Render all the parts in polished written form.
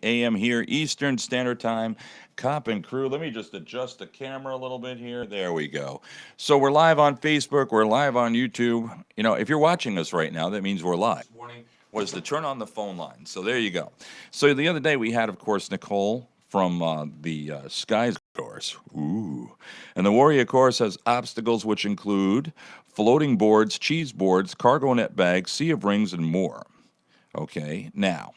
a.m. here, Eastern Standard Time. Cop and crew. Let me just adjust the camera a little bit here. There we go. So we're live on Facebook. We're live on YouTube. You know, if you're watching us right now, that means we're live. This morning was to turn on the phone line. So there you go. So the other day we had, of course, Nicole from the Skies course. Ooh. And the Warrior course has obstacles which include floating boards, cheese boards, cargo net bags, sea of rings, and more. Okay, now,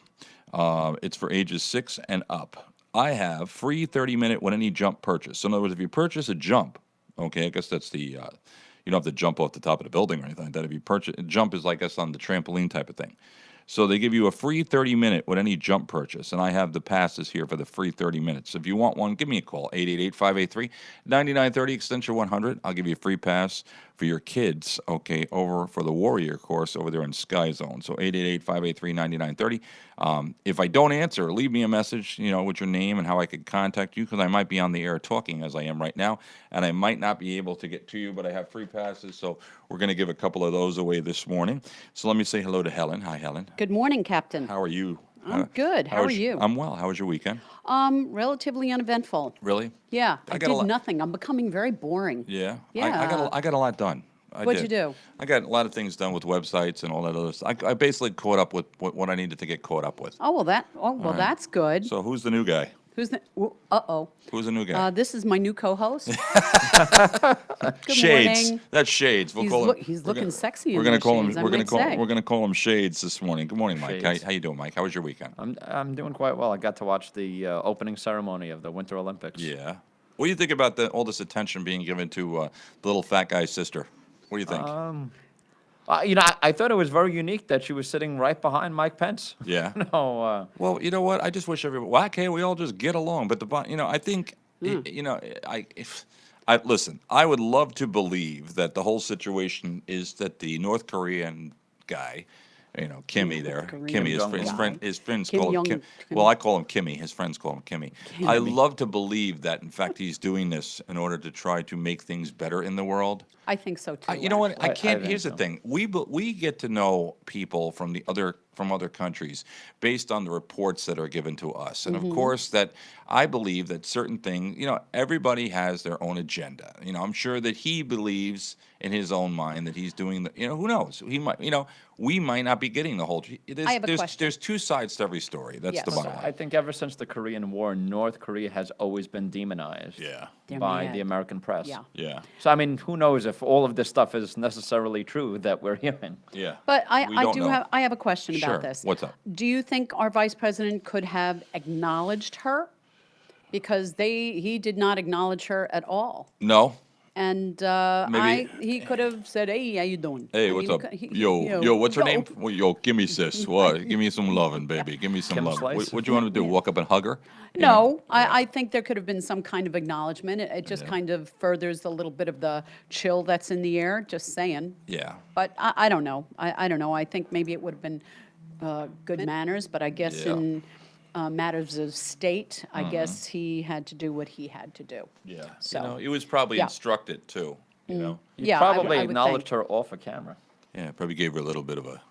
it's for ages 6 and up. I have free 30-minute when any jump purchase. So in other words, if you purchase a jump, okay, I guess that's the, you don't have to jump off the top of the building or anything like that. If you purchase, jump is like us on the trampoline type of thing. So they give you a free 30-minute with any jump purchase, and I have the passes here for the free 30 minutes. If you want one, give me a call, 888-583-9930, extension 100. I'll give you a free pass for your kids, okay, over for the Warrior course over there in Sky Zone. So 888-583-9930. If I don't answer, leave me a message, you know, with your name and how I could contact you, because I might be on the air talking as I am right now, and I might not be able to get to you, but I have free passes, so we're going to give a couple of those away this morning. So let me say hello to Helen. Hi, Helen. Good morning, Captain. How are you? I'm good. How are you? I'm well. How was your weekend? Relatively uneventful. Really? Yeah, I did nothing. I'm becoming very boring. Yeah? Yeah. I got a lot done. What'd you do? I got a lot of things done with websites and all that other stuff. I basically caught up with what I needed to get caught up with. Oh, well, Right. that's good. So who's the new guy? Who's the, uh-oh. Who's the new guy? This is my new co-host. Good Shades. morning. That's Shades. We'll call him. He's looking sexy We're in gonna those call him. shades, I We're gonna might call. say. We're gonna call him Shades this morning. Good morning, Mike. Shades. How you doing, Mike? How was your weekend? I'm doing quite well. I got to watch the opening ceremony of the Winter Olympics. Yeah. What do you think about all this attention being given to the little fat guy's sister? What do you think? I thought it was very unique that she was sitting right behind Mike Pence. Yeah. No. Well, you know what? I just wish everyone. Why can't we all just get along? But I think, listen. I would love to believe that the whole situation is that the North Korean guy, Kimmy there, Korean Kimmy, his friends Kim call him Jong- Kim. Kim- Well, I call him Kimmy. His friends call him Kimmy. I love to believe that, in fact, he's doing this in order to try to make things better in the world. I think so, too. You know what? I I can't. think Here's the so. thing. We get to know people from other countries based on the reports that are given to us, and of course that I believe that certain things. Everybody has their own agenda. I'm sure that he believes in his own mind that he's doing the. Who knows? He might. We might not be getting the whole. I have a there's, question. There's two sides to every story. That's the Yes. bottom I line. think ever since the Korean War, North Korea has always been demonized Yeah. They're by mad. the American press. Yeah. Yeah. So, I mean, who knows if all of this stuff is necessarily true that we're hearing. Yeah. But We I don't know. have a question Sure. about this. What's up? Do you think our vice president could have acknowledged her? Because he did not acknowledge her at all. No. And Maybe- he could have said, "Hey, how you doing?" Hey, I what's mean, up? he- Yo, what's her yo. name? Well, yo, give me sis. What? Give me some loving, baby. Give me some Kim love. Slice? What you want to do? Walk up and hug her? No, I think there could have been some kind of acknowledgement. It just kind of furthers a little bit of the chill that's in the air, just saying. Yeah. But I don't know. I don't know. I think maybe it would have been good manners, but I guess Yeah. in matters of state, I guess he had to do what he had to do. Yeah. So, He was probably yeah. instructed too. You know. He Yeah, probably I would acknowledged think. her off a camera. Yeah. Probably gave her a little bit of a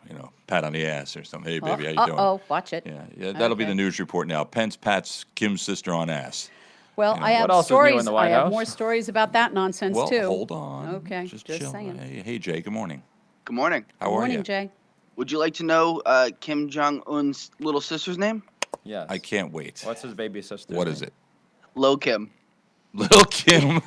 pat on the ass or something. Hey, baby, how you doing? Uh-oh, watch it. Yeah. That'll be the Okay. news report now. Pence pats Kim's sister on ass. Well, I What have else is new in stories. the I White have House? more stories about that nonsense Well, too. hold on. Okay, Just just chill. saying. Hey, Jay. Good morning. Good morning. How Good are morning, you? Jay. Would you like to know Kim Jong Un's little sister's name? Yes. I can't wait. What's his baby sister? What is it? Lo Kim. Little Kim.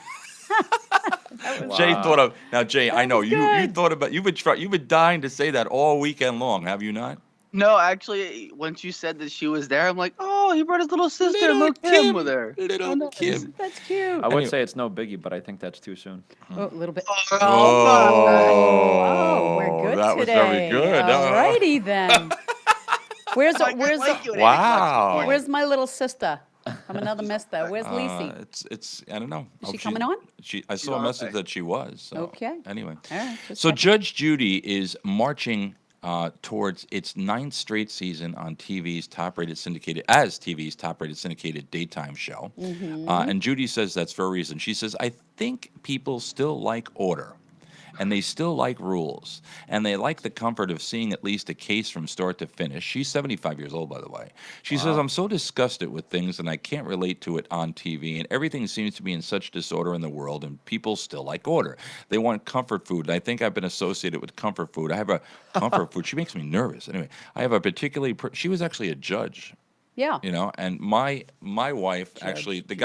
Jay Wow. thought of now. Jay, I know you. You good. thought about. You've been dying to say that all weekend long. Have you not? No, actually, once you said that she was there, I'm like, oh, he brought his little sister, Lo Kim, with her. Little Oh, nice. Kim. That's cute. I would Anyway. say it's no biggie, but I think that's too soon. Oh, a little bit. Oh, we're good that was today. very good. All righty then. Where's I like you at 8 o'clock Wow. this morning. where's my little sister from another mister? Where's Lacey? It's I don't know. Is Oh, she coming on? I saw a on, message okay. that she was. So. Okay. Anyway. All right. just So checking. Judge Judy is marching towards its 9th straight season on TV's top-rated syndicated daytime show. Mm-hmm. And Judy says that's for a reason. She says, I think people still like order. and they still like rules, and they like the comfort of seeing at least a case from start to finish. She's 75 years old, by the way. She says, I'm so disgusted with things, and I can't relate to it on TV, and everything seems to be in such disorder in the world, and people still like order. They want comfort food, and I think I've been associated with comfort food. I have a comfort food. She makes me nervous. Anyway, I have a particularly, she was actually a judge. Yeah. You know, and my wife actually, the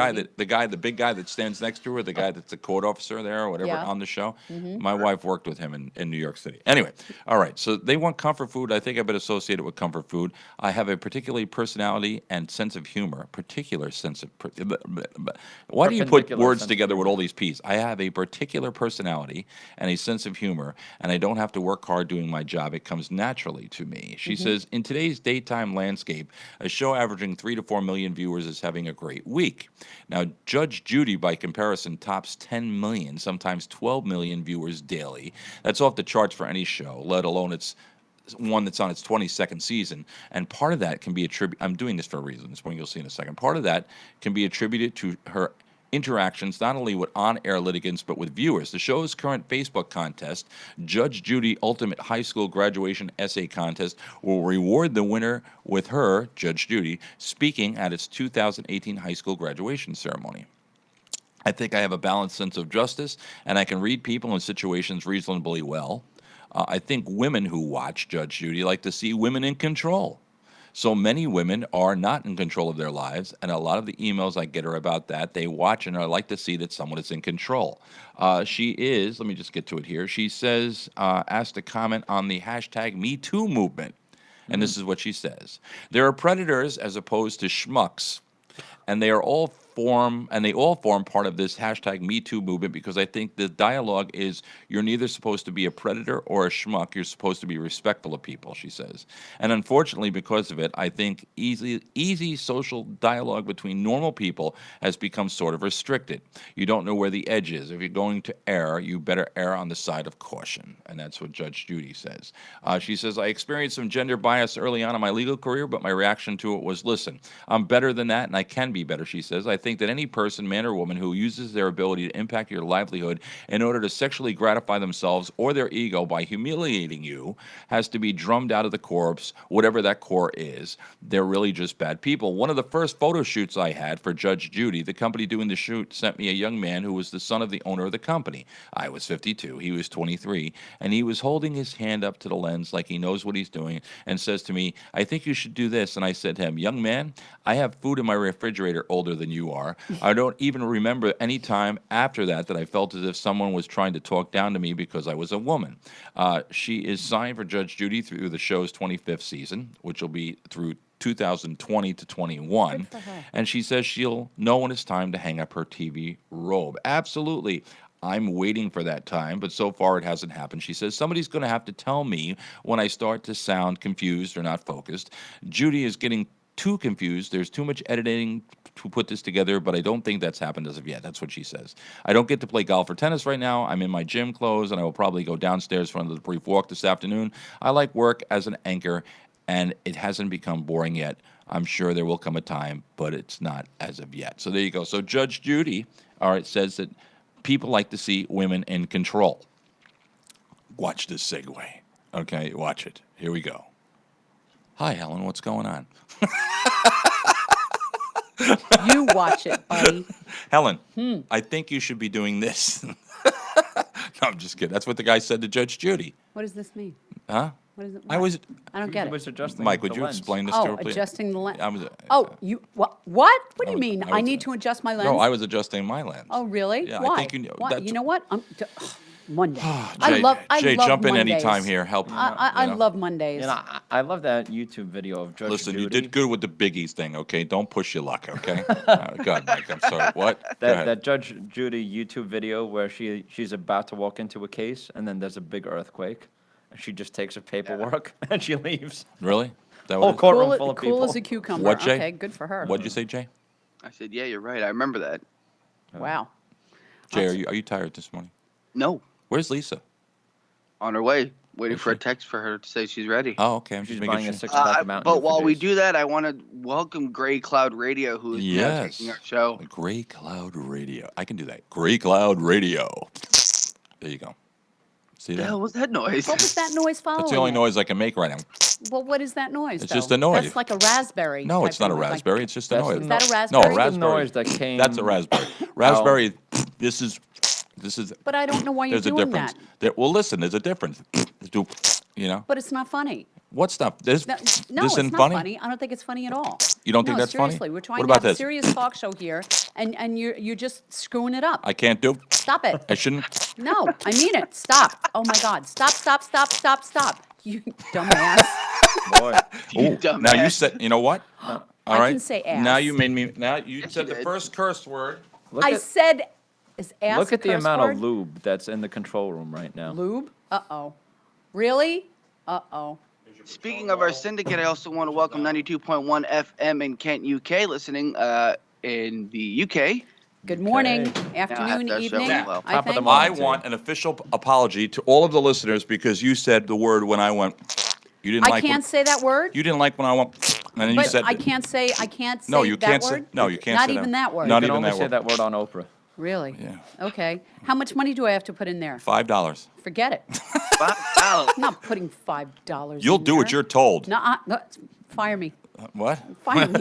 big guy that stands next to her, the guy that's a court officer there or whatever Yeah. on the show, my wife worked with him in New York City. Anyway, all right, so they want comfort food. I think I've been associated with comfort food. I have a particular personality and sense of humor, particular sense of, why do you put Perpendicular words sense of together with humor. all these P's? I have a particular personality and a sense of humor, and I don't have to work hard doing my job. It comes naturally to me. She says, in today's daytime landscape, a show averaging 3 to 4 million viewers is having a great week. Now, Judge Judy, by comparison, tops 10 million, sometimes 12 million viewers daily. That's off the charts for any show, let alone it's one that's on its 22nd season. And part of that can be attributed, I'm doing this for a reason, this one you'll see in a second. Part of that can be attributed to her interactions not only with on-air litigants but with viewers. The show's current Facebook contest, Judge Judy Ultimate High School Graduation Essay Contest, will reward the winner with her, Judge Judy, speaking at its 2018 high school graduation ceremony. I think I have a balanced sense of justice, and I can read people and situations reasonably well. I think women who watch Judge Judy like to see women in control. So many women are not in control of their lives, and a lot of the emails I get are about that. They watch and I like to see that someone is in control. She is, let me just get to it here. She says, asked to comment on the hashtag #MeToo movement. And this is what she says. There are predators as opposed to schmucks, and they all form part of this hashtag #MeToo movement, because I think the dialogue is you're neither supposed to be a predator or a schmuck. You're supposed to be respectful of people, she says. And unfortunately, because of it, I think easy social dialogue between normal people has become sort of restricted. You don't know where the edge is. If you're going to err, you better err on the side of caution. And that's what Judge Judy says. She says, I experienced some gender bias early on in my legal career, but my reaction to it was, listen, I'm better than that, and I can be better, she says. I think that any person, man or woman, who uses their ability to impact your livelihood in order to sexually gratify themselves or their ego by humiliating you has to be drummed out of the corpse, whatever that core is. They're really just bad people. One of the first photo shoots I had for Judge Judy, the company doing the shoot sent me a young man who was the son of the owner of the company. I was 52, he was 23, and he was holding his hand up to the lens like he knows what he's doing and says to me, I think you should do this. And I said to him, young man, I have food in my refrigerator older than you are. I don't even remember any time after that I felt as if someone was trying to talk down to me because I was a woman. She is signed for Judge Judy through the show's 25th season, which will be through 2020 to 21. And she says she'll know when it's time to hang up her TV robe. Absolutely. I'm waiting for that time, but so far it hasn't happened. She says, somebody's going to have to tell me when I start to sound confused or not focused. Judy is getting too confused. There's too much editing to put this together, but I don't think that's happened as of yet. That's what she says. I don't get to play golf or tennis right now. I'm in my gym clothes, and I will probably go downstairs for another brief walk this afternoon. I like work as an anchor, and it hasn't become boring yet. I'm sure there will come a time, but it's not as of yet. So there you go. So Judge Judy, all right, says that people like to see women in control. Watch this segue. Okay, watch it. Here we go. Hi, Helen. What's going on? You watch it, buddy. Helen, I think you should be doing this. No, I'm just kidding. That's what the guy said to Judge Judy. What does this mean? Huh? What is it? I was, I don't get He was it. adjusting Mike, would the you lens. explain this to her, Oh, please? adjusting the lens. I was, Oh, you what? What? What do you was- mean? I I was- need to adjust my lens? no, I was adjusting my lens. Oh, really? Yeah, Why? I think you know. Why? That's, You know what? Monday. Jay, I Jay, love jump in Mondays. anytime here. Help. I you know. love Mondays. You know, I love that YouTube video of Judge Listen, Judy. you did good with the biggies thing, okay? Don't push your luck, okay? Go ahead, Mike. I'm sorry. What? Go ahead. That Judge Judy YouTube video where she's about to walk into a case, and then there's a big earthquake, and she just takes her paperwork and she leaves. Really? That Whole what it- courtroom full of cool people. as a cucumber. What, Jay? Okay, good for her. What'd you say, Jay? I said, yeah, you're right. I remember that. Wow. Jay, are you tired this morning? No, Where's Lisa? on her way, waiting Is for a she? text for her to say she's ready. Oh, okay. I'm She's just making buying a sure. six-pack of Mountain Dew But for while we days. do that, I want to welcome Gray Cloud Radio, who is now Yes. taking our show. Gray Cloud Radio. I can do that. Gray Cloud Radio. There you go. See The that? hell was that noise? What was that noise following? That's the only it? noise I can make right now. Well, what is that noise? It's though? just a noise. That's like a raspberry. No, type it's not a of noise, like- raspberry. It's just a That's noise. the Is that a No, raspberry? a That's the raspberry. noise that came. That's a raspberry. Raspberry. This is. But I don't know why you're There's a doing difference. that. Well, listen. There's a difference. You know. But it's not funny. What's not? This. No, This no, it's isn't not funny. funny. I don't think it's funny at all. You don't think No, that's funny? seriously, we're trying What to about have a this? serious talk show here, and you're just screwing it up. I can't do. Stop it. I shouldn't. No, I mean it. Stop. Oh my God. Stop, stop, stop, stop, stop. You dumbass. Boy. You Ooh, now you dumbass. said. You know what? All I right. can say Now ass. you made me. Now you said you the did. first curse word. Look I at, said, is ass look a at the curse amount word? of lube that's in the control room right now. Lube? Uh-oh. Really? Uh-oh. Speaking of our syndicate, I also want to welcome 92.1 FM in Kent, UK, listening in the UK. Good morning, Okay. afternoon, Yeah, that's evening, right. Well, I top of the think. morning. I want an official apology to all of the listeners because you said the word when I went. You didn't I like. can't say that word, You didn't like when I went. And then you but said. I can't say No, you that can't word? say. No, you can't Not say even that word. Not You can even only that say word. that word on Oprah. Really? Yeah. Okay. How much money do I have to put in there? $5. Forget it. $5. I'm not putting $5 You'll in do what there. you're told. No, fire me. What? Fire me.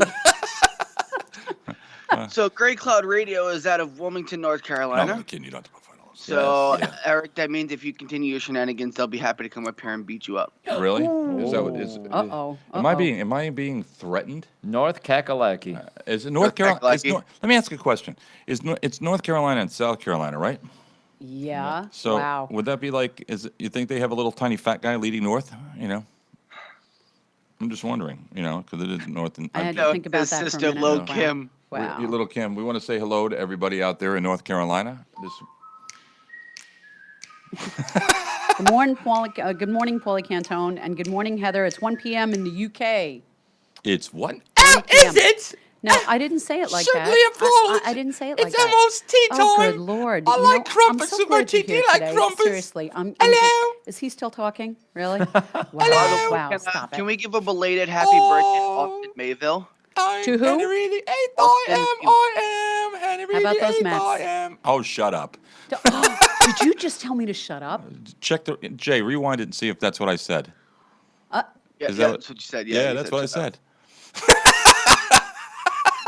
So Grey Cloud Radio is out of Wilmington, North No, Carolina. I'm kidding. You don't have to put $5. So, Yeah. Eric, that means if you continue your shenanigans, they'll be happy to come up here and beat you up. Really? Is that what is? Uh-oh, Am I uh-oh. being threatened? North Kakalaki. Is it North Carolina? Kakalaki. Let me ask you a question. It's North Carolina and South Carolina, right? Yeah. So Wow. would that be like? You think they have a little tiny fat guy leading north? You know. I'm just wondering. You know, because it is north and. I had No, to think about his that for a sister, minute. Lo Wow. Kim. Wow. You little Kim, we want to say hello to everybody out there in North Carolina. Good morning, Paulie Cantone, and good morning, Heather. It's 1 p.m. in the UK. It's what? 1 Oh, p.m. is it? No, I didn't say it like Certainly that. applause. I didn't say it like It's that. almost tea Oh, good time. Lord. I You like know, crumpets I'm so so much. glad you're Do here you like today. crumpets? Seriously. Hello? Is he still talking? Really? Wow. Hello? Wow, stop Can it. we give a belated happy birthday to Austin Mayville? I'm To who? Henry the Eighth. Austin. I am Henry How about the those Eighth. Mets? I am. Oh, shut up. Did you just tell me to shut up? Check Jay. Rewind it and see if that's what I said. Yeah, Is yeah, that that's what you said. Yeah, you that's said what I shut up. said.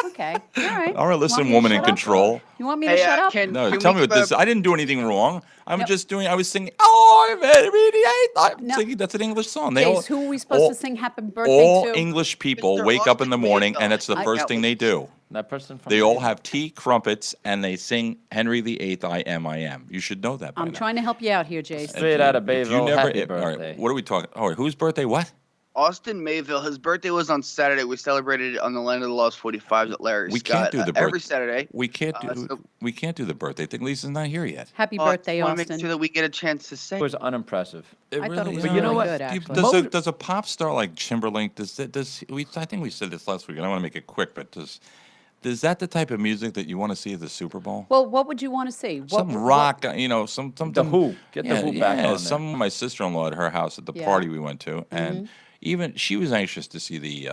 Okay. All right. All right, Want listen, me to woman in shut up? control. You want me to Hey, shut up? can No, we tell me what give this. a- I didn't do anything wrong. I'm No. just doing. I was singing. Oh, I'm Henry the Eighth. I'm No. singing. That's an English song. They all, Jace, who are we supposed all- to sing happy birthday all to? English people Mr. wake up in the Austin morning, Mayville. and it's the I first got thing they do. That person from. They all Vegas. have tea, crumpets, and they sing Henry the Eighth. I am. I am. You should know that. By I'm now. trying to help you out here, Jace. Straight out of If you Bayville. never, Happy all right, birthday. what are we talking? Oh, whose birthday? What? Austin Mayville. His birthday was on Saturday. We celebrated it on the Land of the Lost 45s at Larry We Scott can't do the every birth- Saturday. We can't do. so- we can't do the birthday thing. Lisa's not here yet. Happy I birthday, want to make Austin. sure that we get a chance to say. It was unimpressive. I thought it was But you know really what? good, Do you- actually. Does Most- does a pop star like Timberlake? I think we said this last week, and I want to make it quick, but is that the type of music that you want to see at the Super Bowl? Well, what would you want to see? Some rock, something. The Who. Get the Who back on there. Some my sister-in-law at her house at the Yeah. party we went to, and even she was anxious to see the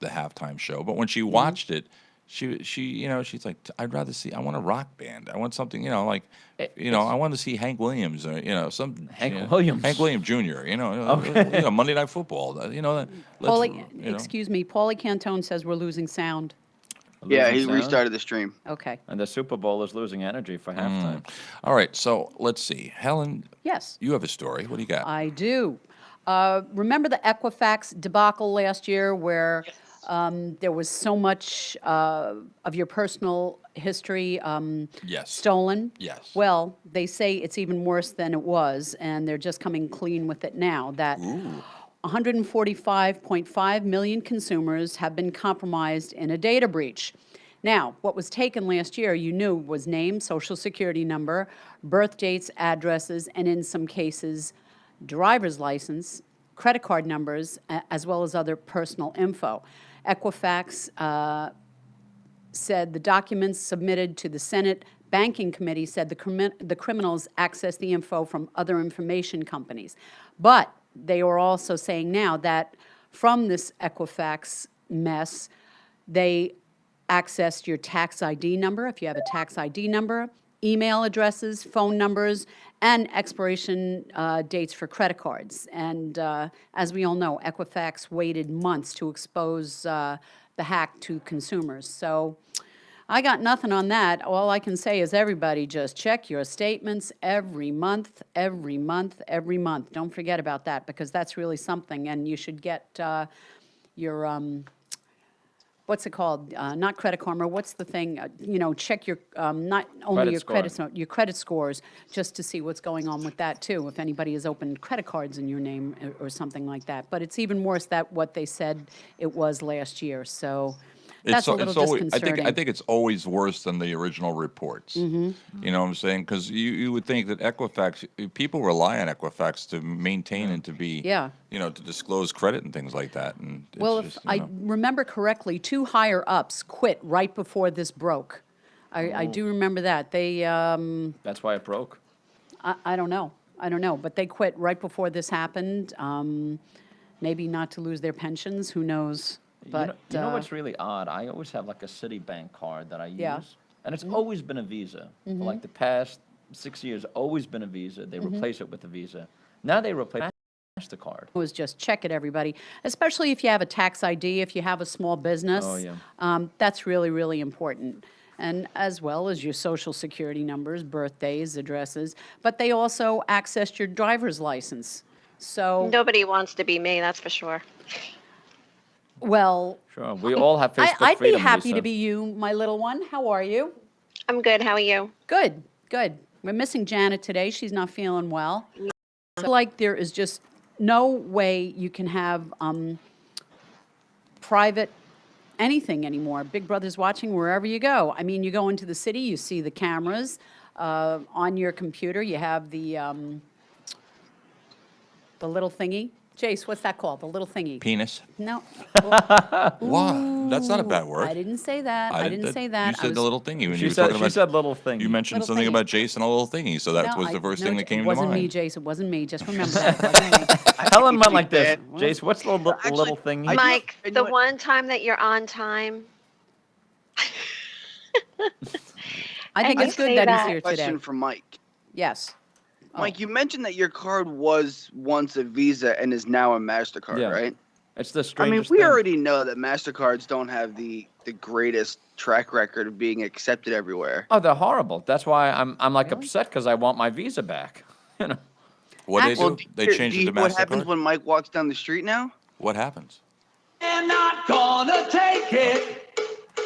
halftime show. But when she watched it, she's like, I'd rather see. I want a rock band. I want something, I want to see Hank Williams or some Williams. Hank Williams Jr. Okay. Monday Night Football. Excuse me, Paulie Cantone says we're losing sound. Yeah, he Losing sound. restarted the stream. Okay. And the Super Bowl is losing energy for halftime. All right, so let's see, Helen. Yes, You have a story. What do you got? I do. Remember the Equifax debacle last year where there was so much of your personal history Yes. stolen? Yes. Well, they say it's even worse than it was, and they're just coming clean with it now, that 145.5 million consumers have been compromised in a data breach. Now, what was taken last year, you knew, was name, social security number, birth dates, addresses, and in some cases, driver's license, credit card numbers, as well as other personal info. Equifax said the documents submitted to the Senate Banking Committee said the criminals accessed the info from other information companies. But they are also saying now that from this Equifax mess, they accessed your tax ID number, if you have a tax ID number, email addresses, phone numbers, and expiration dates for credit cards. And as we all know, Equifax waited months to expose the hack to consumers. So I got nothing on that. All I can say is everybody just check your statements every month, every month, every month. Don't forget about that, because that's really something. And you should get your, what's it called? Not Credit Karma, what's the thing? Check your, not only Credit your score. your credit scores, just to see what's going on with that too, if anybody has opened credit cards in your name or something like that. But it's even worse than what they said it was last year, so that's a little disconcerting. I think it's always worse than the original reports. You know what I'm saying? Because you would think that Equifax, people rely on Equifax to maintain and to be, Yeah. to disclose credit and things like that. And it's Well, just, if I remember correctly, 2 higher-ups quit right before this broke. I do remember that. They, That's why it broke. I don't know. I don't know, but they quit right before this happened. Maybe not to lose their pensions, who knows? But You know what's really odd? I always have like a Citibank card that I use. Yeah. And it's always been a Visa. For like the past 6 years, always been a Visa. They replace it with a Visa. Now they replace MasterCard. was just check it, everybody, especially if you have a tax ID, if you have a small business. Oh, yeah. That's really, really important. And as well as your social security numbers, birthdays, addresses, but they also accessed your driver's license. So, Nobody wants to be me, that's for sure. well, Sure. We all have Facebook I'd be freedom, happy Lisa. to be you, my little one. How are you? I'm good, how are you? Good, good. We're missing Janet today. She's not feeling well. I feel like there is just no way you can have private anything anymore. Big Brother's watching wherever you go. I mean, you go into the city, you see the cameras. On your computer, you have the little thingy. Jace, what's that called? The little thingy. penis. No. What? That's not a bad word. I didn't say that. I didn't say that. You said the little thingy when you She were said, talking she about. said little thing. You mentioned Little something thingy. about Jason, a little thingy, so that was the first thing that came It to wasn't me, mind. Jace. It wasn't me. Just remember that. It wasn't me. Helen went like this. Man. Jace, what's the little thing? I do- Mike, you know the what? one time that you're on time, I think can it's good say that he's that. here today. Question from Mike. Yes. Mike, you mentioned that your card was once a Visa and is now a MasterCard, Yeah. right? It's the I mean, strangest we thing. already know that MasterCards don't have the greatest track record of being accepted everywhere. Oh, they're horrible. That's why I'm like upset because I want my Visa back. You know. What they Well, do? They changed it to What happens MasterCard? when Mike walks down the street now? What happens? I'm not gonna take it.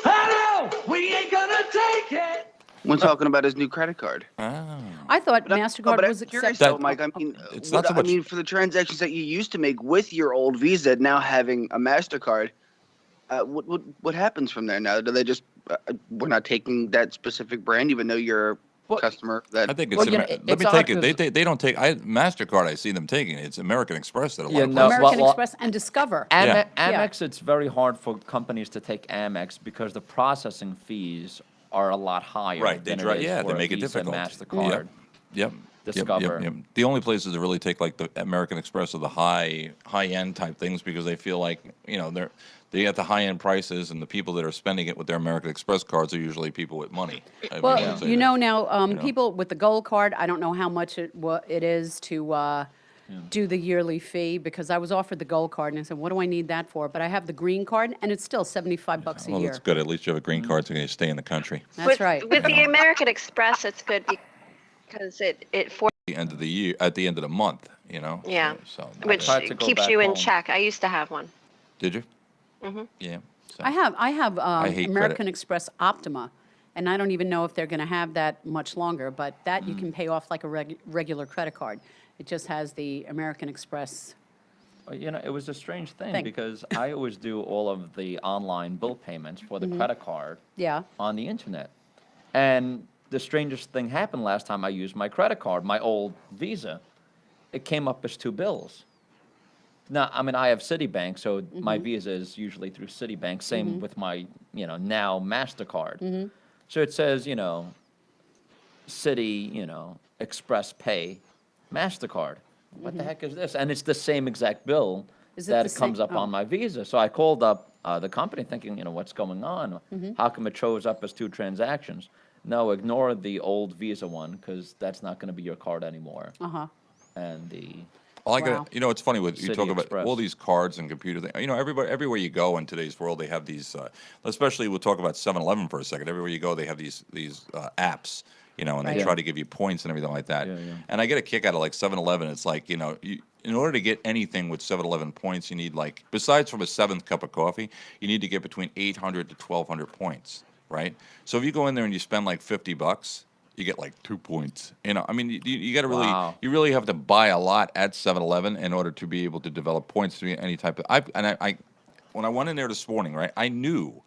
I know we ain't gonna take it. When talking about his new credit card. Ah. I thought No, MasterCard but was I'm curious accepted. though, Mike. I mean, It's not so I much- mean, for the transactions that you used to make with your old Visa, now having a MasterCard, what happens from there now? Do they just we're not taking that specific brand, even though you're a Well, customer that? I think it's. Well, you know, Let it's me odd take it. 'cause- They don't take. Mastercard. I see them taking it. It's American Express that a lot Yeah, of no, places. American well- Express and Discover. Yeah. Amex, it's very hard for companies to take Amex because the processing fees are a lot higher Right, they than try- it is yeah, for they a make it Visa, difficult. MasterCard. Yep. Discover. The only places that really take like the American Express are the high end type things because they feel like they get the high end prices and the people that are spending it with their American Express cards are usually people with money. I Well, would say you that. know now, people with the gold card, I don't know how much it is to do the yearly fee, because I was offered the gold card and I said, what do I need that for? But I have the green card and it's still $75 a Well, year. that's good. At least you have a green card, so you can stay in the country. That's right. With the American Express, it's good because it for The end of the year, at the end of the month, Yeah. So, which tried to go keeps back you in home. check. I used to have one. did you? Yeah. So. I have hate American credit. Express Optima, and I don't even know if they're going to have that much longer, but that you can pay off like a regular credit card. It just has the American Express. Well, it was a strange thing Thing. because I always do all of the online bill payments for Mm-hmm. the credit card Yeah. on the internet. And the strangest thing happened last time I used my credit card, my old Visa. It came up as 2 bills. Now, I mean, I have Citibank, so my Visa is usually through Citibank. Same with my, now MasterCard. So it says, Citi, Express Pay, MasterCard. What the heck is this? And it's the same exact bill Is it that the it comes same- up on my Visa. So I called up the company thinking, what's going on? How come it shows up as 2 transactions? No, ignore the old Visa one because that's not going to be your card anymore. Uh-huh. And the Well, I Wow. got, it's funny with you City talk about Express. all these cards and computer things. Everybody, everywhere you go in today's world, they have these. Especially, we'll talk about 7-Eleven for a second. Everywhere you go, they have these apps. And they Right. try to give you points and everything like that. Yeah, yeah. And I get a kick out of like 7-Eleven. It's like in order to get anything with 7-Eleven points, you need besides from a seventh cup of coffee, you need to get between 800 to 1,200 points, right? So if you go in there and you spend like $50, you get like 2 points. I mean, you got to really, Wow. you really have to buy a lot at 7-Eleven in order to be able to develop points to any type of. I when I went in there this morning, right, I knew,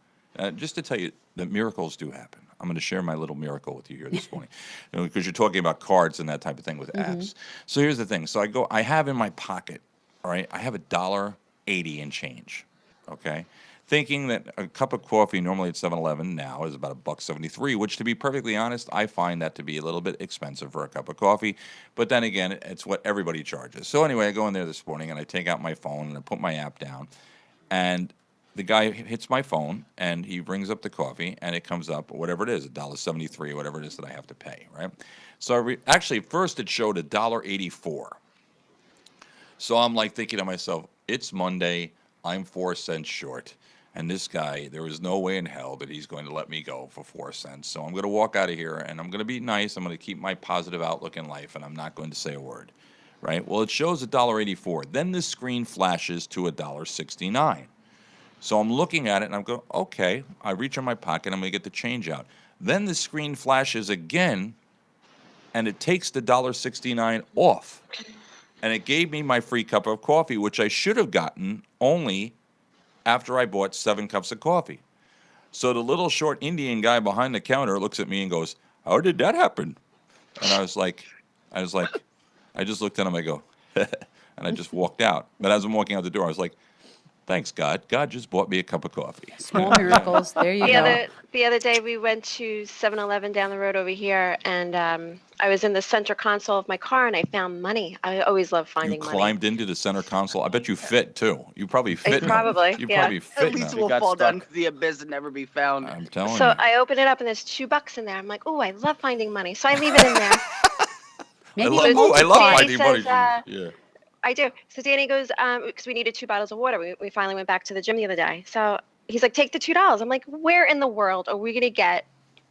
just to tell you that miracles do happen. I'm going to share my little miracle with you here this morning, because you're talking about cards and that type of thing with apps. So here's the thing. So I have in my pocket, all right, I have $1.80 in change, okay? Thinking that a cup of coffee normally at 7-Eleven now is about $1.73, which, to be perfectly honest, I find that to be a little bit expensive for a cup of coffee. But then again, it's what everybody charges. So anyway, I go in there this morning and I take out my phone and I put my app down, and the guy hits my phone and he brings up the coffee and it comes up whatever it is, $1.73, whatever it is that I have to pay, right? So actually, first it showed $1.84. So I'm like thinking to myself, it's Monday, I'm 4 cents short. And this guy, there is no way in hell that he's going to let me go for 4 cents. So I'm going to walk out of here and I'm going to be nice. I'm going to keep my positive outlook in life and I'm not going to say a word, right? Well, it shows $1.84. Then the screen flashes to $1.69. So I'm looking at it and I'm going, okay. I reach in my pocket, I'm going to get the change out. Then the screen flashes again and it takes the $1.69 off. And it gave me my free cup of coffee, which I should have gotten only after I bought 7 cups of coffee. So the little short Indian guy behind the counter looks at me and goes, how did that happen? And I just looked at him, I go, and I just walked out. But as I'm walking out the door, I was like, thanks, God. God just bought me a cup of coffee. Small miracles. There you go. The other day we went to 7-Eleven down the road over here, and I was in the center console of my car and I found money. I always love You finding money. climbed into the center console. I bet you fit, too. You probably fit. now. Probably, You yeah. probably At fit least now. we'll got fall down stuck. to the abyss and never be found. I'm telling So you. I open it up and there's $2 in there. I'm like, oh, I love finding money. So I leave it in there. Maybe I you love multiply. finding money. says, Yeah. I do. So Danny goes, because we needed 2 bottles of water. We finally went back to the gym the other day. So he's like, take the $2. I'm like, where in the world are we going to get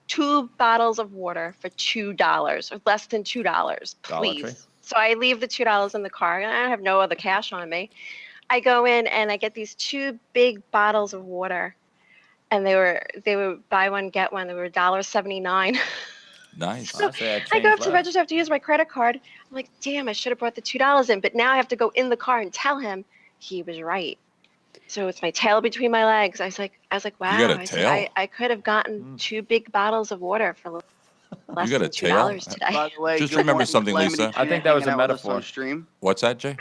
2 bottles of water for $2 or less than $2, Dollar please? Tree. So I leave the $2 in the car and I have no other cash on me. I go in and I get these 2 big bottles of water, and they were buy one, get one. They were $1.79. Nice. Honestly, I go up to the register, I have to use my credit card. I'm like, damn, I should have brought the $2 in, but now I have to go in the car and tell him he was right. So it's my tail between my legs. I was like, wow. got a I tail? said, I could have gotten 2 big bottles of water for less got than a tail? $2 today. By the way, Just good remember morning, something, Calamity Lisa. I Gina think that was hanging a out with us metaphor. on stream. What's that, Jay?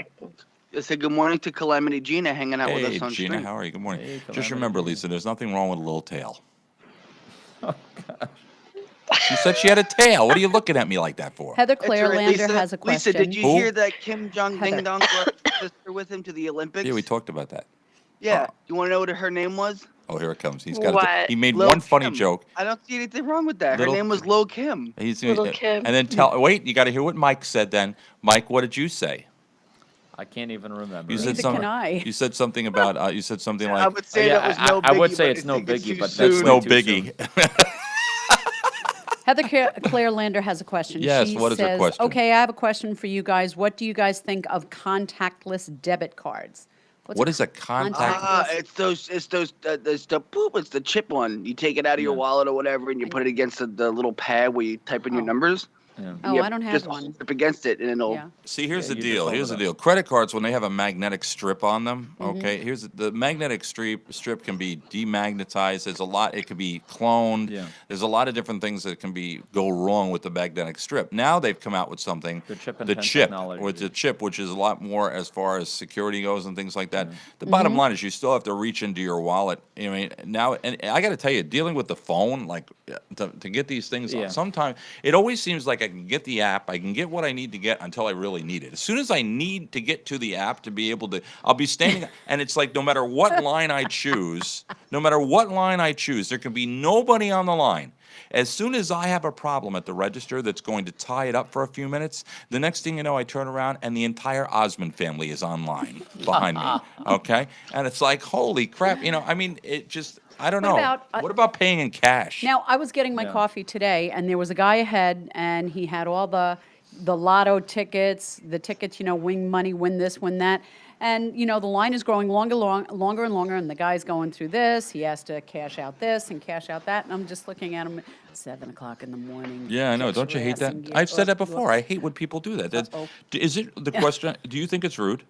I said good morning to Calamity Gina hanging out with Hey, us on Gina, stream. how are you? Good morning. Hey, Just Calamity remember, Gina. Lisa, there's nothing wrong with a little tail. She said she had a tail. What are you looking at me like that for? Heather It's Claire all right, Lander Lisa. has a question. Lisa, did you Who? hear that Kim Jong Heather. Ding Dong brought her sister with him to the Olympics? Yeah, we talked about that. Yeah. You want to know what her name was? Oh, here it comes. He's got. What? He made Lil one funny Kim. joke. I don't see anything wrong with that. Little Her name was Lil Kim. He's Little Kim. And then wait, you got to hear what Mike said. Then, Mike, what did you say? I can't even remember. You Neither said something. can I. You said something about. You said something I like. would say Yeah, that was no biggie. I would say but it's I no think it's biggie, too but that's soon. It's no way too biggie. Heather Claire Lander has a question. Yes, She what is her says, question? okay, I have a question for you guys. What do you guys think of contactless debit cards? What is a contact? It's the poop. It's the chip one. You take it out of your Yeah. wallet or whatever, and you put it against the little pad where you type in your Oh. numbers. Yeah. Oh, You I don't have just one. Up against it, and it'll. Yeah. See, here's Yeah, the you just deal. hold Here's it the up. deal. Credit cards, when they have a magnetic strip on them, Mm-hmm. okay. Here's the magnetic strip can be demagnetized. There's a lot. It can be cloned. Yeah. There's a lot of different things that can go wrong with the magnetic strip. Now they've come out with something. The chip and the pen chip, technology. with the chip, which is a lot more as far as security goes and things like that. The bottom line is you still have to reach into your wallet. I mean, now, and I got to tell you, dealing with the phone, like to get these things, Yeah. sometimes it always seems like I can get the app, I can get what I need to get until I really need it. As soon as I need to get to the app to be able to, I'll be standing, and it's like no matter what line I choose, there can be nobody on the line. As soon as I have a problem at the register that's going to tie it up for a few minutes, the next thing you know, I turn around and the entire Osmond family is online behind me. Okay? And it's like, holy crap. I mean, it just, I don't know. What about paying in cash? Now, I was getting my coffee today, and there was a guy ahead, and he had all the lotto tickets, win money, win this, win that. And, the line is growing longer and longer, and the guy's going through this. He has to cash out this and cash out that. And I'm just looking at him at 7 o'clock in the morning. Yeah, I know. Don't you hate that? I've said that before. I hate when people do that. Is it the question? Do you think it's rude?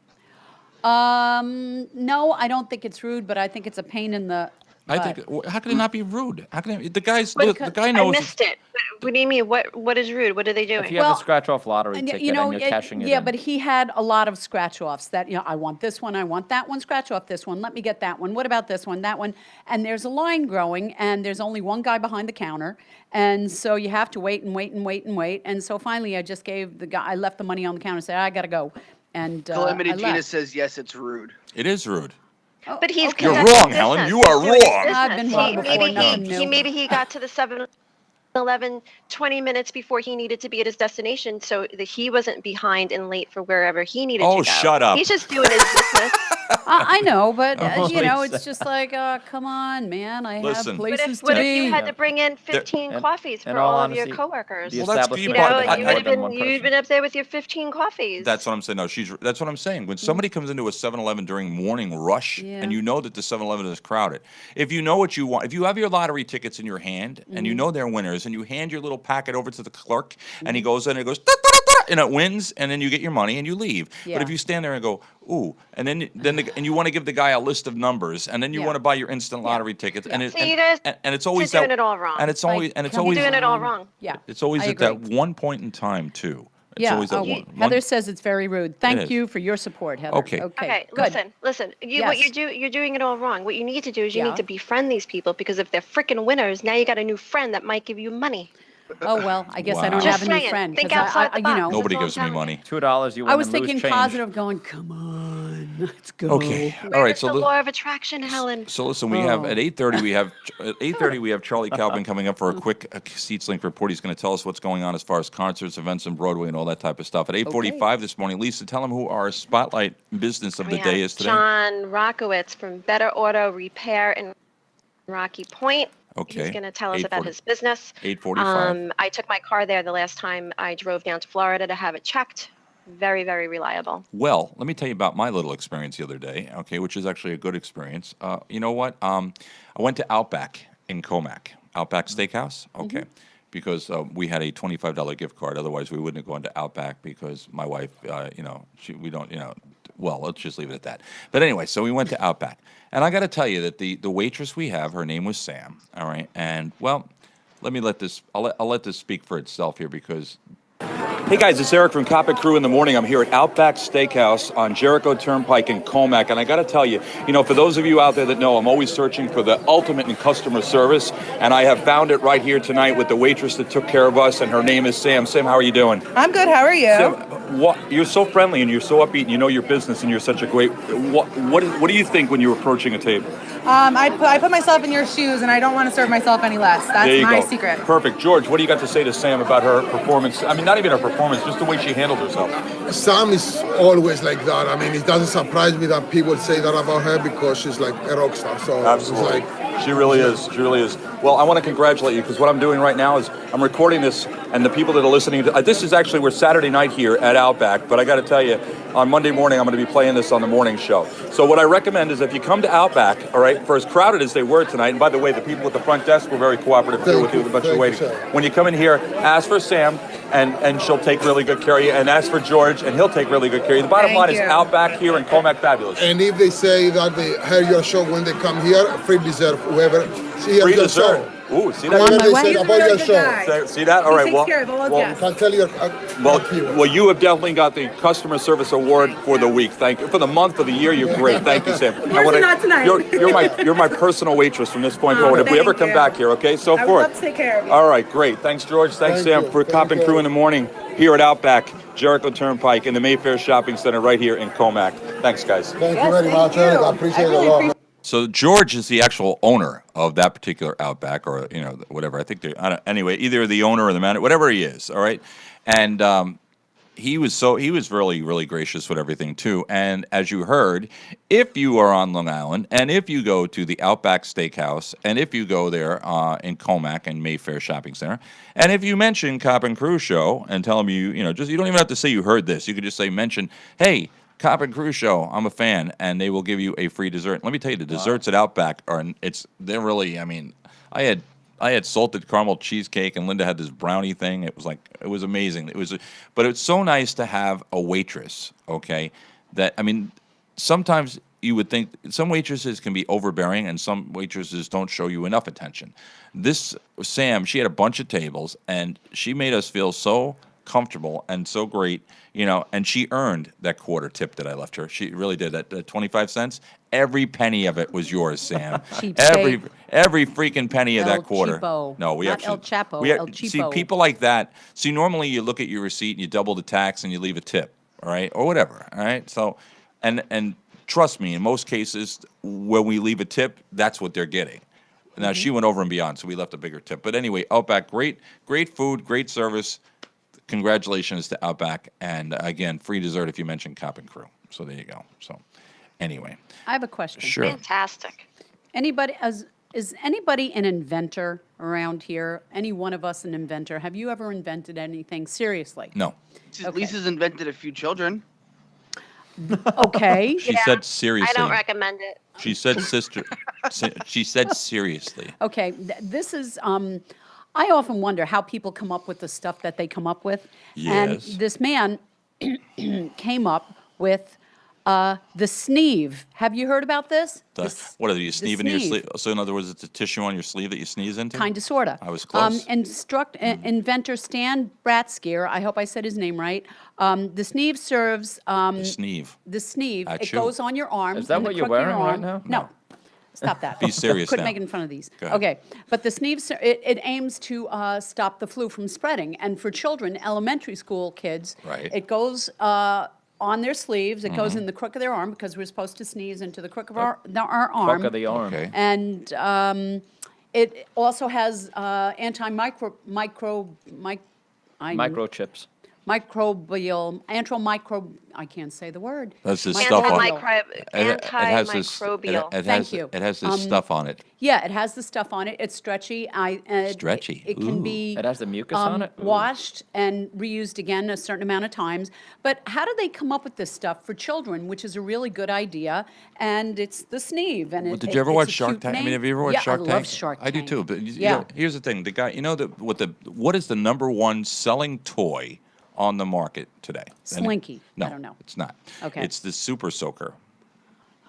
No, I don't think it's rude, but I think it's a pain in the I think. How can it not be rude? How can the guy knows? I missed it. What do you mean? What is rude? What are they doing? If you have a scratch-off lottery ticket and you're cashing it in. Yeah, but he had a lot of scratch-offs that, I want this one, I want that one, scratch off this one, let me get that one, what about this one, that one? And there's a line growing, and there's only one guy behind the counter, and so you have to wait and wait and wait and wait. And so finally I just gave the guy, I left the money on the counter and said, I got to go. And Calamity I Tina left. says, yes, it's rude. It is rude. But he's You're conducting wrong, business. Helen. You are He's doing wrong. business. I've been wrong before, nothing new. Maybe he got to the 7-Eleven 20 minminutes before he needed to be at his destination, so that he wasn't behind and late for wherever he needed to go. Oh, shut up. He's just doing his business. I know, but Oh, it's just like, come on, man, I Listen. have But places what to if be. you had to bring in 15 coffees in for all all of your honesty, coworkers? the Well, that's establishment you You know, know, had you more would have than one been you'd person. been up there with your 15 coffees. That's what I'm saying. No, that's what I'm saying. When somebody comes into a 7-Eleven during morning rush, Yeah. and you know that the 7-Eleven is crowded, if you know what you want, if you have your lottery tickets in your hand and you know they're winners, and you hand your little packet over to the clerk, and he goes in and it goes, "Da, da, da, da," and it wins, and then you get your money and you leave. But Yeah. if you stand there and go, ooh, and then you want to give the guy a list of numbers, and then you Yeah. want to buy your instant lottery tickets, and So you guys and it's always are doing that, it all wrong. and it's always and it's come always You're doing it all wrong. Yeah, it's always I at that agree. one point in time too. It's Yeah, always that Heather says it's very rude. Thank is. you for your support, Heather. Okay. Okay, good. listen. What Yes. you're doing it all wrong. What you need to do is you Yeah. need to befriend these people, because if they're freaking winners, now you got a new friend that might give you money. Oh, well, I guess I Wow. don't Just have a new saying, friend. think 'cause outside the box. Nobody That's all gives me I'm telling money. $2 you win I was and lose thinking change. positive, going, come on, let's go. Okay. Where All right. is So the law of attraction, Helen? So listen, we have Oh. at 8:30. We have Charlie Calvin coming up for a quick Seats Link report. He's going to tell us what's going on as far as concerts, events, and Broadway, and all that type of stuff. At 8:45 this morning, Lisa, tell him who our spotlight business of the We day have is today. John Rockowitz from Better Auto Repair in Rocky Point. Okay. He's going to tell us about 8:40. his business. 8:45. I took my car there the last time I drove down to Florida to have it checked. Very, very reliable. Well, let me tell you about my little experience the other day. Okay, which is actually a good experience. You know what? I went to Outback in Comac, Outback Steakhouse. Okay. Because we had a $25 gift card. Otherwise, we wouldn't have gone to Outback because my wife, we don't, well, let's just leave it at that. But anyway, so we went to Outback. And I got to tell you that the waitress we have, her name was Sam. All right. And, well, I'll let this speak for itself here because. Hey guys, it's Eric from KOP Crew in the Morning. I'm here at Outback Steakhouse on Jericho Turnpike in Comac, and I got to tell you, for those of you out there that know, I'm always searching for the ultimate in customer service, and I have found it right here tonight with the waitress that took care of us, and her name is Sam. Sam, how are you doing? I'm good. How are you? Sam, you're so friendly and you're so upbeat, and you know your business, and you're such a great. What do you think when you're approaching a table? I put myself in your shoes, and I don't want to serve myself any less. That's There you my go. secret. Perfect. George, what do you got to say to Sam about her performance? I mean, not even her performance, just the way she handled herself. Sam is always like that. I mean, it doesn't surprise me that people say that about her because she's like a rock star. So Absolutely. it's like, She really is. She really is. Well, I want to congratulate you because what I'm doing right now is I'm recording this, and the people that are listening to this is actually, we're Saturday night here at Outback, but I got to tell you, on Monday morning, I'm going to be playing this on the morning show. So what I recommend is if you come to Outback, all right, for as crowded as they were tonight, and by the way, the people at the front desk were very cooperative too with you, with a bunch of waiting. When you come in here, ask for Sam, and she'll take really good care of you, and ask for George, and he'll take really good care of you. The bottom line is Outback here in Comac Fabulous. and if they say that they heard your show when they come here, free dessert, whoever hears Free your dessert. show. Ooh, see I'm on that? my They way. said He's a about really your good show. guy. See that? All He right. takes Well, care of all his well, guests. Can't tell you. well, you have definitely got the customer service award for the week. Thank you for the month, for the year. You're great. Thank you, Sam. Unfortunately, not tonight. You're my personal waitress from this point Oh, forward. If we ever thank come you. back here, okay? So I would forth. love to take care of you. All right, great. Thanks, George. Thanks, Thank Sam, you. for Cop and Thank Crew you. in the morning here at Outback, Jericho Turnpike, in the Mayfair Shopping Center, right here in Comac. Thanks, guys. Thank Yes, you very thank much, you. Eric. I I appreciate it really a lot. appreciate So George is the actual owner of that particular Outback, or whatever. I think anyway, either the owner or the manager, whatever he is. All right, and he was really, really gracious with everything too. And as you heard, if you are on Long Island and if you go to the Outback Steakhouse and if you go there in Comac and Mayfair Shopping Center, and if you mention Cop and Crew Show and tell them you don't even have to say you heard this. You could just say mention, hey, Cop and Crew Show, I'm a fan, and they will give you a free dessert. Let me tell you, the desserts at Outback they're really. I mean, I had salted caramel cheesecake, and Linda had this brownie thing. It was amazing. But it's so nice to have a waitress. Okay, sometimes you would think some waitresses can be overbearing, and some waitresses don't show you enough attention. This Sam, she had a bunch of tables, and she made us feel so comfortable and so great, and she earned that quarter tip that I left her. She really did. That 25 cents, every penny of it was yours, Sam. Cheapskate. every freaking penny of El that quarter. Cheapo. No, we Not actually El Chapo, El See, Cheapo. people like that. See, normally you look at your receipt and you double the tax and you leave a tip, all right, or whatever, all right. So, and trust me, in most cases, when we leave a tip, that's what they're getting. Now she went over and beyond, so we left a bigger tip. But anyway, Outback, great food, great service. Congratulations to Outback, and again, free dessert if you mention Cop and Crew. So there you go. So anyway, I have a question. sure. Fantastic. Is anybody an inventor around here? Any one of us an inventor? Have you ever invented anything seriously? No, Lisa's invented a few children. Okay. she said seriously. I don't recommend it. She said sister. She said seriously. Okay. This is. I often wonder how people come up with the stuff that they come up with. And Yes. this man came up with the Sneeve. Have you heard about this? What are you sneezing in your Sneeve. sleeve? So in other words, it's a tissue on your sleeve that you sneeze into. Kind of, sort of. I was close. Inventor Stan Bratskier, I hope I said his name right. The Sneeve serves. Sneeve. The Sneeve, it Achoo. goes on your arm. Is that in the what you're crook of your wearing right arm. now? No. Stop that. Be serious Quit now. making fun of these. Go ahead. Okay, but the Sneeve, it aims to stop the flu from spreading. And for children, elementary school kids, Right. it goes on their sleeves, it goes in the crook of their arm, because we're supposed to sneeze into the crook of our arm. Crook of the arm. Okay. And it also has microchips. I can't say the word. That's this stuff on it. Antimicrobial. Thank you. It has this stuff on it. Yeah, it has the stuff on it. It's stretchy. Stretchy. It can Ooh. be It has the mucus on it? Ooh. washed and reused again a certain amount of times. But how do they come up with this stuff for children, which is a really good idea? And it's the Sneeve. And Well, did you ever watch it's a Shark cute Tank? I name. mean, have you ever watched Yeah, Shark Tank? I love Shark I Tank. do too. But Yeah. here's the thing: the guy, what is the number one selling toy on the market today? Slinky. No, I don't know. It's not. Okay. It's the Super Soaker.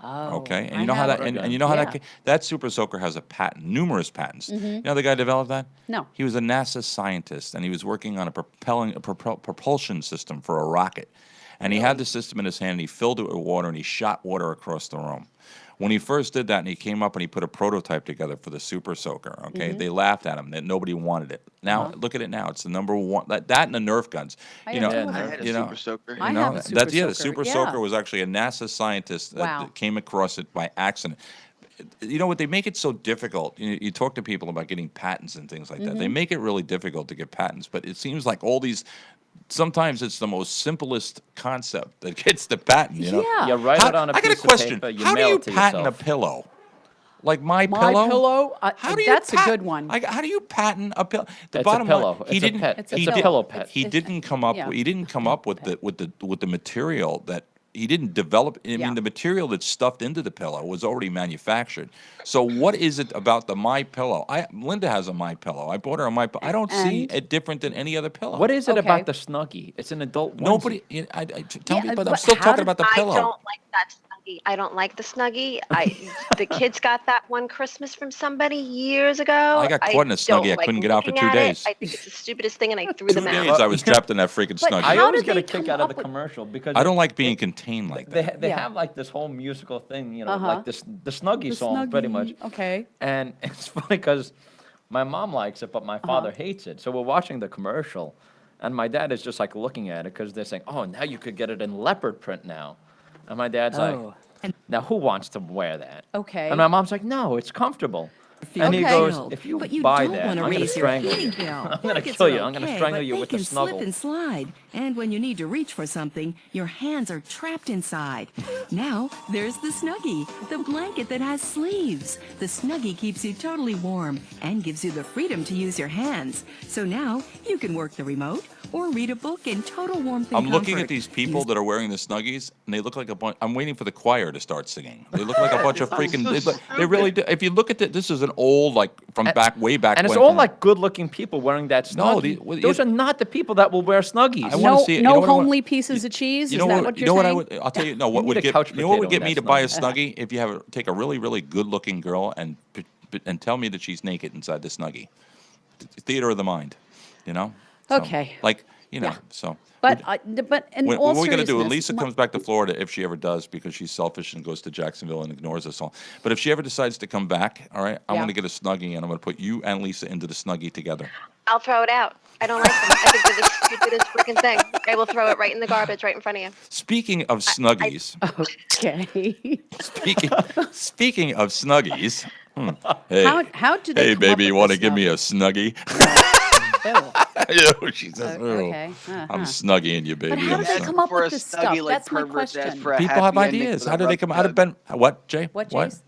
Oh, Okay, and I you know how have that it. and you know how Yeah. that Super Soaker has a patent, numerous patents. You know how the guy developed that? No. He was a NASA scientist, and he was working on a propulsion system for a rocket. And he had the system in his hand, and he filled it with water, and he shot water across the room. When he first did that, and he came up and he put a prototype together for the Super Soaker, okay, they laughed at him that nobody wanted it. Now look at it now; it's the number one. That and the Nerf guns. I You have know, two of I them. had a you know, Super Soaker. I you know, have a Super that's the Soaker, Super yeah. Soaker was actually a NASA scientist that Wow. came across it by accident. You know what? They make it so difficult. You talk to people about getting patents and things like that. Mm-hmm. They make it really difficult to get patents, but it seems like all these. Sometimes it's the most simplest concept that gets the patent. You know? Yeah. You write it on a I got a piece question. of paper, you How do mail you it to patent yourself. a pillow? Like My My Pillow? Pillow? How do you That's a pat- good one. How do you patent a pillow? The It's a bottom line, pillow. he It's a didn't. pet. It's a he It's a did- pillow pet. He didn't come up. Yeah. He didn't come up with the material that. He didn't develop. I Yeah. mean, the material that's stuffed into the pillow was already manufactured. So, what is it about the My Pillow? Linda has a My Pillow. I bought her a My Pillow. I don't see And- it different than any other pillow. What is it Okay. about the Snuggie? It's an adult onesie. Nobody. Tell me, Yeah, but I'm but still how talking did- about the I pillow. don't like that Snuggie I don't like the Snuggie. The kids got that one Christmas from somebody years ago. I got caught in a don't Snuggie. I like couldn't get out for looking 2 at days. I think it's the stupidest thing, and I threw 2 them out. days I was trapped in that freaking But Snuggie. I How always did get a they kick come out of up the with- commercial because I don't like being contained like that. they Yeah. have like this whole musical thing, you know, Uh-huh. like the Snuggie The song, pretty much. Snuggie, okay. And it's funny because my mom likes it, but my father hates it. So we're watching the commercial, and my dad is just like looking at it because they're saying, "Oh, now you could get it in leopard print now," and my dad's like, Oh. "Now who wants to wear that?" Okay. And my mom's like, "No, it's comfortable." And he Okay. goes, "If you But you buy don't that, want I'm to going to raise your strangle heating you. bill. I'm going to Blankets kill are you. I'm going to okay, strangle but you they with the can slip snuggle." and slide. And when you need to reach for something, your hands are trapped inside. Now, there's the Snuggie, the blanket that has sleeves. The Snuggie keeps you totally warm and gives you the freedom to use your hands. So now, you can work the remote or read a book in total warmth and I'm looking comfort. at these people that are wearing the Snuggies, and they look like a bunch. I'm waiting for the choir to start singing. They look like a bunch of freaking. They really do. If you look at this is an old, like from way back. And it's when, all from- like good-looking people wearing that No, Snuggie. Those are not the people that will wear Snuggies. I wanna No, see it. You no know what I want- homely pieces of cheese? You Is know that what? what You you're know saying? what I would? I'll tell you. No, what need would a get? couch You know what would potato get in me to that buy a Snuggie. Snuggie? If you take a really, really good-looking girl and tell me that she's naked inside the Snuggie. Theater of the mind, you know. So, Okay. Like you know. Yeah. So. But in When all what are we going to do? seriousness, Lisa comes back to Florida if she ever does because she's selfish and goes to Jacksonville and ignores us all. But if she ever decides to come back, all right, I'm Yeah. going to get a Snuggie and I'm going to put you and Lisa into the Snuggie together. I'll throw it out. I don't like them. I think they're the stupidest freaking thing. I will throw it right in the garbage right in front of you. Speaking of Snuggies, Okay. speaking of Snuggies, hey, How did they hey come baby, up you with want to this give me a stuff? Snuggie? Ew, she says, "Ew." Okay. I'm Snuggieing you, baby. how I'm did they snug- come up For with a this Snuggie stuff? like That's my perverts ask question. for a People have happy ending ideas. with a How do they rub come? How did tug. Ben? What, Jay? What, Jace?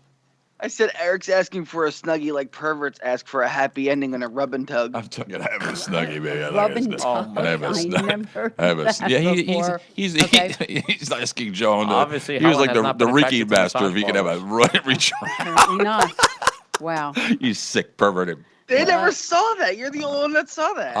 I said Eric's asking for a Snuggie like perverts ask for a happy ending on a rub and tug. I'm talking. I have a Snuggie, baby. I like Rub a and Snuggie. tug. I have a I Snuggie. never heard I have a that yeah. before. He's Okay. he's asking Joan. Obviously, he was Helen like has not the been Reiki attracted to master. If he could have a massage right reach. Apparently not. Wow. You sick perverted. They never saw that. You're the only one that saw that.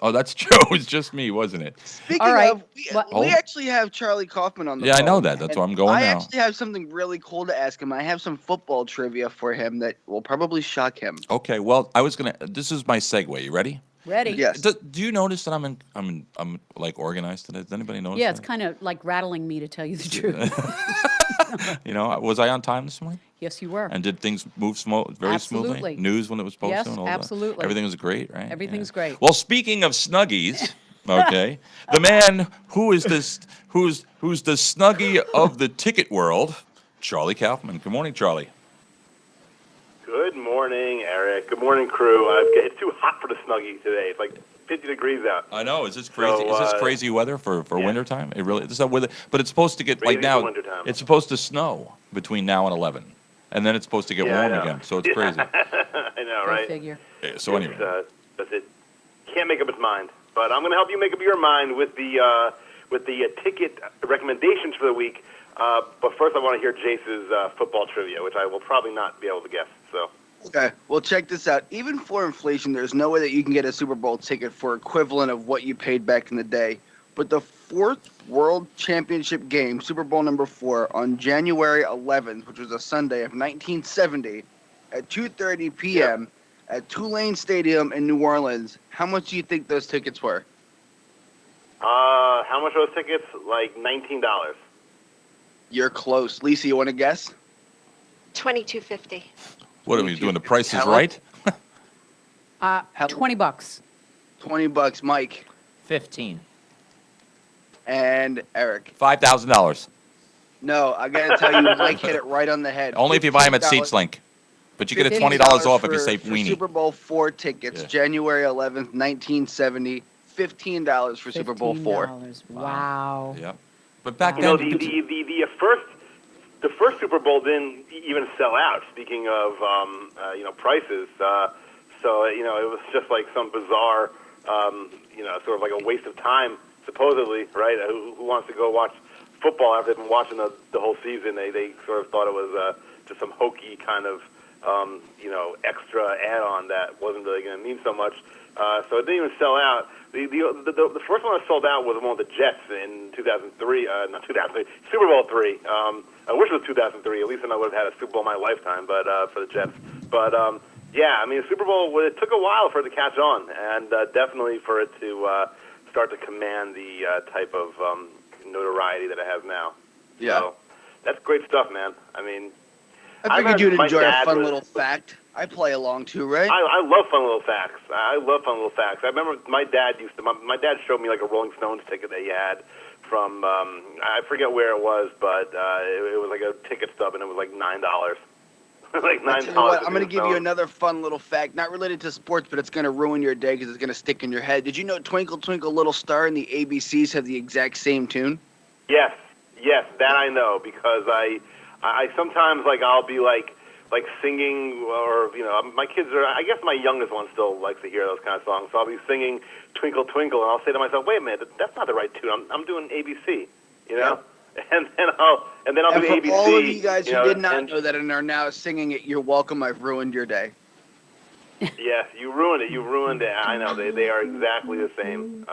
Oh, that's true. It was just me, wasn't it? Speaking All right. of, What- we actually have Charlie Kaufman on the Yeah, I phone. know that. That's and why I'm going I now. actually have something really cool to ask him. I have some football trivia for him that will probably shock him. Okay. Well, I was gonna. This is my segue. You ready? Ready? Yes. Do you notice that I'm like organized today? Does anybody notice? Yeah, it's that? kind of like rattling me, to tell you the truth. You know, was I on time this morning? Yes, you were. And did things move very smoothly? Absolutely. News when it was supposed Yes, to? And all that? absolutely. Everything was great, right? Everything's great. Well, speaking of Snuggies, okay, the man who is this, who's the Snuggie of the ticket world, Charlie Kaufman. Good morning, Charlie. Good morning, Eric. Good morning, crew. It's too hot for the Snuggie today. It's like 50 degrees out. I know. Is this crazy? So, is this crazy weather for yeah. wintertime? It really. This is weather, but it's supposed to get like Crazy now. for wintertime. It's supposed to snow between now and 11, and then it's supposed to get Yeah, I warm know. again. So it's crazy. I know, Go right? figure. So anyway, It can't make up its mind. But I'm going to help you make up your mind with the ticket recommendations for the week. But first, I want to hear Jace's football trivia, which I will probably not be able to guess. So. Okay, well, check this out. Even for inflation, there's no way that you can get a Super Bowl ticket for equivalent of what you paid back in the day. But the fourth World Championship game, Super Bowl number 4, on January 11th, which was a Sunday of 1970, at 2:30 p.m. at Tulane Stadium in New Orleans, how much do you think those tickets were? How much are those tickets? Like $19. You're close. Lisa, you want to guess? $22.50. what are we doing? The Price is Helen? Right? $20. $20, Mike 15. and Eric. $5,000. No, I got to tell you, Mike hit it right on the head. Only if you buy them at $15. SeatsLink. But you get a $15 $20 off if you for- say for weenie. Super Bowl 4 tickets, Yeah. January 11th, 1970. $15 for Super Bowl 4. $15. Wow. Yeah. But back You know, then, the first Super Bowl didn't even sell out. Speaking of prices, so it was just like some bizarre, sort of like a waste of time, supposedly, right? Who wants to go watch football after they've been watching the whole season? They sort of thought it was just some hokey kind of extra add-on that wasn't really going to mean so much. So it didn't even sell out. The first one that sold out was one of the Jets in 2003, not 2003, Super Bowl III. I wish it was 2003. At least then I would have had a Super Bowl in my lifetime, but for the Jets. But yeah, I mean, the Super Bowl, it took a while for it to catch on, and definitely for it to start to command the type of notoriety that it has now. Yeah. So that's great stuff, man. I mean, I figured you'd my enjoy a dad fun was- little fact. I play along too, right? I love fun little facts. I love fun little facts. I remember my dad showed me like a Rolling Stones ticket that he had from, I forget where it was, but it was like a ticket stub, and it was like $9. Like $9. I tell you what, I'm going to give you another fun little fact, not related to sports, but it's going to ruin your day because it's going to stick in your head. Did you know Twinkle Twinkle Little Star and the ABCs have the exact same tune? Yes, that I know, because I sometimes, like, I'll be like singing, or my kids are. I guess my youngest one still likes to hear those kind of songs. So I'll be singing Twinkle Twinkle, and I'll say to myself, "Wait a minute, that's not the right tune. I'm doing ABC," Yep. And then I'll do for ABC. all of you guys who did not and- know that and are now singing it, you're welcome. I've ruined your day. Yes, you ruined it. You ruined it. I know they are exactly the same.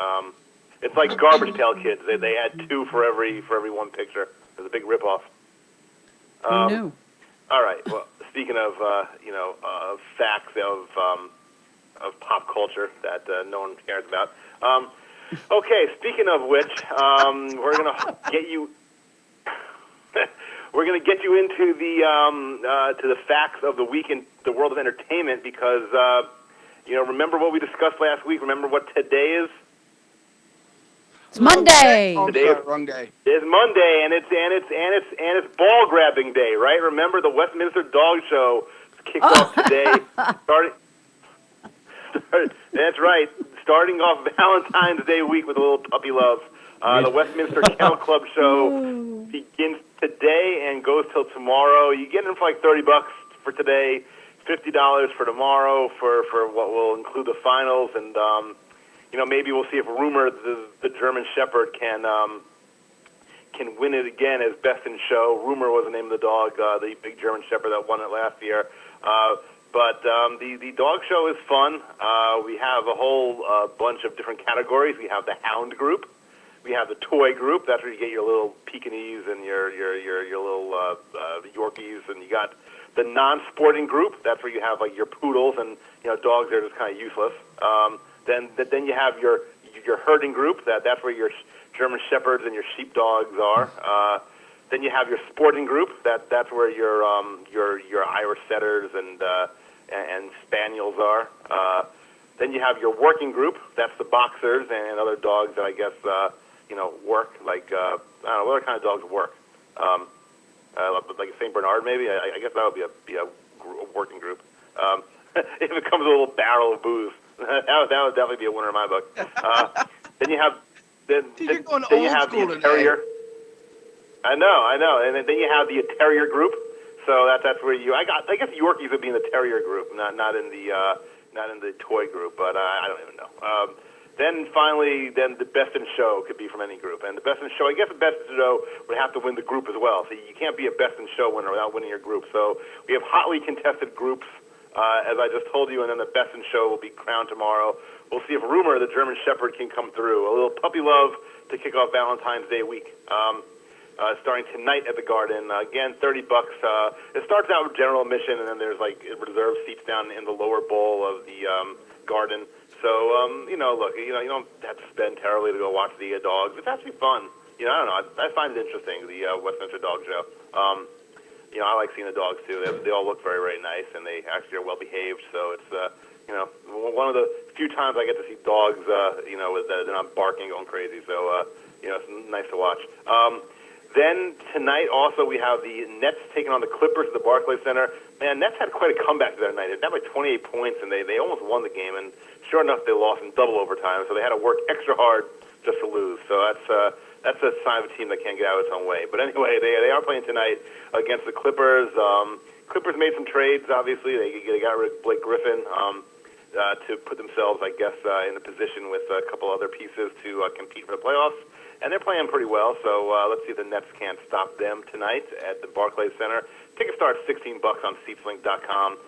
It's like Garbage Pail Kids. They had two for every one picture. There's a big ripoff. Who knew? All right. Well, speaking of facts of pop culture that no one cares about. Okay. Speaking of which, we're gonna get you. We're gonna get you into the to the facts of the week in the world of entertainment, because remember what we discussed last week. Remember what today is. It's Monday. Oh, Today sorry, wrong day. It's Monday, and it's ball grabbing day, right? Remember the Westminster Dog Show kicked off today. That's right. Starting off Valentine's Day week with a little puppy love. The Westminster Kennel Club show begins today and goes till tomorrow. You get in for like $30 for today, $50 for tomorrow for what will include the finals, and maybe we'll see if Rumor, the German Shepherd, can win it again as best in show. Rumor was the name of the dog, the big German Shepherd that won it last year. But the dog show is fun. We have a whole bunch of different categories. We have the Hound group. We have the Toy group. That's where you get your little Pekingese and your little Yorkies, and you got the non-sporting group. That's where you have like your poodles and dogs that are just kind of useless. Then you have your herding group. That's where your German Shepherds and your sheepdogs are. Then you have your sporting group. That's where your Irish setters and spaniels are. Then you have your working group. That's the boxers and other dogs that I guess work. Like I don't know, what other kind of dogs work? Like a Saint Bernard, maybe. I guess that would be a working group. If it comes with a little barrel of booze. That would definitely be a winner in my book. Then you have then you have the terrier. I know, and then you have the terrier group. So that's where I guess Yorkies would be in the terrier group, not in the toy group, but I don't even know. Then finally, the best in show could be from any group, and the best in show, I guess the best in show would have to win the group as well. So you can't be a best in show winner without winning your group. So we have hotly contested groups. As I just told you, and then the best in show will be crowned tomorrow. We'll see if Rumor, the German Shepherd, can come through. A little puppy love to kick off Valentine's Day week. Starting tonight at the Garden. Again, $30. It starts out with general admission, and then there's like reserved seats down in the lower bowl of the Garden. So look, you don't have to spend terribly to go watch the dogs. It's actually fun. I don't know. I find it interesting, the Westminster Dog Show. I like seeing the dogs too. They all look very, very nice, and they actually are well behaved. So it's one of the few times I get to see dogs, they're not barking, going crazy. So it's nice to watch. Then tonight also we have the Nets taking on the Clippers at the Barclays Center. Man, Nets had quite a comeback the other night. They had like 28 points, and they almost won the game. And sure enough, they lost in double overtime. So they had to work extra hard just to lose. So that's a sign of a team that can't get out of its own way. But anyway, they are playing tonight against the Clippers. Clippers made some trades, obviously. They got rid of Blake Griffin to put themselves, I guess, in a position with a couple other pieces to compete for the playoffs. And they're playing pretty well, so let's see if the Nets can't stop them tonight at the Barclays Center. Tickets start at $16 on SeatsLink.com.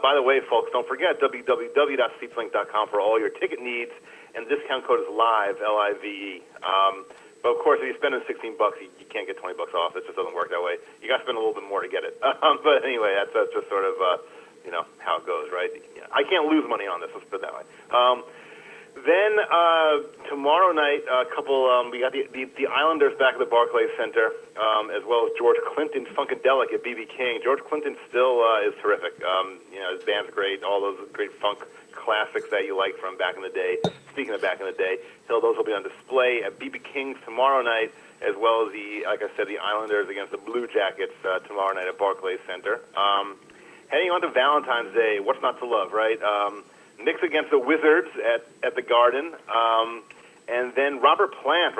By the way, folks, don't forget www.seatslink.com for all your ticket needs, and the discount code is LIVE, L-I-V-E. But of course, if you spend $16, you can't get $20 off. It just doesn't work that way. You got to spend a little bit more to get it. But anyway, that's just sort of how it goes, right? I can't lose money on this. Let's put it that way. Then tomorrow night, we got the Islanders back at the Barclays Center, as well as George Clinton Funkadelic at BB King. George Clinton still is terrific. His band's great, all those great funk classics that you like from back in the day. Speaking of back in the day, those will be on display at BB King's tomorrow night, as well as like I said, the Islanders against the Blue Jackets tomorrow night at Barclays Center. Heading on to Valentine's Day, what's not to love, right? Knicks against the Wizards at the Garden, and then Robert Plant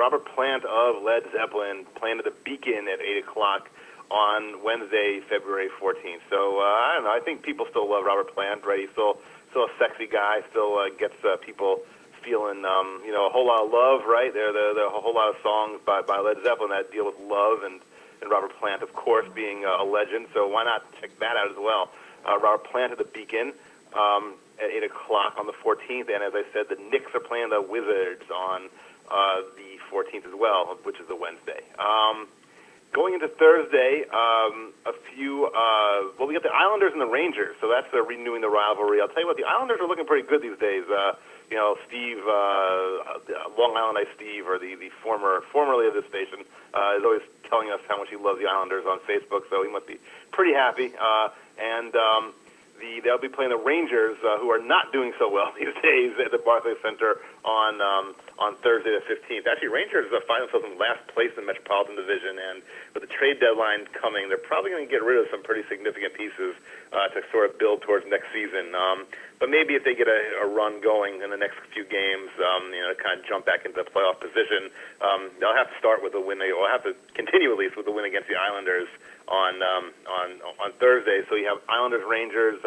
of Led Zeppelin playing at the Beacon at 8 o'clock on Wednesday, February 14th. So I don't know. I think people still love Robert Plant, right? He's still a sexy guy. Still gets people feeling a whole lot of love, right? There are a whole lot of songs by Led Zeppelin that deal with love, and Robert Plant, of course, being a legend. So why not check that out as well? Robert Plant at the Beacon. At 8 o'clock on the 14th, and as I said, the Knicks are playing the Wizards on the 14th as well, which is a Wednesday. Going into Thursday, we got the Islanders and the Rangers, so that's renewing the rivalry. I'll tell you what, the Islanders are looking pretty good these days. Steve, Long Island Ice Steve, or the formerly of this station, is always telling us how much he loves the Islanders on Facebook, so he must be pretty happy. They'll be playing the Rangers, who are not doing so well these days, at the Barclays Center on Thursday the 15th. Actually, Rangers find themselves in last place in the Metropolitan Division, and with the trade deadline coming, they're probably going to get rid of some pretty significant pieces to sort of build towards next season. But maybe if they get a run going in the next few games, to kind of jump back into the playoff position, they'll have to start with a win, or have to continue at least with a win against the Islanders on Thursday. So you have Islanders-Rangers,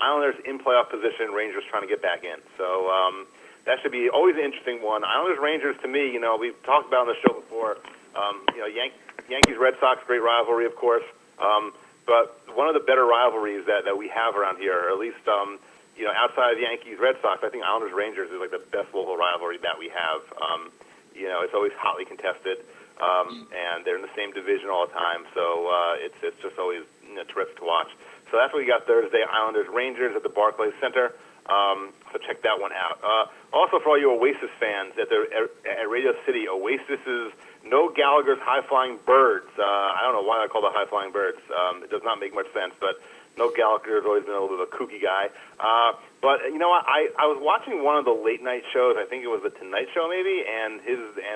Islanders in playoff position, Rangers trying to get back in. So that should be always an interesting one. Islanders-Rangers, to me, we've talked about on the show before, Yankees-Red Sox, great rivalry, of course. But one of the better rivalries that we have around here, or at least outside of Yankees-Red Sox, I think Islanders-Rangers is like the best local rivalry that we have. It's always hotly contested, and they're in the same division all the time, so it's just always terrific to watch. So that's what we got Thursday, Islanders-Rangers at the Barclays Center. So check that one out. Also, for all you Oasis fans, at Radio City, Oasis's No Gallagher's High Flying Birds. I don't know why they're called the High Flying Birds. It does not make much sense, but No Gallagher has always been a little bit of a kooky guy. But you know what? I was watching one of the late night shows. I think it was the Tonight Show, maybe, and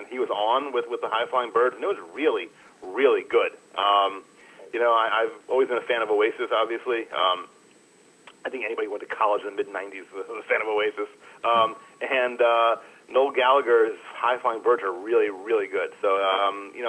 he was on with the High Flying Birds, and it was really, really good. I've always been a fan of Oasis, obviously. I think anybody who went to college in the mid-'90s was a fan of Oasis. And Noel Gallagher's High Flying Birds are really, really good. So,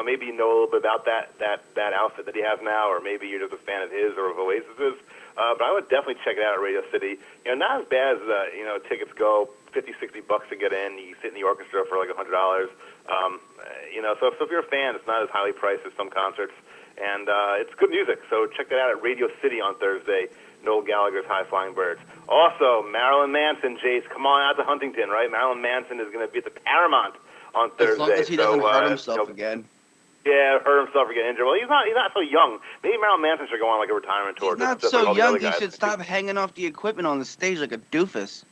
maybe you know a little bit about that outfit that he has now, or maybe you're just a fan of his or of Oasis's. But I would definitely check it out at Radio City. Not as bad as, tickets go, $50, $60 to get in. You sit in the orchestra for like $100. So if you're a fan, it's not as highly priced as some concerts. And it's good music, so check that out at Radio City on Thursday, Noel Gallagher's High Flying Birds. Also, Marilyn Manson, Jace, come on out to Huntington, right? Marilyn Manson is going to be at the Paramount on Thursday. As long as he doesn't hurt himself again. Yeah, hurt himself or get injured. Well, he's not so young. Maybe Marilyn Manson should go on like a retirement tour. He's not so young, he should stop hanging off the equipment on the stage like a doofus.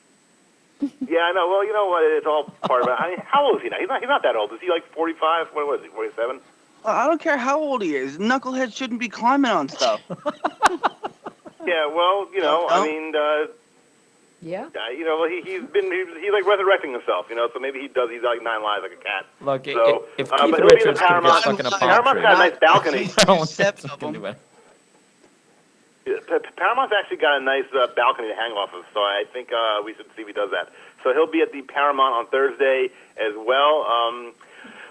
Yeah, I know. Well, you know what? It's all part of it. I mean, how old is he now? He's not that old. Is he like 45? What was he, 47? I don't care how old he is. Knuckleheads shouldn't be climbing on stuff. Yeah, well, I mean, yeah. He's like resurrecting himself, so maybe he's like 9 lives like a cat. Look, so, if but Keith he'll be in Richards the could get Paramount. stuck in a palm Paramount's tree. got a nice balcony. Paramount's actually got a nice balcony to hang off of, so I think we should see if he does that. So he'll be at the Paramount on Thursday as well.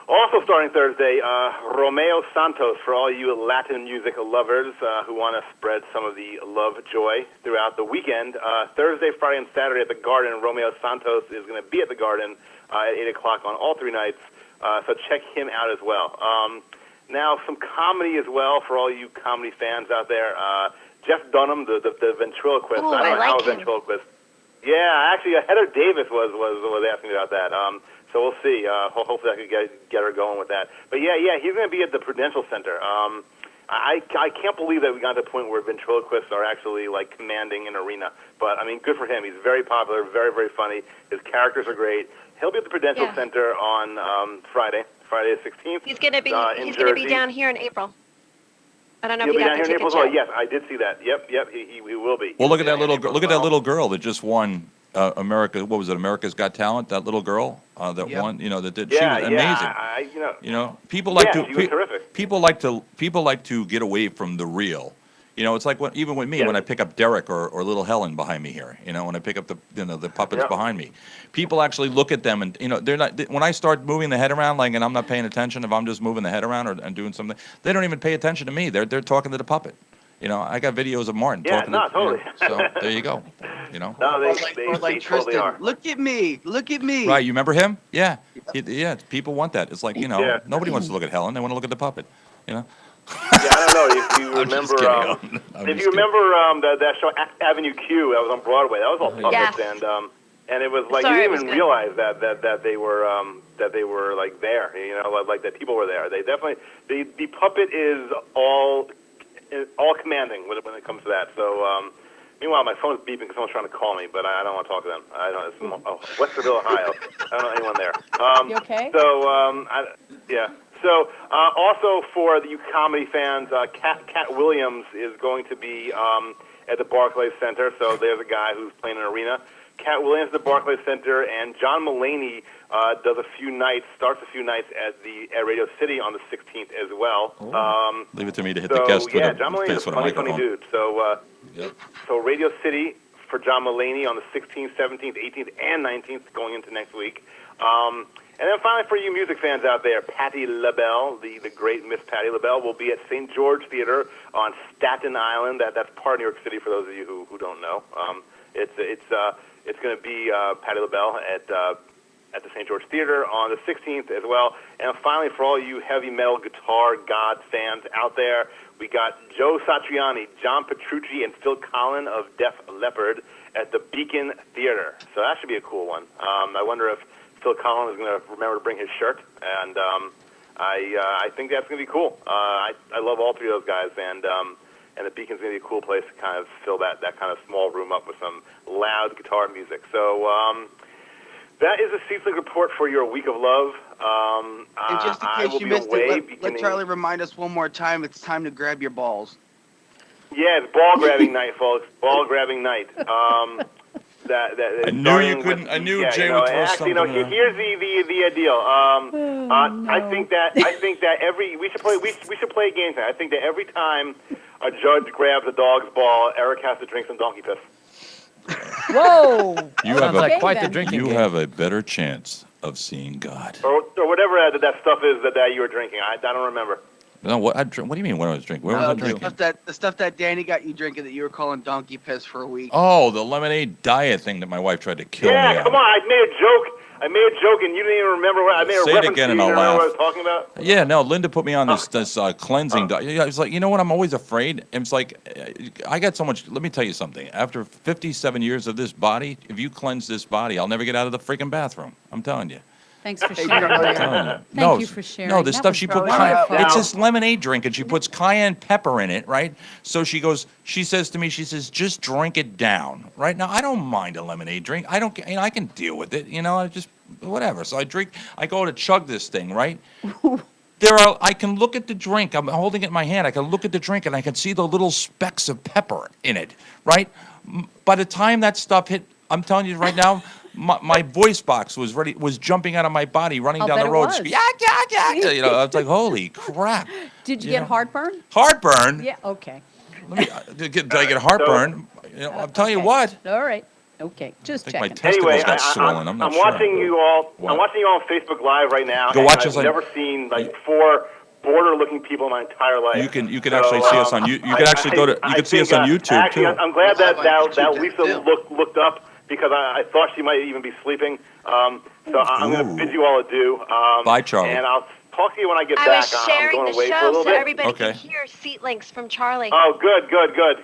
Also starting Thursday, Romeo Santos, for all you Latin music lovers who want to spread some of the love joy throughout the weekend. Thursday, Friday, and Saturday at the Garden, Romeo Santos is going to be at the Garden at 8 o'clock on all 3 nights, so check him out as well. Now, some comedy as well for all you comedy fans out there. Jeff Dunham, the ventriloquist. Oh, I don't know I how like a him. ventriloquist. Yeah, actually, Heather Davis was asking me about that. So we'll see. Hopefully, I could get her going with that. But yeah, he's going to be at the Prudential Center. I can't believe that we got to the point where ventriloquists are actually like commanding an arena. But I mean, good for him. He's very popular, very, very funny. His characters are great. He'll be at the Prudential Center on Friday the 16th. He's gonna be in he's gonna be Jersey. down here in April. I don't know He'll if be you down got here the in April tickets as well. yet. Yes, I did see that. Yep, he will be. Well, look at that He'll be little down here in look at April that as little girl that just won America. What was it? America's Got Talent. That little girl that won. You know that did. She was amazing. People like to she was terrific. people like to get away from the real. You know, it's like even with me when I pick up Derek or Little Helen behind me here. You know, when I pick up the puppets behind me, people actually look at them and they're not. When I start moving the head around and I'm not paying attention, if I'm just moving the head around and doing something, they don't even pay attention to me. They're talking to the puppet. You know, I got videos of Martin talking to. Totally. So there you go. You know. No, they Tristan, totally are. look at me. Right, you remember him? Yeah, people want that. It's like nobody wants to look at Helen; they want to look at the puppet. You know. Yeah, I don't know if you remember. That show Avenue Q that was on Broadway. That was all puppets, and it was like Sorry, you it didn't was even good. realize that they were like there. You know, like that people were there. They definitely the puppet is all commanding when it comes to that. So. Meanwhile, my phone is beeping because someone's trying to call me, but I don't want to talk to them. I don't. It's Westerville, Ohio. I don't know anyone there. You okay? So, So, also for the comedy fans, Katt Williams is going to be at the Barclays Center. So there's a guy who's playing an arena. Katt Williams at the Barclays Center, and John Mulaney starts a few nights at Radio City on the 16th as well. Leave it to me to hit the guest with a John Mulaney is a funny dude. So, so Radio City for John Mulaney on the 16th, 17th, 18th, and 19th going into next week. And then finally, for you music fans out there, Patti LaBelle, the great Miss Patti LaBelle, will be at St. George Theater on Staten Island. That's part of New York City for those of you who don't know. It's going to be Patti LaBelle at the St. George Theater on the 16th as well. And finally, for all you heavy metal guitar god fans out there, we got Joe Satriani, John Petrucci, and Phil Collin of Def Leppard at the Beacon Theater. So that should be a cool one. I wonder if Phil Collin is going to remember to bring his shirt, and I think that's going to be cool. I love all three of those guys, and the Beacon's going to be a cool place to kind of fill that kind of small room up with some loud guitar music. So that is a C-Flick report for your week of love. And just in case you missed it, let Charlie remind us one more time. It's time to grab your balls. Yeah, it's ball grabbing night, folks. Ball grabbing night. I knew you couldn't. I knew Jay would throw something. Here's the deal. I think that we should play a game tonight. I think that every time a judge grabs a dog's ball, Eric has to drink some donkey piss. Whoa! You have like quite the drinking You game. have a better chance of seeing God. Or whatever that stuff is that you were drinking. I don't remember. No, what do you mean? What I was drinking? Where was I drinking? The stuff that Danny got you drinking that you were calling donkey piss for a week. Oh, the lemonade diet thing that my wife tried to kill me on. Yeah, come on. I made a joke. and you didn't even remember what I made. Say it again and I'll laugh. What I was talking about? Yeah, no. Linda put me on this cleansing diet. Yeah, it's like, you know what? I'm always afraid. It's like I got so much. Let me tell you something. After 57 years of this body, if you cleanse this body, I'll never get out of the freaking bathroom. I'm telling you. Thanks for sharing. Thank you for sharing. No, the That stuff was she put. really helpful. It's this lemonade drink, and she puts cayenne pepper in it, right? So she says to me, just drink it down, right? Now I don't mind a lemonade drink. I can deal with it, I just whatever. So I go to chug this thing, right? I can look at the drink. I'm holding it in my hand. I can look at the drink, and I can see the little specks of pepper in it, right? By the time that stuff hit, I'm telling you right now. My voice box was jumping out of my body, running down the road. I was like, holy crap. Did you get heartburn? Heartburn? Yeah, okay. Did I get heartburn? I'm telling you what. All right. Okay, just checking. My testicles got swollen. I'm not sure. Watching you all. I'm watching you all on Facebook Live right now. Go watch us. I've never seen four border-looking people in my entire life. You can actually see us on. You can actually go to. You can see us on YouTube actually, too. I'm glad that Lisa looked up. Because I thought she might even be sleeping. So I'm going to bid you all adieu. Bye, Charlie. And talk to you when I get I back. was I'm sharing going the away for a show little so bit. everybody Okay. can hear seat links from Charlie. Oh, good. All right,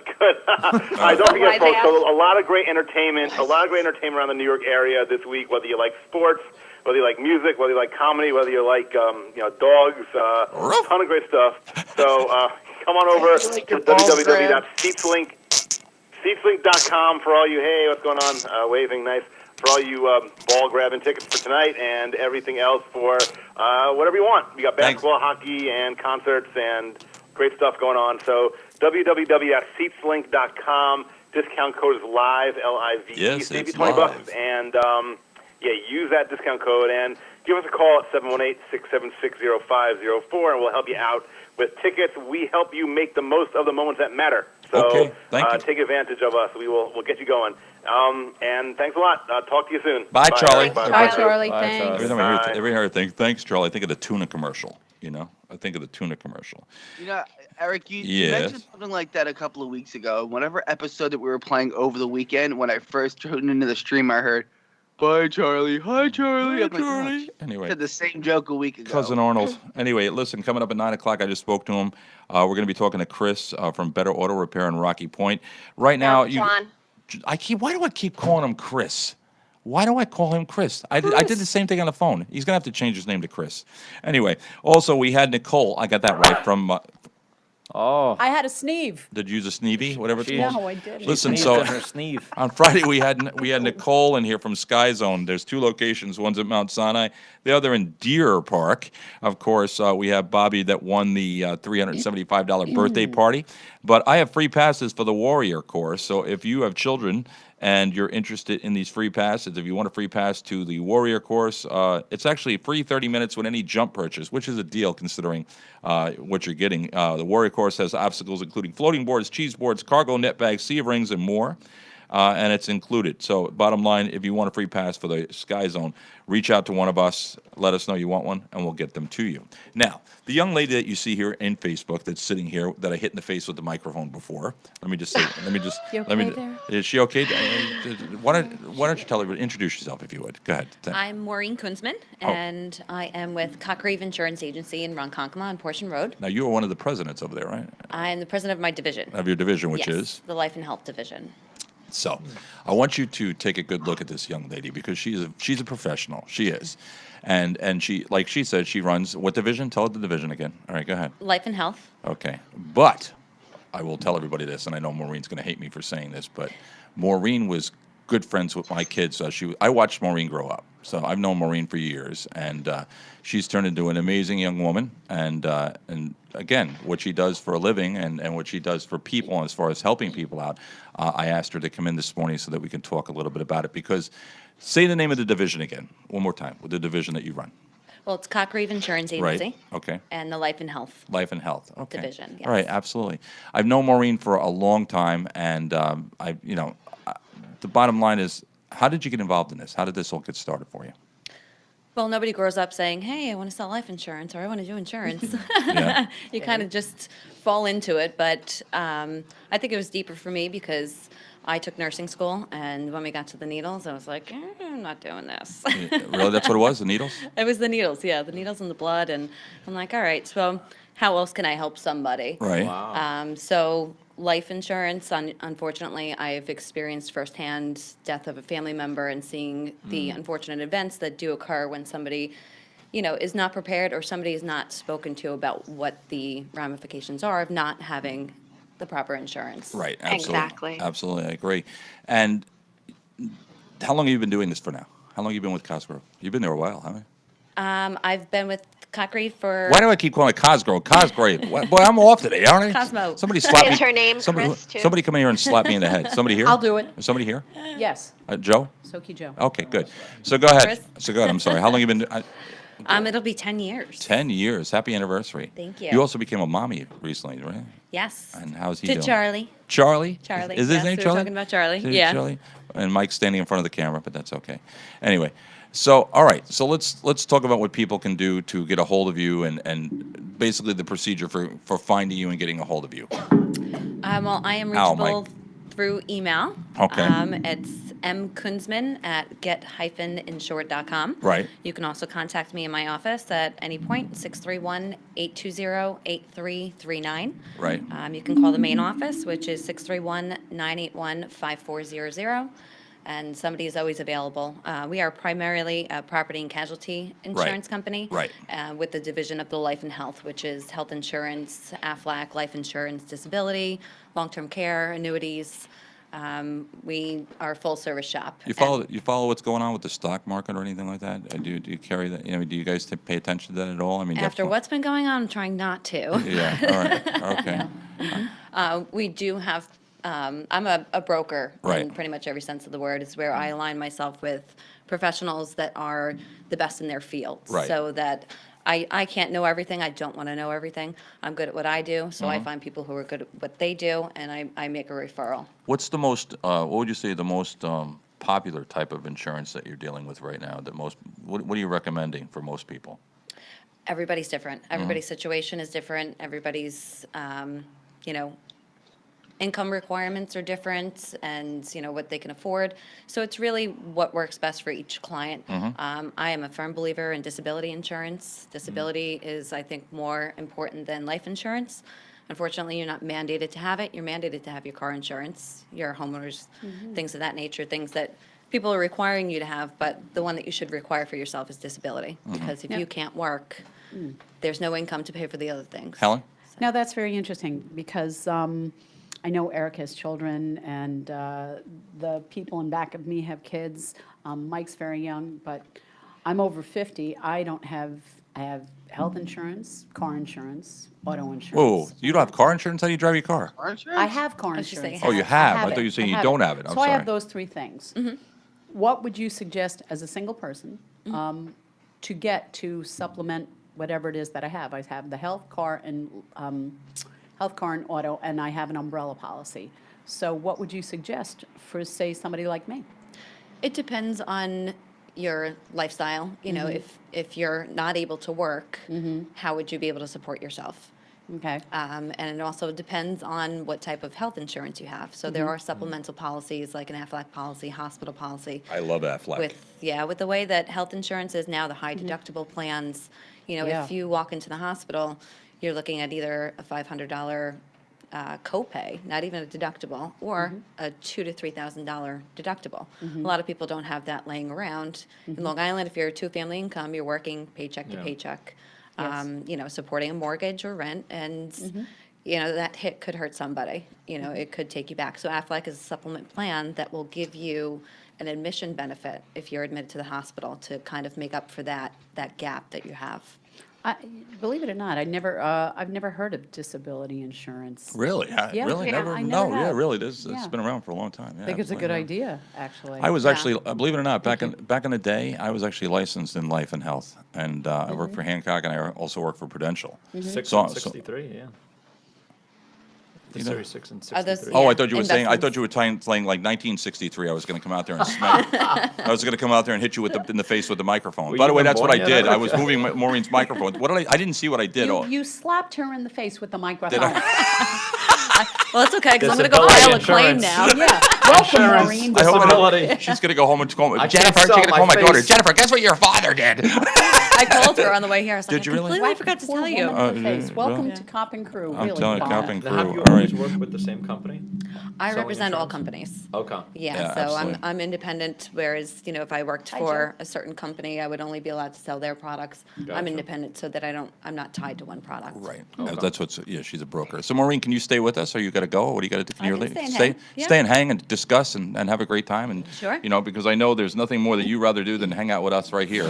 don't forget, Wise folks, ass. so a lot of great entertainment around the New York area this week, whether you like sports, whether you like music, whether you like comedy, whether you like, dogs, ton of great stuff. So come on over to www.seatslink.com for all you, hey, what's going on, waving, nice, for all you ball-grabbing tickets for tonight and everything else for whatever you want. We got basketball, hockey, and concerts and great stuff going on. So www.seatslink.com. Discount code is LIVE, L-I-V-E. Yes, Save you it's $20. live. And, use that discount code and give us a call at 718-676-0504, and we'll help you out with tickets. We help you make the most of the moments that matter. So Okay, thank you. take advantage of us. We'll get you going. And thanks a lot. Talk to you soon. Bye, Charlie. Bye, Charlie. Bye, Thanks. Charlie. Every time I hear thanks, Charlie, I think of the tuna commercial. I think of the tuna commercial. Eric, you Yes. mentioned something like that a couple of weeks ago. Whatever episode that we were playing over the weekend, when I first tuned into the stream, I heard, "Bye, Charlie. Hi, Charlie." I'm like, "Oh, Anyway. said the same joke a week ago. Cousin Arnold. Anyway, listen, coming up at 9 o'clock, I just spoke to him. We're going to be talking to Chris from Better Auto Repair in Rocky Point. Right now, John. why do I keep calling him Chris? Why do I call him Chris? I did the same thing on the phone. He's going to have to change his name to Chris. Anyway, also, we had Nicole. I got that right from... I had a sneeze. did you use a sneevy, whatever it's called? No, I didn't. Listen, Sneezed so in her sneeve. on Friday we had Nicole in here from Sky Zone. There's two locations. One's at Mount Sinai, the other in Deer Park. Of course, we have Bobby that won the $375 birthday party. But I have free passes for the Warrior course. So if you have children and you're interested in these free passes, if you want a free pass to the Warrior course, it's actually free 30 minutes with any jump purchase, which is a deal considering what you're getting. The Warrior course has obstacles including floating boards, cheese boards, cargo net bags, sea rings, and more. And it's included. So bottom line, if you want a free pass for the Sky Zone, reach out to one of us, let us know you want one, and we'll get them to you. Now, the young lady that you see here in Facebook that's sitting here that I hit in the face with the microphone before, let me just say, You okay there? is she okay? Why don't you tell her, introduce yourself if you would. Go ahead. I'm Maureen Kunzman, and I am with Cockreve Insurance Agency in Ronkonkoma on Portion Road. Now, you are one of the presidents over there, right? I am the president of my division. Of your division, which Yes, is? the Life and Health Division. So, I want you to take a good look at this young lady because she's a professional. She is, and she, like she said, she runs what division? Tell her the division again. All right, go ahead. Life and Health. Okay, but I will tell everybody this, and I know Maureen's going to hate me for saying this, but Maureen was good friends with my kids. I watched Maureen grow up, so I've known Maureen for years, and she's turned into an amazing young woman. And again, what she does for a living and what she does for people as far as helping people out, I asked her to come in this morning so that we can talk a little bit about it. Because, say the name of the division again, one more time, with the division that you run. Well, it's Cockreve Insurance Agency. Right. Okay. And the Life and Health. Life and Health. Okay. Division, yes. All right. Absolutely. I've known Maureen for a long time, and the bottom line is, how did you get involved in this? How did this all get started for you? Well, nobody grows up saying, hey, I want to sell life insurance or I want to do insurance. Yeah. You kind of just fall into it. But I think it was deeper for me because I took nursing school, and when we got to the needles, I was like, I'm not doing this. Really? That's what it was, the needles? It was the needles, yeah, the needles in the blood. And I'm like, all right, so how else can I help somebody? Right. Wow. So life insurance, unfortunately, I've experienced firsthand death of a family member and seeing the unfortunate events that do occur when somebody, is not prepared or somebody is not spoken to about what the ramifications are of not having the proper insurance. Right. Absolutely. Exactly. Absolutely. I agree. And how long have you been doing this for now? How long have you been with Cosgrove? You've been there a while, haven't you? I've been with Cockreve for... Why do I keep calling it Cosgrove? Cosgrave. Boy, I'm off today, aren't I? Cosmo. Somebody slap me. Is her name Chris, too? Somebody come in here and slap me in the head. Somebody here? I'll do it. Is somebody here? Yes. Joe? Soki Joe. Okay, good. So go ahead. Chris? So go ahead. I'm sorry. How long have you been? It'll be 10 years. 10 years. Happy anniversary. Thank you. You also became a mommy recently, right? Yes. And how's he To doing? Charlie. Charlie? Charlie. Is his Yes, name we were Charlie? talking about Charlie. Is it Yeah. Charlie? And Mike's standing in front of the camera, but that's okay. Anyway, so all right. So let's talk about what people can do to get a hold of you and basically the procedure for finding you and getting a hold of you. Well, I am Ow, reachable Mike. through email. Okay. It's mkunzman at get-insured.com. Right. You can also contact me in my office at any point, 631-820-8339. Right. You can call the main office, which is 631-981-5400. And somebody is always available. We are primarily a property and casualty insurance company. Right. With the division of the life and health, which is health insurance, AFLAC, life insurance, disability, long-term care, annuities. We are a full-service shop. You follow what's going on with the stock market or anything like that? Do you carry that? You know, do you guys pay attention to that at all? I mean, After what's been going on, I'm trying not to. Yeah. All right. Okay. We do have, I'm a broker Right. in pretty much every sense of the word. It's where I align myself with professionals that are the best in their fields. Right. So that I can't know everything. I don't want to know everything. I'm good at what I do, so I find people who are good at what they do, and I make a referral. What's the most? What would you say the most popular type of insurance that you're dealing with right now? What are you recommending for most people? Everybody's different. Everybody's situation is different. Everybody's, income requirements are different, and what they can afford. So it's really what works best for each client. I am a firm believer in disability insurance. Disability is, I think, more important than life insurance. Unfortunately, you're not mandated to have it. You're mandated to have your car insurance, your homeowners, things of that nature, things that people are requiring you to have, but the one that you should require for yourself is disability. Because if you can't work, there's no income to pay for the other things. Helen? Now, that's very interesting because I know Eric has children, and the people in back of me have kids. Mike's very young, but I'm over 50. I have health insurance, car insurance, auto insurance. Whoa, you don't have car insurance? How do you drive your car? I have car was just saying, insurance. Oh, you have? I it. thought you were saying you have don't it. have it. I'm So I sorry. have those three things. What would you suggest as a single person to get to supplement whatever it is that I have? I have the health, car, and auto, and I have an umbrella policy. So what would you suggest for, say, somebody like me? It depends on your lifestyle. If you're not able to work, how would you be able to support yourself? Okay. And it also depends on what type of health insurance you have. So there are supplemental policies like an AFLAC policy, hospital policy. I love Affleck. With the way that health insurance is now, the high deductible plans, if you walk into the hospital, you're looking at either a $500 copay, not even a deductible, or a $2,000 to $3,000 deductible. A lot of people don't have that laying around. In Long Island, if you're a two-family income, you're working paycheck to paycheck, supporting a mortgage or rent, and that hit could hurt somebody. It could take you back. So AFLAC is a supplement plan that will give you an admission benefit if you're admitted to the hospital to kind of make up for that gap that you have. Believe it or not, I've never heard of disability insurance. Really? Yeah. Really? Yeah, Never? I No, never yeah, have. really. It's Yeah. been around for a long time. Yeah, I think it's a good absolutely. idea, actually. I was Yeah. actually, believe it or not, back in the day, I was actually licensed in life and health, and I worked for Hancock, and I also worked for Prudential. 63, yeah. The You know- Series 6 and Are those- 63. Oh, I Yeah, thought you were saying. I investments. thought you were saying like 1963. I was going to come out there and smack. I was going to come out there and hit you in the face with the microphone. Were By you the way, even that's what I born yet? did. I was moving Maureen's microphone. What did I didn't see what I did. You slapped her in the face with the microphone. Did I? Well, it's okay, because I'm going to go Disability file a claim insurance. now. Yeah. Welcome, Insurance. Maureen. I hope Disability. she's going to go home and call I can't Jennifer. She's sell going to my call my daughter. face. Jennifer, guess what your father did? I called her on the way here. I was like, Did you I really? completely forgot to Poor tell you. woman in the face. yeah, Welcome well. to Cop and Crew. I'm really telling you, fun. Cop and Now, have Crew. you All always right. worked with the same company? I Selling represent all insurance? companies. Okay. Yeah, Yeah, so absolutely. I'm independent, whereas, if I worked Hi, for a certain company, I would only be allowed to sell their products. I'm Gotcha. independent so that I'm not tied to one product. Right. Okay. That's what's. Yeah, she's a broker. So Maureen, can you stay with us, or you got to go? What do you got to do? I can stay and stay, hang. Yeah. stay and hang and discuss and have a great time and Sure. because I know there's nothing more that you rather do than hang out with us right here.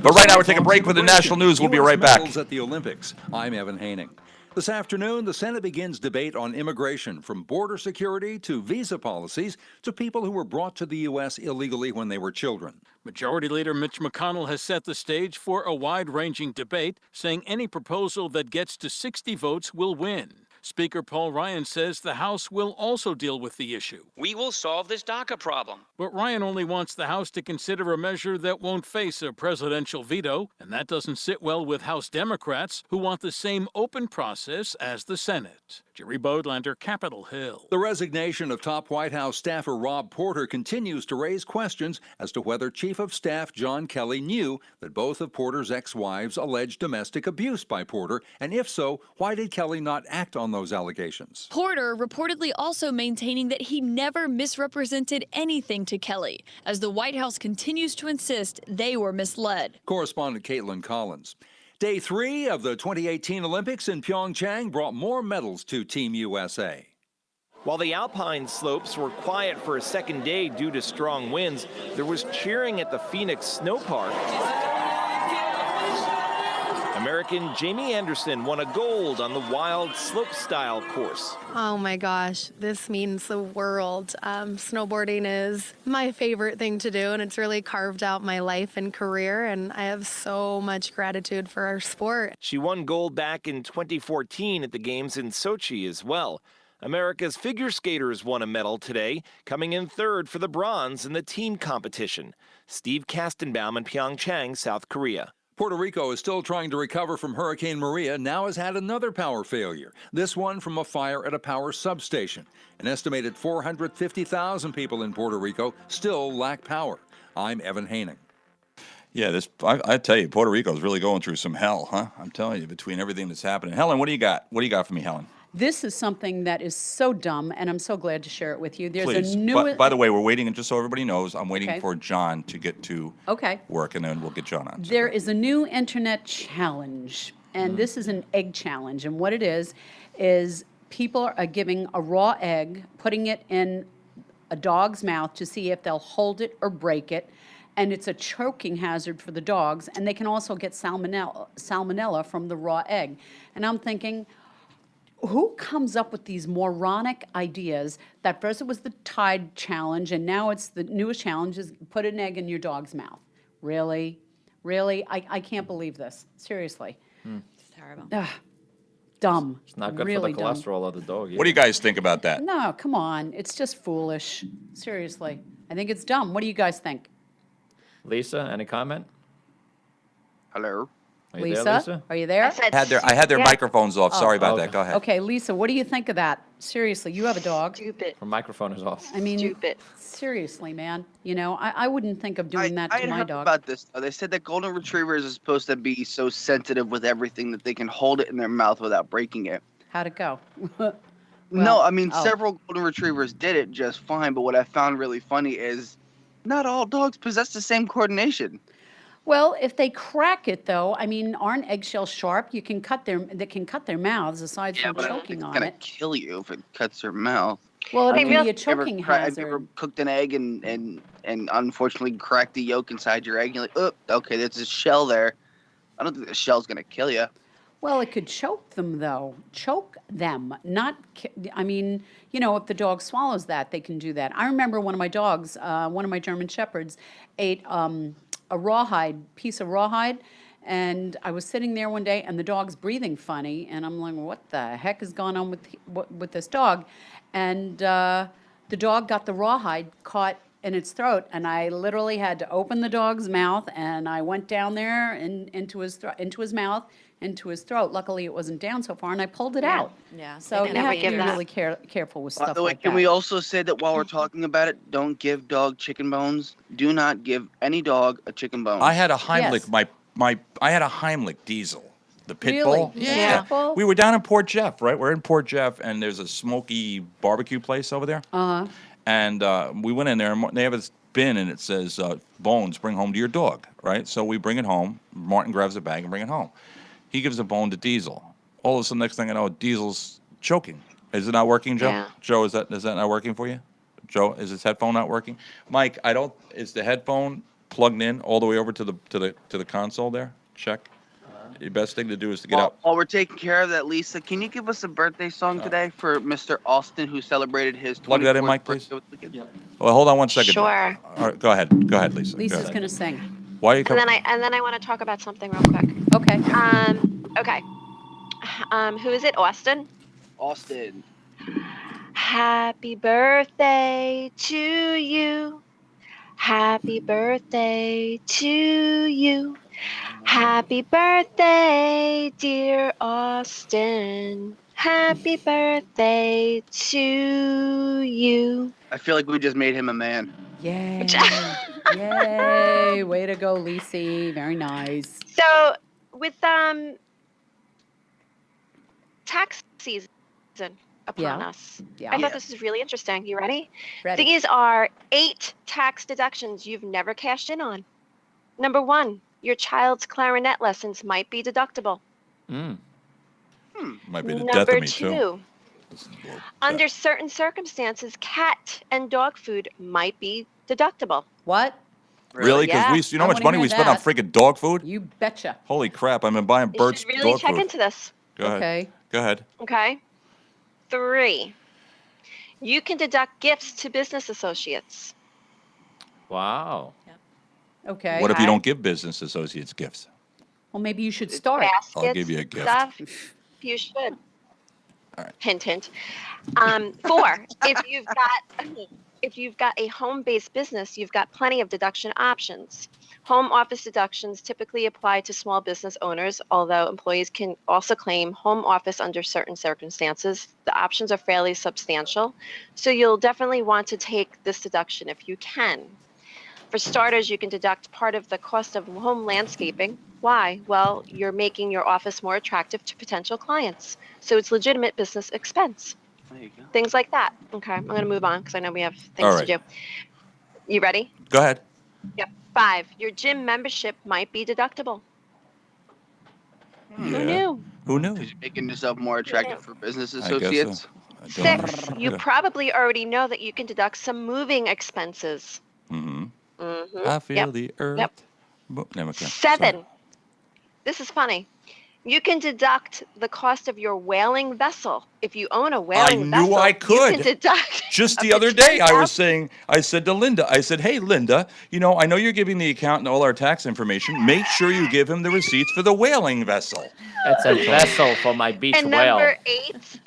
But right now we're taking a break with the national news. We'll be right back. Medals at the Olympics. I'm Evan Haining. This afternoon, the Senate begins debate on immigration, from border security to visa policies to people who were brought to the U.S. illegally when they were children. Majority Leader Mitch McConnell has set the stage for a wide-ranging debate, saying any proposal that gets to 60 votes will win. Speaker Paul Ryan says the House will also deal with the issue. We will solve this DACA problem. But Ryan only wants the House to consider a measure that won't face a presidential veto, and that doesn't sit well with House Democrats, who want the same open process as the Senate. Jerry Bodlander, Capitol Hill. The resignation of top White House staffer Rob Porter continues to raise questions as to whether Chief of Staff John Kelly knew that both of Porter's ex-wives alleged domestic abuse by Porter, and if so, why did Kelly not act on those allegations? Porter reportedly also maintaining that he never misrepresented anything to Kelly, as the White House continues to insist they were misled. Correspondent Caitlin Collins. Day 3 of the 2018 Olympics in Pyeongchang brought more medals to Team USA. While the alpine slopes were quiet for a second day due to strong winds, there was cheering at the Phoenix Snow Park. American Jamie Anderson won a gold on the wild slope-style course. Oh my gosh, this means the world. Snowboarding is my favorite thing to do, and it's really carved out my life and career, and I have so much gratitude for our sport. She won gold back in 2014 at the Games in Sochi as well. America's figure skaters won a medal today, coming in third for the bronze in the team competition. Steve Kastenbaum in Pyeongchang, South Korea. Puerto Rico is still trying to recover from Hurricane Maria, now has had another power failure, this one from a fire at a power substation. An estimated 450,000 people in Puerto Rico still lack power. I'm Evan Haining. Yeah, I tell you, Puerto Rico is really going through some hell, huh? I'm telling you, between everything that's happening. Helen, what do you got? What do you got for me, Helen? This is something that is so dumb, and I'm so glad to share it with you. There's Please. a new. By the way, we're waiting, and just so everybody knows, I'm waiting Okay. for John to get to work, and then we'll get John on. There is a new internet challenge, and this is an egg challenge. And what it is people are giving a raw egg, putting it in a dog's mouth to see if they'll hold it or break it. And it's a choking hazard for the dogs, and they can also get salmonella from the raw egg. And I'm thinking, who comes up with these moronic ideas that first it was the Tide challenge, and now it's the newest challenge is put an egg in your dog's mouth? Really? Really? I can't believe this. Seriously. It's terrible. Dumb. It's not good really for the cholesterol of the dog. What do you guys think about that? No, come on. It's just foolish. Seriously. I think it's dumb. What do you guys think? Lisa, any comment? Hello. Are you there, Lisa? Are you there? I had their microphones off. Sorry about that. Go ahead. Okay, Lisa, what do you think of that? Seriously, you have a dog. Stupid. Her microphone is off. I mean, Stupid. Seriously, man. You know, I wouldn't think of doing that I to had my heard dog. about this. They said that golden retrievers are supposed to be so sensitive with everything that they can hold it in their mouth without breaking it. How'd it go? No, I mean, oh. several golden retrievers did it just fine, but what I found really funny is not all dogs possess the same coordination. Well, if they crack it, though, I mean, aren't eggshells sharp? They can cut their mouths aside from but I don't think choking it's on gonna it. kill you if it cuts your mouth. Well, it I can mean, be a choking have you ever hazard. cooked an egg and unfortunately cracked the yolk inside your egg? You're like, oh, okay, there's a shell there. I don't think the shell's gonna kill you. Well, it could choke them, though. Choke them, not. I mean, you know, if the dog swallows that, they can do that. I remember one of my dogs, one of my German Shepherds, ate a piece of rawhide, and I was sitting there one day, and the dog's breathing funny, and I'm like, what the heck is going on with this dog? And the dog got the rawhide caught in its throat, and I literally had to open the dog's mouth, and I went down there and into his mouth, into his throat. Luckily, it wasn't down so far, and I pulled it out. Yeah. So they you never have to give be that. really careful with By stuff the way, like can that. we also say that while we're talking about it, don't give dog chicken bones. Do not give any dog a chicken bone. I had a Heimlich. I had a Heimlich Diesel, the pit Really? bull. Yeah. Pit bull? We were down in Port Jeff, right? We're in Port Jeff, and there's a smoky barbecue place over there. Uh-huh. And we went in there, and they have this bin, and it says, bones, bring home to your dog, right? So we bring it home. Martin grabs a bag and bring it home. He gives a bone to Diesel. All of a sudden, next thing I know, Diesel's choking. Is it not working, Joe? Yeah. Joe, is that not working for you? Joe, is his headphone not working? Mike, is the headphone plugged in all the way over to the console there? Check. The best thing to do is to get out. While we're taking care of that, Lisa, can you give us a birthday song today for Mr. Austin, who celebrated his 24th Plug that in, Mike, birthday please. over the weekend? Well, hold on one second. Sure. All right, go ahead, Lisa. Lisa's go ahead. going to sing. Why are you coming? And then I want to talk about something real quick. Okay. Okay. Who is it? Austin? Austin. Happy birthday to you. Happy birthday to you. Happy birthday, dear Austin. Happy birthday to you. I feel like we just made him a man. Yay. Yay. Way to go, Lisi. Very nice. So with tax season upon us, I thought this was really interesting. You ready? Ready. These are 8 tax deductions you've never cashed in on. Number 1, your child's clarinet lessons might be deductible. Might be the death Number of me, 2, too. under certain circumstances, cat and dog food might be deductible. What? Really? Because you know how much money we spend on freaking dog food? You betcha. Holy crap, I've been buying You Bert's should really dog check food. into this. Go ahead. Okay. Go ahead. Okay. 3, you can deduct gifts to business associates. Wow. Okay. What if you don't give business associates gifts? Well, maybe you should start. I'll give you a gift. Stuff, you should. Hint, hint. 4, if you've got a home-based business, you've got plenty of deduction options. Home office deductions typically apply to small business owners, although employees can also claim home office under certain circumstances. The options are fairly substantial, so you'll definitely want to take this deduction if you can. For starters, you can deduct part of the cost of home landscaping. Why? Well, you're making your office more attractive to potential clients, so it's legitimate business expense. There you go. Things like that. Okay, I'm going to move on because I know we have things All to do. You ready? Go ahead. Yep. 5, your gym membership might be deductible. Who knew? Who knew? Because you're making yourself more attractive for business I guess so. associates. 6, you probably already know that you can deduct some moving expenses. I feel the earth. Yep. Okay. 7, this is funny. You can deduct the cost of your whaling vessel. If you own a whaling vessel, knew I could. You can deduct. Just the other day, I said to Linda, hey, Linda, I know you're giving the accountant all our tax information. Make sure you give him the receipts for the whaling vessel. That's a vessel for my beach And whale. number 8,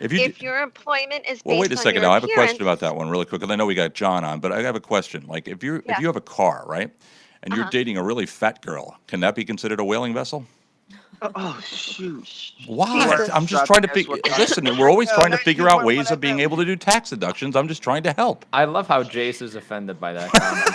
If your employment is based Well, wait a on second your now. I have a question appearance- about that one really quick, and I know we got John on, but I have a question. Like, if you have a car, right, and you're dating a really fat girl, can that be considered a whaling vessel? Oh, shoot. Why? I'm just trying to figure. Listen, we're always trying to figure out ways of being able to do tax deductions. I'm just trying to help. I love how Jace is offended by that comment.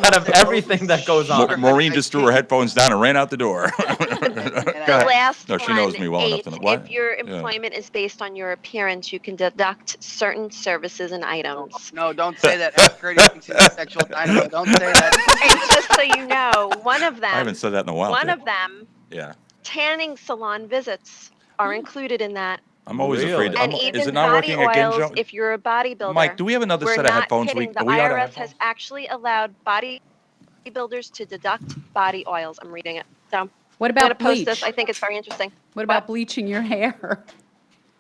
Out of everything that goes on. Maureen just threw her headphones down and ran out the door. The last No, she knows me well enough 8, to know. What? if your Yeah. employment is based on your appearance, you can deduct certain services and items. No, don't say that. Ask Gertie thinks he's a sexual dynamo. Don't say that. And just so you know, one of them, I haven't said that in a while. one too. of them, Yeah. tanning salon visits are included in that. I'm always afraid. And Is even it not body working again, oils Joe? if you're a bodybuilder. Mike, do we have another We're set of not headphones? kidding. The we ought to IRS have has actually allowed bodybuilders to deduct body oils. I'm reading it. So What I'm going about to post bleach? this. I think it's very interesting. What about bleaching your hair?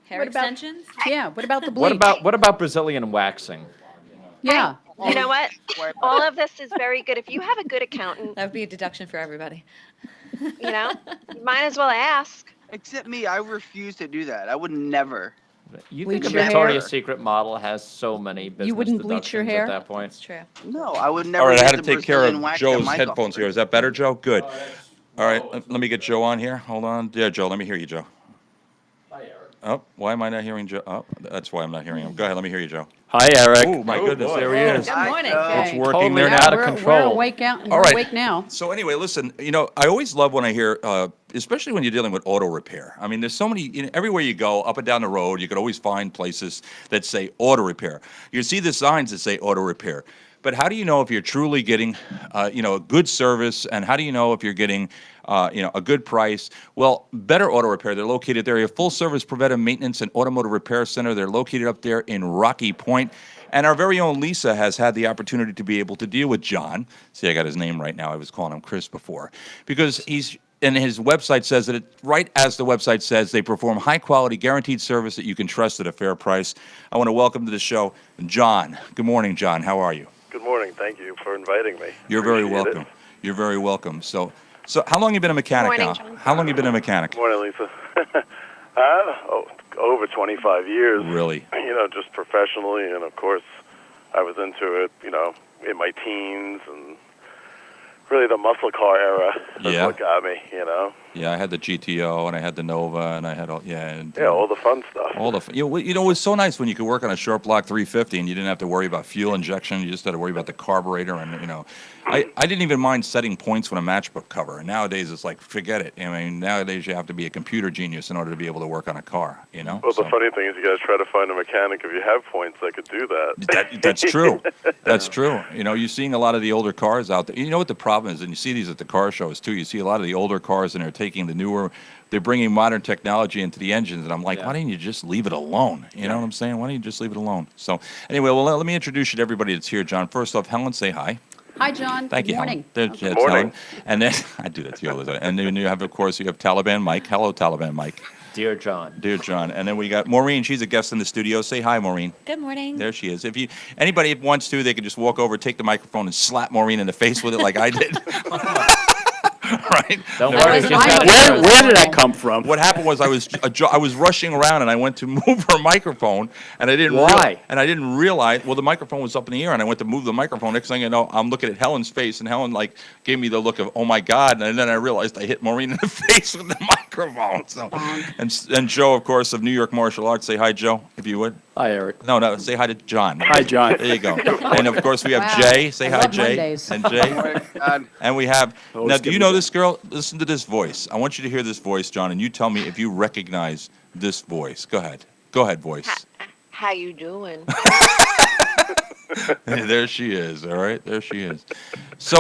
Hair What about- extensions? Yeah, what about the bleach? What about Brazilian waxing? Yeah. You know what? All of this is very good. If you have a good accountant, That would be a deduction for everybody. you might as well ask. Except me, I refuse to do that. I would never. You Bleach think a your hair? Victoria's Secret model has so many business wouldn't bleach your hair? deductions at that point? It's true. No, I would never. All right, I use had to the take care Brazilian of wax that Joe's Mike headphones here. Is that better, Joe? Good. All right, let me get Joe on here. Hold on. Yeah, Joe, let me hear you, Joe. Oh, why am I not hearing Joe? Oh, that's why I'm not hearing him. Go ahead, let me hear you, Joe. Hi, Eric. Oh, my goodness, there he is. Good morning. It's Okay. working there Totally now. out of We're control. awake out and All we're right. awake now. So anyway, listen, I always love when I hear, especially when you're dealing with auto repair. I mean, there's so many, everywhere you go, up and down the road, you could always find places that say auto repair. You see the signs that say auto repair. But how do you know if you're truly getting, a good service, and how do you know if you're getting, a good price? Well, Better Auto Repair, they're located there. A full-service preventive maintenance and automotive repair center. They're located up there in Rocky Point. And our very own Lisa has had the opportunity to be able to deal with John. See, I got his name right now. I was calling him Chris before. Because and his website says that, right as the website says, they perform high-quality, guaranteed service that you can trust at a fair price. I want to welcome to the show John. Good morning, John. How are you? Good morning. Thank you for inviting me. You're very Appreciate welcome. it. You're very welcome. So how long have you been a mechanic Morning, now? John. How long have you been a mechanic? Morning, Lisa. Over 25 years. Really? Just professionally, and of course, I was into it, in my teens, and really the muscle car era is Yeah. what got me, Yeah, I had the GTO and I had the Nova and I had all all the fun stuff. all the you know it was so nice when you could work on a short block 350 and you didn't have to worry about fuel injection. You just had to worry about the carburetor and I didn't even mind setting points when a matchbook cover. And nowadays it's like forget it. I mean nowadays you have to be a computer genius in order to be able to work on a car. Well, the funny thing is, you guys try to find a mechanic if you have points that could do that. That's true. That's true. You're seeing a lot of the older cars out there. You know what the problem is, and you see these at the car shows too. You see a lot of the older cars, and they're taking the newer. They're bringing modern technology into the engines, and I'm like, why didn't you just leave it alone? You know what I'm saying? Why don't you just leave it alone? So anyway, well, let me introduce you to everybody that's here, John. First off, Helen, say hi. Hi, John. Thank Good you, morning. Helen. That's Helen. And then I do that to you all the time. And then you have Taliban Mike. Hello, Taliban Mike. Dear John. Dear John. And then we got Maureen. She's a guest in the studio. Say hi, Maureen. Good morning. There she is. If anybody wants to, they can just walk over, take the microphone, and slap Maureen in the face with it like I did. Right? Don't worry. Where did that come from? What happened was I was rushing around and I went to move her microphone and I didn't realize. Well, the microphone was up in the air and I went to move the microphone. Next thing I know, I'm looking at Helen's face and Helen gave me the look of oh my God, and then I realized I hit Maureen in the face with the microphone. So and Joe, of course, of New York Martial Arts. Say hi, Joe, if you would. Hi, Eric. No, say hi to John. Hi, John. There you go. And of course we have Jay. Say hi, Jay. Mondays. And Jay. And we have now. Do you know this girl? Listen to this voice. I want you to hear this voice, John, and you tell me if you recognize this voice. Go ahead. Go ahead, voice. How you doing? There she is. All right, there she is. So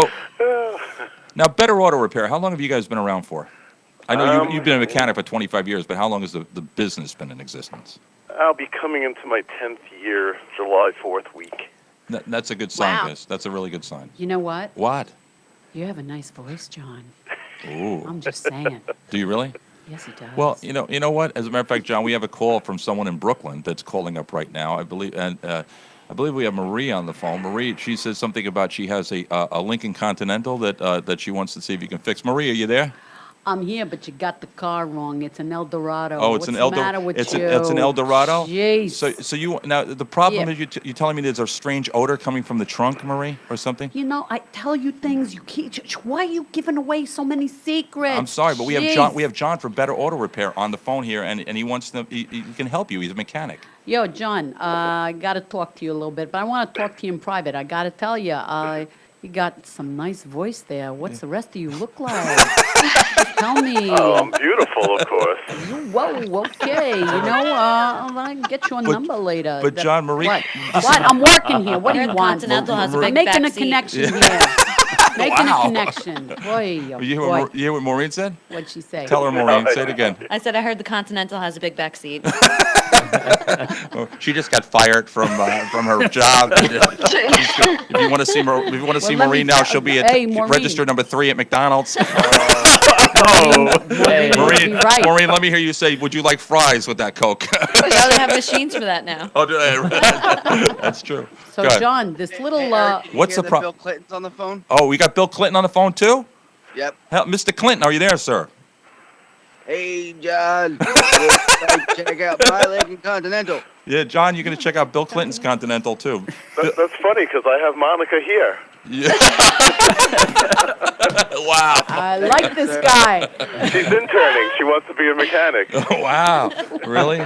now, Better Auto Repair. How long have you guys been around for? I know you've been a mechanic for 25 years, but how long has the business been in existence? I'll be coming into my 10th year, July 4th week. That's a good sign, Wow. guys. That's a really good sign. You know what? What? You have a nice voice, John. Ooh. I'm just saying. Do you really? Yes, he does. Well, you know what? As a matter of fact, John, we have a call from someone in Brooklyn that's calling up right now. I believe we have Marie on the phone. Marie, she says something about she has a Lincoln Continental that she wants to see if you can fix. Marie, are you there? I'm here, but you got the car wrong. It's an Eldorado. Oh, it's What's an the Eldorado. matter with It's you? an Eldorado. Jeez. So you now the problem Yeah. is you're telling me there's a strange odor coming from the trunk, Marie, or something. You know, I tell you things. You keep. Why are you giving away so many secrets? I'm sorry, but we have Jeez. John. We have John for Better Auto Repair on the phone here, and he wants to. He can help you. He's a mechanic. Yo, John, I got to talk to you a little bit, but I want to talk to you in private. I got to tell you, you got some nice voice there. What's the rest of you look like? Tell me. Oh, I'm beautiful, of course. Whoa, okay. You know, I can get you a number later. But John, Marie. What? I'm working here. What do you Heard want? Continental has a I'm big making a backseat. connection here. Making Wow. a connection. Boy, oh You boy. hear what Maureen said? What'd she say? Tell her, Maureen. Say it again. I said I heard the Continental has a big back seat. Oh, she just got fired from her job. If you want to see let me Maureen now, tell- she'll be at Hey, Maureen. register number 3 at McDonald's. Hey. Maureen, right. Maureen, let me hear you say, "Would you like fries with that Coke?" Oh, they have machines for that now. Oh, do they? That's true. So, Go ahead. John, this little, What's the Bill problem? Clinton's on the phone? Oh, we got Bill Clinton on the phone too. Yep. Mr. Clinton, are you there, sir? Hey, John. Check out my Lincoln Continental. Yeah, John, you're going to check out Bill Clinton's Continental too. That's funny because I have Monica here. Yeah. Wow. I like this guy. She's interning. She wants to be a mechanic. Oh, wow. Really?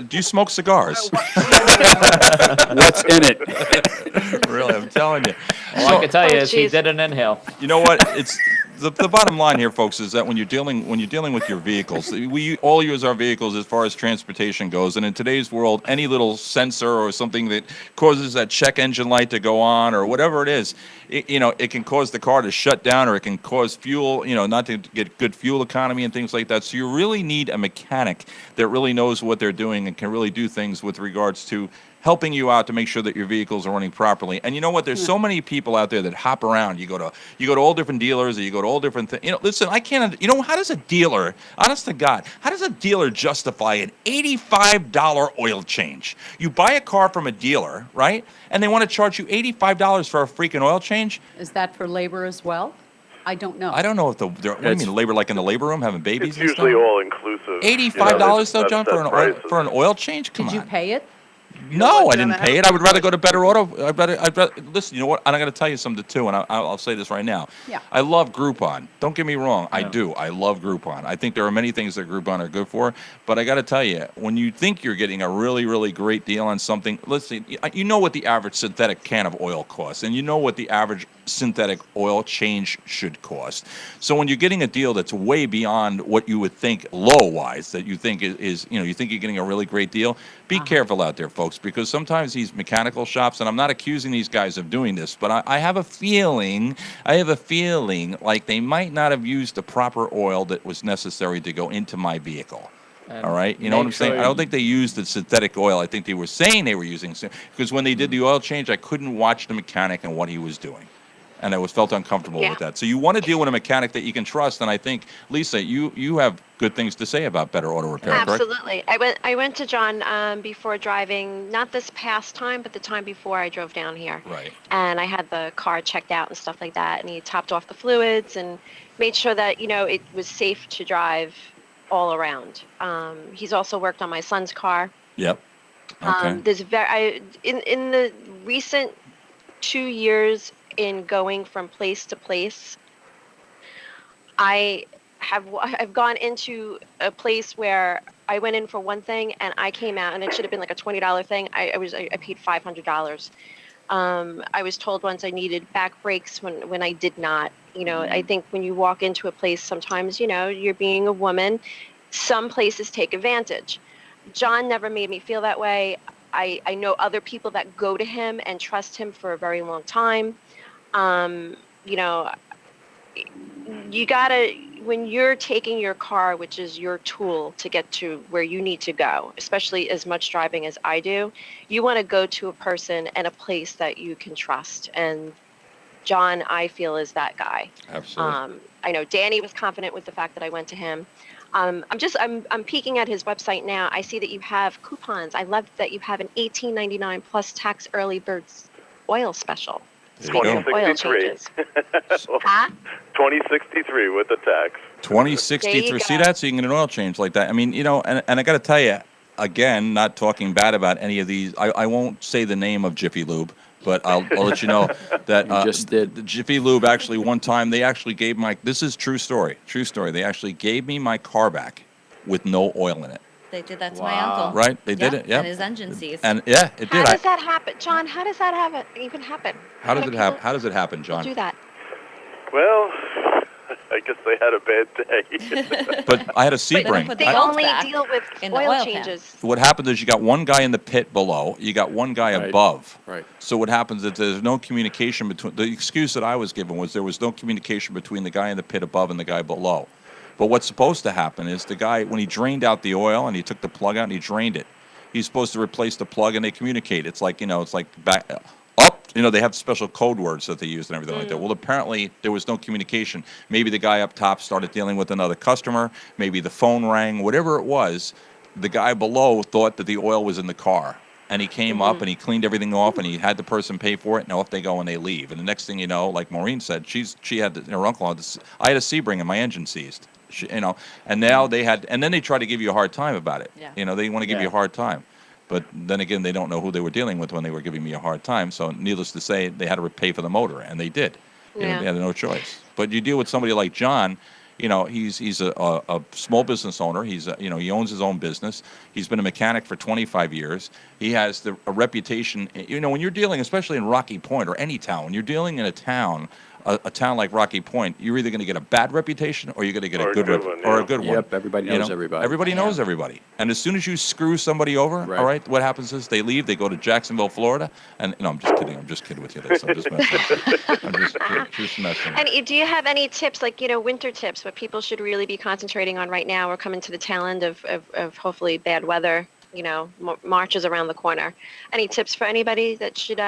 Do you smoke cigars? What's in it? Really, I'm telling you. All I can tell you Oh, is he jeez. did an inhale. You know what? It's the bottom line here, folks, is that when you're dealing with your vehicles, we all use our vehicles as far as transportation goes, and in today's world, any little sensor or something that causes that check engine light to go on or whatever it is, it can cause the car to shut down, or it can cause fuel, not to get good fuel economy and things like that. So you really need a mechanic that really knows what they're doing and can really do things with regards to helping you out to make sure that your vehicles are running properly. And you know what? There's so many people out there that hop around. You go to all different dealers, or you go to all different things. Listen, I can't. How does a dealer, honest to God, how does a dealer justify an $85 oil change? You buy a car from a dealer, right? And they want to charge you $85 for a freaking oil change? Is that for labor as well? I don't know. I don't know if what do you mean, labor like in the labor room having babies It's and usually stuff? all inclusive. $85 though, John, for an oil change? Come Did you on. pay it? No, I didn't pay it. I would rather go to Better Auto. I'd rather listen. You know what? And I'm going to tell you something too, and I'll say this right now. Yeah. I love Groupon. Don't get me wrong. I do. I love Groupon. I think there are many things that Groupon are good for, but I got to tell you, when you think you're getting a really, really great deal on something, listen. You know what the average synthetic can of oil costs, and you know what the average synthetic oil change should cost. So when you're getting a deal that's way beyond what you would think low-wise, that you think is you think you're getting a really great deal, be careful out there, folks, because sometimes these mechanical shops, and I'm not accusing these guys of doing this, but I have a feeling like they might not have used the proper oil that was necessary to go into my vehicle. All right, you know what I'm saying? I don't think they used the synthetic oil. I think they were saying they were using, because when they did the oil change, I couldn't watch the mechanic and what he was doing. And I felt uncomfortable with that. So you want to deal with a mechanic that you can trust. And I think, Lisa, you have good things to say about Better Auto Repair, correct? Absolutely. I went to John before driving, not this past time, but the time before I drove down here. Right. And I had the car checked out and stuff like that. And he topped off the fluids and made sure that, it was safe to drive all around. He's also worked on my son's car. Yep. Okay. In the recent 2 years in going from place to place, I've gone into a place where I went in for one thing and I came out and it should have been like a $20 thing. I paid $500. I was told once I needed back brakes when I did not. I think when you walk into a place, sometimes you're being a woman. Some places take advantage. John never made me feel that way. I know other people that go to him and trust him for a very long time. You gotta, when you're taking your car, which is your tool to get to where you need to go, especially as much driving as I do, you want to go to a person and a place that you can trust. And John, I feel, is that guy. Absolutely. I know Danny was confident with the fact that I went to him. I'm peeking at his website now. I see that you have coupons. I love that you have an $18.99 plus tax early birds oil special. Oil 2063. changes. Huh? 2063 with the tax. 2063. See that? So you can get an oil change like that. I mean, and I got to tell you, again, not talking bad about any of these. I won't say the name of Jiffy Lube, but I'll let you know that just did. The Jiffy Lube actually one time they actually gave this is true story. They actually gave me my car back with no oil in it. They did that to my uncle. Right? They did it. Yeah. And his engine seized. And yeah, it did. How does that happen, John? How does that even happen? How does it happen, John? Do that. Well, I guess they had a bad day. But I had a Sebring. They only deal with oil changes. What happens is you got one guy in the pit below, you got one guy above. Right. So what happens is there's no communication between. The excuse that I was given was there was no communication between the guy in the pit above and the guy below. But what's supposed to happen is the guy, when he drained out the oil and he took the plug out and he drained it, he's supposed to replace the plug and they communicate. It's like, it's like back up. They have special code words that they use and everything like that. Well, apparently there was no communication. Maybe the guy up top started dealing with another customer. Maybe the phone rang. Whatever it was, the guy below thought that the oil was in the car. And he came up and he cleaned everything off and he had the person pay for it. And off they go and they leave. And the next thing you know, like Maureen said, she had her uncle had this. I had a Sebring and my engine seized. And now and then they try to give you a hard time about it. Yeah. They want to give you a hard time. But then again, they don't know who they were dealing with when they were giving me a hard time. So needless to say, they had to pay for the motor, and they did. They had no choice. But you deal with somebody like John, he's a small business owner. He owns his own business. He's been a mechanic for 25 years. He has a reputation. When you're dealing, especially in Rocky Point or any town, when you're dealing in a town like Rocky Point, you're either going to get a bad reputation or you're going to get a good one. Or a good one. Yep, everybody knows everybody. Everybody knows everybody. And as soon as you screw somebody over, all right, what happens is they leave, they go to Jacksonville, Florida, and I'm just kidding. I'm just kidding with you. I'm just messing. I'm just messing. And do you have any tips, like, winter tips, what people should really be concentrating on right now? We're coming to the tail end of hopefully bad weather. March is around the corner. Any tips for anybody that should...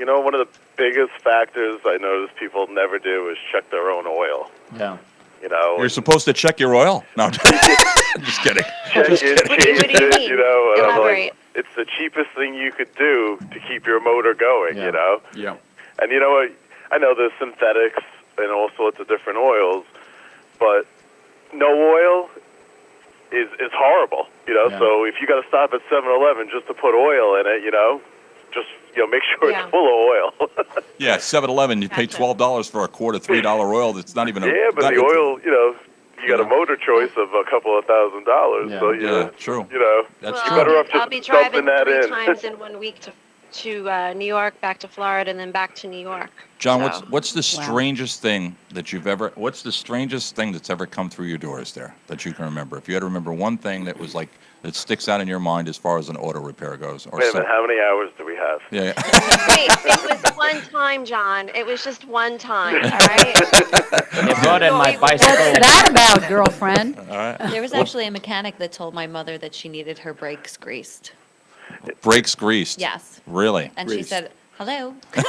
One of the biggest factors I notice people never do is check their own oil. Yeah. You're supposed to check your oil? No, I'm just kidding. Check it, change What do you mean? and I'm Elaborate. like, it's the cheapest thing you could do to keep your motor going, Yeah. And you know what? I know there's synthetics and all sorts of different oils, but no oil is horrible. So if you got to stop at 7-Eleven just to put oil in it, just make sure it's full of oil. Yeah, 7-Eleven, you pay $12 for a quart of $3 oil. That's not even a but the oil, you got a motor choice of a couple of $1,000. Yeah. So Yeah, true. That's you're better off just I'll be driving dumping that 3 in. times in 1 week to New York, back to Florida, and then back to New York. John, So- what's the strangest thing that what's the strangest thing that's ever come through your doors there that you can remember? If you had to remember one thing that was like, that sticks out in your mind as far as an auto repair goes. Or Wait a minute, how many hours do we have? Yeah. Wait, it was one time, John. It was just one time, all right? They brought in my bicycle. What's that about, girlfriend? All right. There was actually a mechanic that told my mother that she needed her brakes greased. Brakes greased. Yes. Really? And she said, hello. And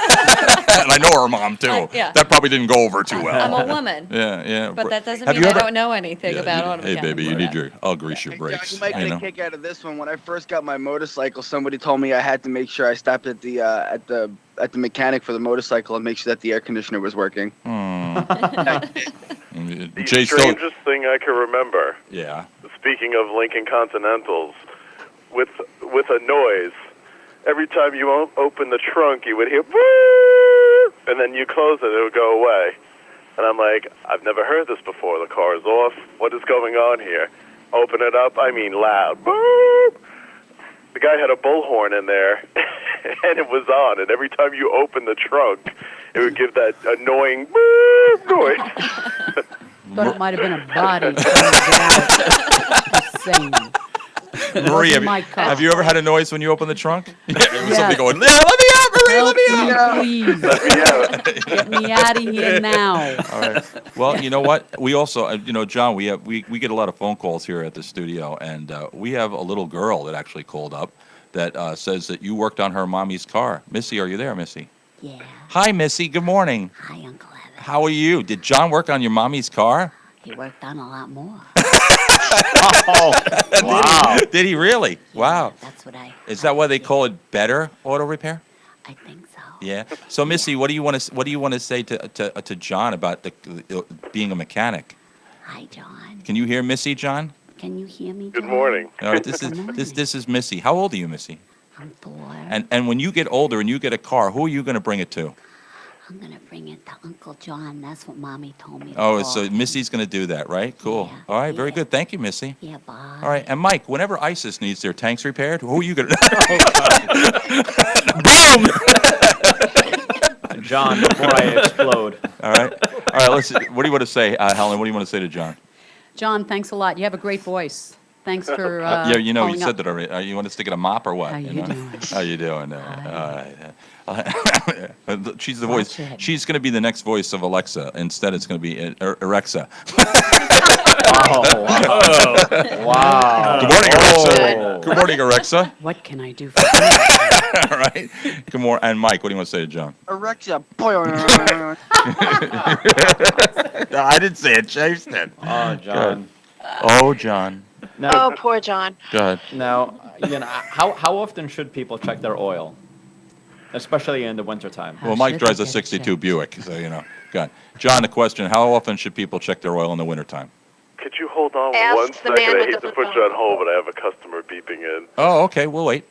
I know her mom too. Yeah. That probably didn't go over too well. I'm a woman. Yeah. But that doesn't Have mean you I ever- don't know anything about auto Hey, mechanics. baby, you need your. I'll grease your brakes. You might get you know? a kick out of this one. When I first got my motorcycle, somebody told me I had to make sure I stopped at the mechanic for the motorcycle and make sure that the air conditioner was working. The Jay strangest thing I can remember. Yeah. Speaking of Lincoln Continentals, with a noise, every time you open the trunk, you would hear, "Woo!" and then you close it would go away. And I'm like, I've never heard this before. The car is off. What is going on here? Open it up. I mean, loud. Boop! The guy had a bullhorn in there, and it was on. And every time you open the trunk, it would give that annoying boop noise. Thought it might have been a body. Marie, have you ever had a noise when you open the trunk? Yeah, it was somebody going, "Yeah, let me out, Marie, let me out." Please. Get me out of here now. All right. Well, you know what? We also, John, we get a lot of phone calls here at the studio, and we have a little girl that actually called up that says that you worked on her mommy's car. Missy, are you there, Missy? Yeah. Hi, Missy. Good morning. Hi, Uncle Evan. How are you? Did John work on your mommy's car? He worked on a lot more. Oh, wow. Did he really? Wow. That's what I. Is that why they call it Better Auto Repair? I think so. Yeah. So, Missy, what do you want to say to John about being a mechanic? Hi, John. Can you hear Missy, John? Can you hear me? Good John? morning. All right. This is Missy. How old are you, Missy? I'm 4. And when you get older and you get a car, who are you going to bring it to? I'm gonna bring it to Uncle John. That's what Mommy told me. To Oh, call. so Missy's going to do that, right? Cool. All right. Very good. Thank you, Missy. Yeah, bye. All right. And Mike, whenever ISIS needs their tanks repaired, who are you going to? Boom! John, before I explode. All right. Let's. What do you want to say, Helen? What do you want to say to John? John, thanks a lot. You have a great voice. Thanks for Yeah, you calling said up. that already. You want to stick in a mop or what? How you doing? How you doing? She's the voice. She's going to be the next voice of Alexa. Instead, it's going to be Alexa. Wow. Good morning, Alexa. Good morning, Alexa. What can I do for you? All right. Good morning. And Mike, what do you want to say to John? Erectia. No, I didn't say it. Chase did. Oh, John. Oh, John. Oh, poor John. Go ahead. Now, how often should people check their oil, especially in the wintertime? Well, Mike drives a 62 Buick, so Go ahead. John, the question, how often should people check their oil in the wintertime? Could you hold on Ask one the second? man I with hate the to put you on hold, but I have a customer beeping in. Oh, okay. We'll wait.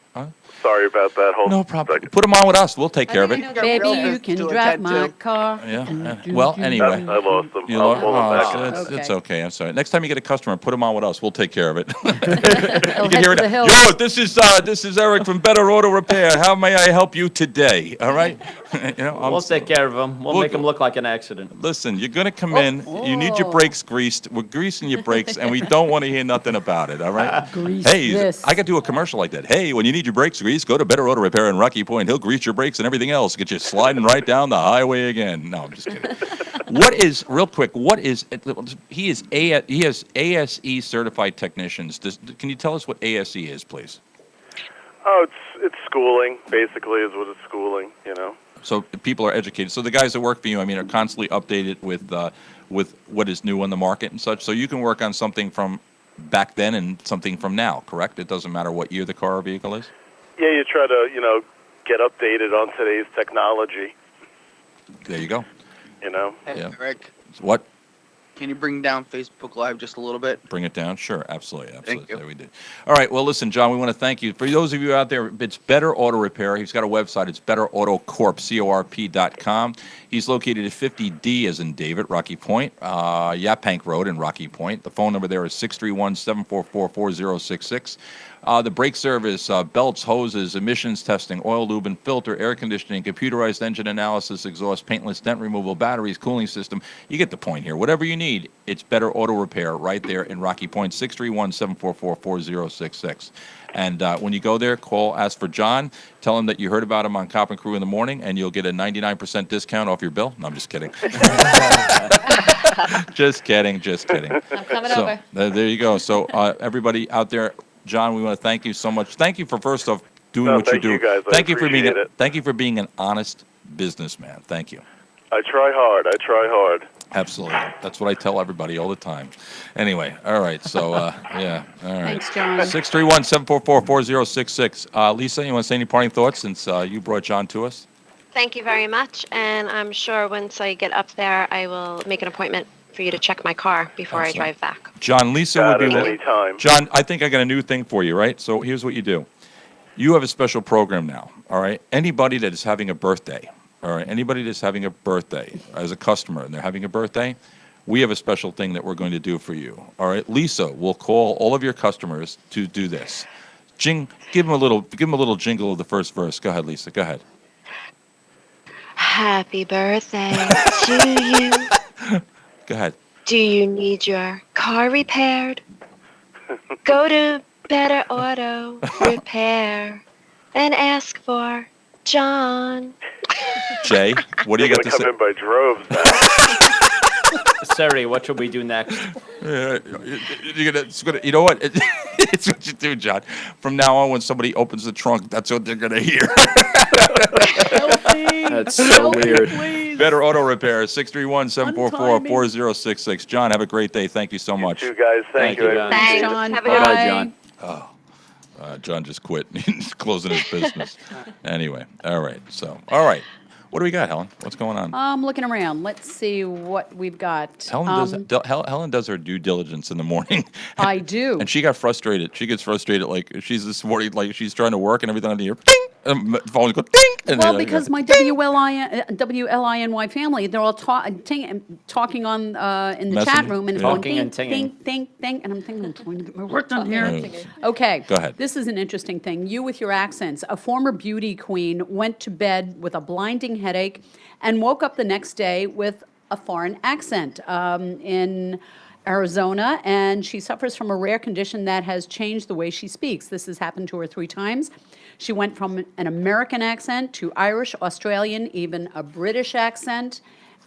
Sorry about that. Hold No problem. Put them on with us. We'll take care of it. Baby, you can drive my car. Yeah. Well, anyway. I lost them. You I'll lost- pull them back in. It's okay. I'm sorry. Next time you get a customer, put them on with us. We'll take care of it. You He'll can hear head to the it. hills. Yo, this is Eric from Better Auto Repair. How may I help you today? All right. We'll take care of them. We'll make them look like an accident. Listen, you're gonna come in. You need your brakes greased. We're greasing your brakes, and we don't want to hear nothing about it. All right. Grease Hey, this. I could do a commercial like that. Hey, when you need your brakes greased, go to Better Auto Repair in Rocky Point. He'll grease your brakes and everything else. Get you sliding right down the highway again. No, I'm just kidding. Real quick? He has ASE certified technicians. Can you tell us what ASE is, please? Oh, it's schooling. Basically, is what it's schooling. So people are educated. So the guys that work for you, are constantly updated with what is new on the market and such. So you can work on something from back then and something from now, correct? It doesn't matter what year the car or vehicle is? Yeah, you try to get updated on today's technology. There you go. Yeah. Yeah. Rick. What? Can you bring down Facebook Live just a little bit? Bring it down? Sure, absolutely. Thank you. There we did. All right, well, listen, John, we want to thank you. For those of you out there, it's Better Auto Repair. He's got a website. It's betterautocorp, CORP.com. He's located at 50D, as in David, Rocky Point, Yaphank Road in Rocky Point. The phone number there is 631-744-4066. The brake service, belts, hoses, emissions testing, oil, lube, and filter, air conditioning, computerized engine analysis, exhaust, paintless dent removal, batteries, cooling system. You get the point here. Whatever you need, it's Better Auto Repair right there in Rocky Point, 631-744-4066. And when you go there, call, ask for John. Tell him that you heard about him on Cop and Crew in the morning, and you'll get a 99% discount off your bill. No, I'm just kidding. Just kidding. I'm coming So, over. there you go. So everybody out there, John, we want to thank you so much. Thank you for first off doing what you do. Thank you, guys. I Thank you for being appreciate it. thank you for being an honest businessman. Thank you. I try hard. Absolutely. That's what I tell everybody all the time. Anyway, all right. So yeah, all right. Thanks, John. 631-744-4066. Lisa, you want to say any parting thoughts since you brought John to us? Thank you very much, and I'm sure once I get up there, I will make an appointment for you to check my car before I drive back. John, Lisa would be any time. John, I think I got a new thing for you, right? So here's what you do. You have a special program now, all right? Anybody that is having a birthday, all right? Anybody that's having a birthday as a customer and they're having a birthday, we have a special thing that we're going to do for you, all right? Lisa will call all of your customers to do this. Give them a little jingle of the first verse. Go ahead, Lisa. Go ahead. Happy birthday to you. Go ahead. Do you need your car repaired? Go to Better Auto Repair and ask for John. Jay, what do you got to say? Come in by droves now. Siri, what should we do next? You know what? It's what you do, John. From now on, when somebody opens the trunk, that's what they're going to hear. That's so weird. Better Auto Repair, 631-744-4066. John, have a great day. Thank you so much. You guys, thank you. John. Thanks. John. Have a Bye. good Bye, John. Oh, John just quit. He's closing his business. Anyway, all right. So, all right. What do we got, Helen? What's going on? I'm looking around. Let's see what we've got. Helen does her due diligence in the morning. I do. And she got frustrated. She gets frustrated like she's this morning, like she's trying to work and everything on the ear. Ding! And the phone goes ding! And Well, because my WLINY family, they're all talking on in the chat Messaging? room, and it's Yeah. going Talking ding, and tinging. ding, ding, ding, and I'm thinking, I'm trying to get my work done here. Okay. Go ahead. This is an interesting thing. You with your accents. A former beauty queen went to bed with a blinding headache and woke up the next day with a foreign accent in Arizona, and she suffers from a rare condition that has changed the way she speaks. This has happened to her 3 times. She went from an American accent to Irish, Australian, even a British accent.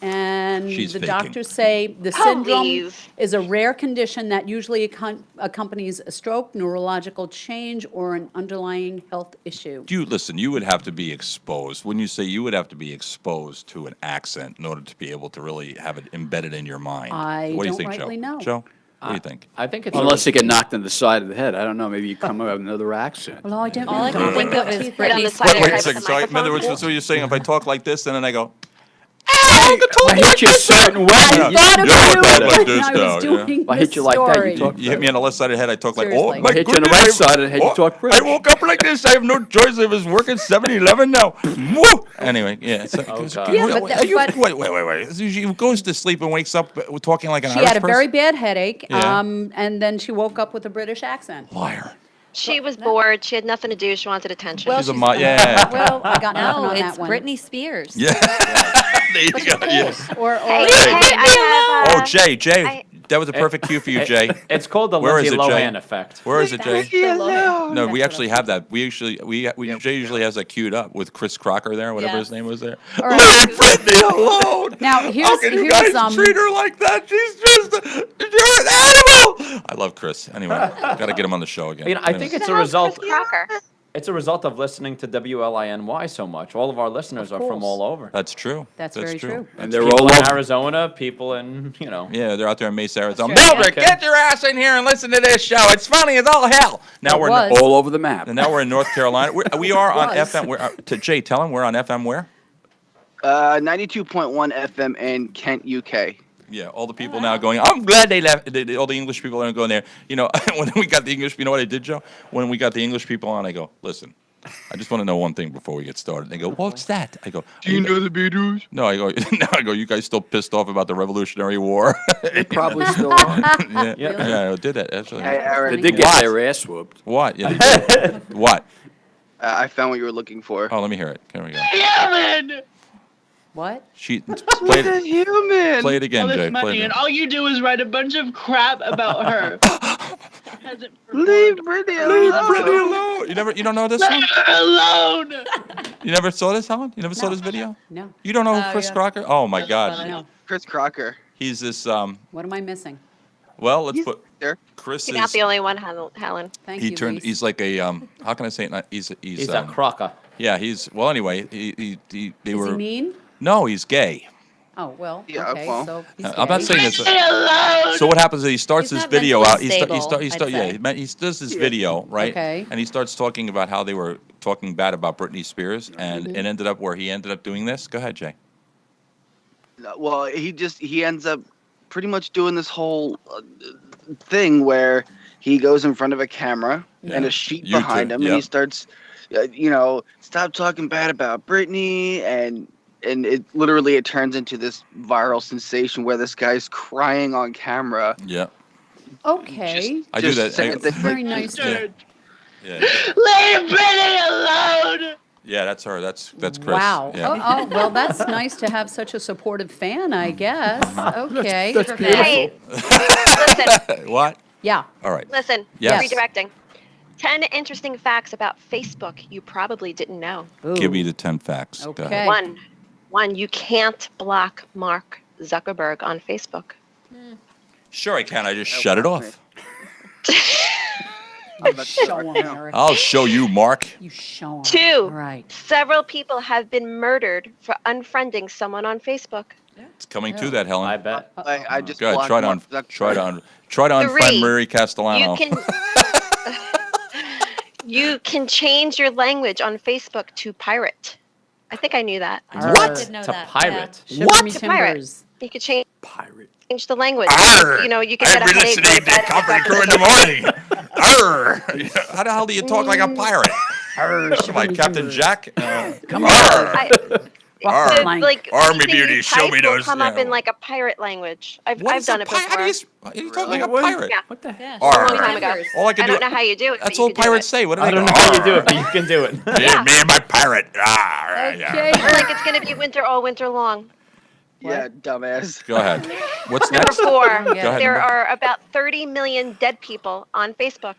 And She's the faking. doctors say the syndrome Please. is a rare condition that usually accompanies a stroke, neurological change, or an underlying health issue. Listen, you would have to be exposed. Wouldn't you say you would have to be exposed to an accent in order to be able to really have it embedded in your mind? I What do you don't think, rightly Joe? know. Joe, what do you think? I think it's Unless they get knocked on the side of the head. I don't know. Maybe you come up with another accent. Well, I don't All I know. can think of is Put it on Britney the side of Wait your a head second. with the Sorry. In other microphone. words, so you're saying if I talk like this, and then I go, I hit you a certain way. I thought of Yeah, you like when this I now, was yeah. doing If I this hit you like that, story. you talk. you hit me on the left side of the head, I talk like, Seriously. oh my I hit you on the goodness, right side of the head, you talk British. I woke up like this. I have no choice. I was working 7-Eleven now. Woo! Anyway, yeah. So, God. Yeah, but wait. She goes to sleep and wakes up talking like an She Irish had a person? very bad headache, Yeah. and then she woke up with a British accent. Liar. She was bored. She had nothing to do. She wanted attention. Well, She's a she's- yeah. Well, I got nothing No, on it's that one. Britney Spears. Yeah. There you go. Yeah. Or Hey, I have, Oh, Jay, I- that was a perfect cue for you, Jay. It's called the Where is Lindsay it, Jay? Lohan effect. Where is it, Jay? No, No, we actually have that. We Jay usually has that queued up with Chris Crocker there, whatever his name was there. All right. Leave Britney alone. Now, How here's can you guys treat her like that? You're an animal. I love Chris. Anyway, got to get him on the show again. You know, I think it's a result. Crocker. It's a result of listening to WLINY so much. All of our listeners are from course. all over. That's true. That's very true. And they're People all in over. Arizona, people in, Yeah, they're out there in Mesa, Arizona. That's right. Mildred, Okay. get your ass in here and listen to this show. It's funny as all hell. Now we're was. all over the map. and now we're in North Carolina. We are on Was. FM. Jay, tell him we're on FM where? 92.1 FM in Kent, UK. Yeah, all the people now going, I'm glad they left. All the English people are going there. You know, when we got the English, you know what I did, Joe? When we got the English people on, I go, listen, I just want to know one thing before we get started. They go, what's that? I go, Do you know the Beatles? no, I go, no, I go, you guys still pissed off about the Revolutionary War? They probably still are. Yeah, yeah, I did that, actually. Hey, Aaron. They did get their ass whooped. What? Yeah, they did. What? I found what you were looking for. Oh, let me hear it. Here we go. Human! What? Play What a it, human! play it again, All this Jay. money, Play it and again. all you do is write a bunch of crap about her. Leave Brittany alone. Leave Brittany alone. You don't know this one? Let her alone! You never saw this, Helen? You never saw this video? No. You don't know who Chris Crocker? Oh my God. No. Chris Crocker. He's this. What am I missing? Well, let's put there. Chris You're is. not the only one, Helen. Thank he you, turned. Lise. He's like a. How can I say it? He's a crocker. Yeah, he's. Well, anyway, they Is were. he mean? No, he's gay. Oh, well, Yeah, okay, well. so he's I'm not gay. saying this. Leave me alone! So what happens is he starts He's this not video mentally out. He stable, starts. I'd say. He does this video, right? Okay. And he starts talking about how they were talking bad about Britney Spears, and it ended up where he ended up doing this. Go ahead, Jay. Well, he ends up pretty much doing this whole thing where he goes in front of a camera and a sheet You behind too, him, yep. and he starts, stop talking bad about Britney, and it literally turns into this viral sensation where this guy's crying on camera. Yeah. Okay. I do that. saying things Very like, nice. Yeah. Yeah. Leave Brittany alone! Yeah, that's her. That's Chris. Wow. Yeah. Oh, well, that's nice to have such a supportive fan, I guess. Okay. That's Hey, listen, What? Yeah. All right. listen. Yes. Redirecting. 10 interesting facts about Facebook you probably didn't know. Give me the 10 facts. Go Okay. ahead. One, you can't block Mark Zuckerberg on Facebook. Sure, I can. I just shut it off. Show him, Eric. I'll show you, Mark. You show him. Two, Right. several people have been murdered for unfriending someone on Facebook. It's coming to that, Helen. I bet. I just Go ahead. blocked Try to Mark Zuckerberg. try to unfriend Three, Marie Castellano. You can change your language on Facebook to pirate. I think I knew that. I did know To that. pirate. Shiver me To pirate. timbers. You could change Pirate. the language. Arr! You know, you can I've get a been headache. listening to Company Crew in the morning. Arr! How the hell do you talk like a pirate? Arr, shiver Like me Captain timbers. Jack? Come Arr! Walk the plank. Like Army anything beauty, you show type me will those, come up yeah. in like a pirate language. I've What is done a it pirate? How do before. you talk like a What? pirate? Yeah. What the heck? Yeah. Arr. A long time ago. All I can I do. don't know how you do it. That's but all you can do pirates it. say. What do I they don't go? know how you do Arr. it, but you can do it. Yeah, me and my pirate. Ah, yeah. Okay. Or like it's gonna be winter all winter long. Yeah, dumbass. Go ahead. What's Number next? 4, Go ahead, there number- are about 30 million dead people on Facebook.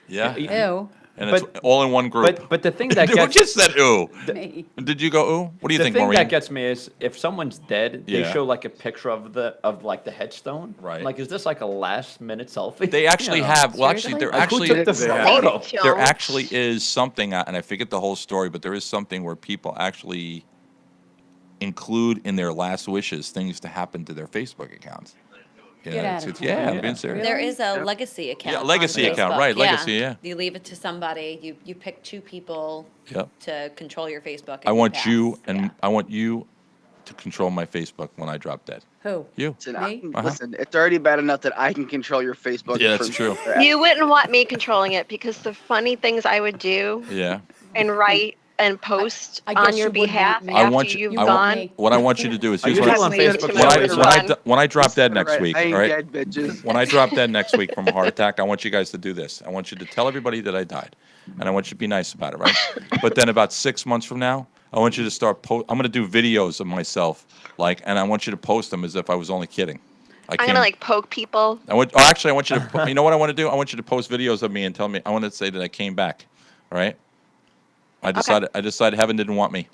Yeah. Ew. And it's all in one group. But the thing that Who gets just said ooh? Me. Did you go ooh? What do you the think, thing Maureen? that gets me is if someone's dead, they Yeah. show like a picture of like the headstone. Right. Like, is this like a last minute selfie? They actually You know? have. Well, actually, Like, there who actually took the photo? there actually is something, and I forget the whole story, but there is something where people actually include in their last wishes things to happen to their Facebook accounts. You Get know, out of it's, town. yeah, I'm being serious. There is a legacy account. Yeah, legacy on account, Facebook. right, legacy, yeah. You leave it to somebody. You pick 2 people Yep. to control your Facebook. I and want pass. you and I want you to control my Facebook when I drop dead. Who? You. Me? Listen, it's already bad enough that I can control your Facebook. Yeah, that's from- true. You wouldn't want me controlling it because the funny things I would do Yeah. and write and post I guess on your you would behalf want me. I after want you. you've I gone. want, what I want you to do is Are here's you what still on I, Facebook? when I drop dead next Right, week. I ain't All right. dead, bitches. When I drop dead next week from a heart attack, I want you guys to do this. I want you to tell everybody that I died, and I want you to be nice about it, right? But then about 6 months from now, I want you to start. I'm going to do videos of myself, and I want you to post them as if I was only kidding. I'm gonna like poke people. Actually, I want you to. You know what I want to do? I want you to post videos of me and tell me. I want to say that I came back. All right. I decided heaven didn't want me.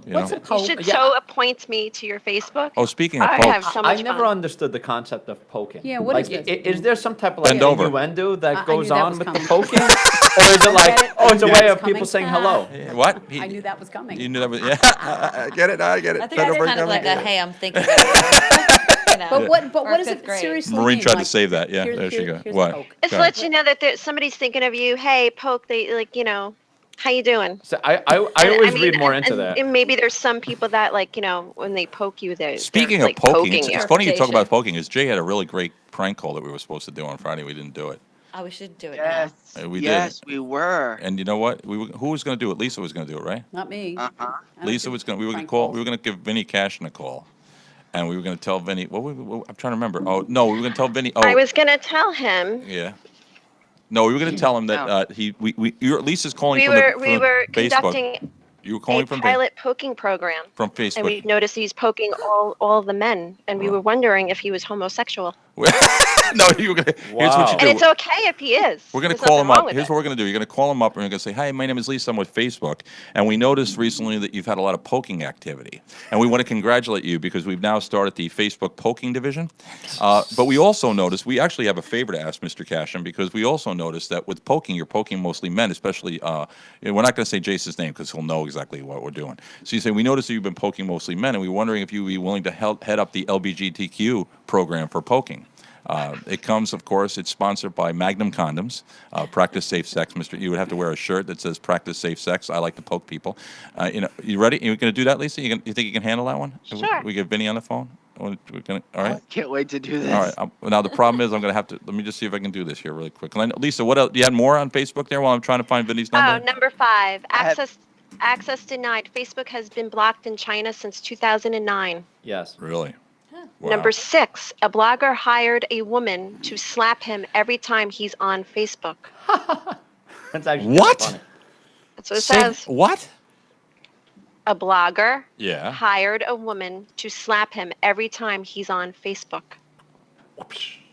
You know? You should so appoint me to your Facebook. Oh, speaking of I poke. have so much I never fun. understood the concept of poking. Yeah, what like, is this? Is there some type of Bend like over. innuendo that I goes knew that on was with coming. the poking? Or is it like, oh, it's a I knew way that of was people coming. saying hello? What? I knew that was coming. You knew that was. Yeah. I get it. I get it. I think it's kind of like a, hey, I'm thinking about you. You know, But what or does fifth it grade. seriously Maureen mean? tried to Like, save that. Yeah, here- there she here- goes. here's What? poke. It's Go to ahead. let you know that somebody's thinking of you. Hey, poke. They like How you doing? So I And, always mean, read more and- into that. And maybe there's some people that like, when they poke you, Speaking they're of like poking, poking it's you. funny you talk about poking. Is Jay had a really great prank call that we were supposed to do on Friday. We didn't do it. Oh, we should do it Yes. We yes, did. we were. And you know what? Who was going to do it? Lisa was going to do it, right? Not me. Uh-huh. Lisa was going. We were going to call. We were going to give Vinny Cashin a call, and we were going to tell Vinny. I'm trying to remember. Oh no, we were going to tell Vinny. Oh, I was gonna tell him. yeah. No, we were going to tell him that Lisa's calling We from were the Facebook. conducting You were calling a from pilot poking program. From Facebook. And we noticed he's poking all the men, and we were wondering if he was homosexual. No, you were gonna, here's what you do. And it's okay if he is. We're going to There's call nothing him wrong up. with Here's it. what we're going to do. You're going to call him up and you're going to say, hi, my name is Lisa. I'm with Facebook. And we noticed recently that you've had a lot of poking activity. And we want to congratulate you because we've now started the Facebook poking division. But we also noticed, we actually have a favor to ask Mr. Cashin because we also noticed that with poking, you're poking mostly men, especially, we're not going to say Jason's name because he'll know exactly what we're doing. So you say, we noticed that you've been poking mostly men and we were wondering if you would be willing to head up the LGBTQ program for poking. It comes, of course, it's sponsored by Magnum Condoms, Practice Safe Sex. You would have to wear a shirt that says Practice Safe Sex. I like to poke people. You ready? You going to do that, Lisa? You think you can handle that one? Sure. We get Vinny on the phone? All right. Can't wait to do this. All right. Now, the problem is I'm going to have to, let me just see if I can do this here really quick. Lisa, what else? You had more on Facebook there while I'm trying to find Vinny's number? Oh, number 5. Access denied. Facebook has been blocked in China since 2009. Yes. Really? Wow. Number 6, a blogger hired a woman to slap him every time he's on Facebook. That's actually What? funny. That's what it says. What? A blogger Yeah. hired a woman to slap him every time he's on Facebook.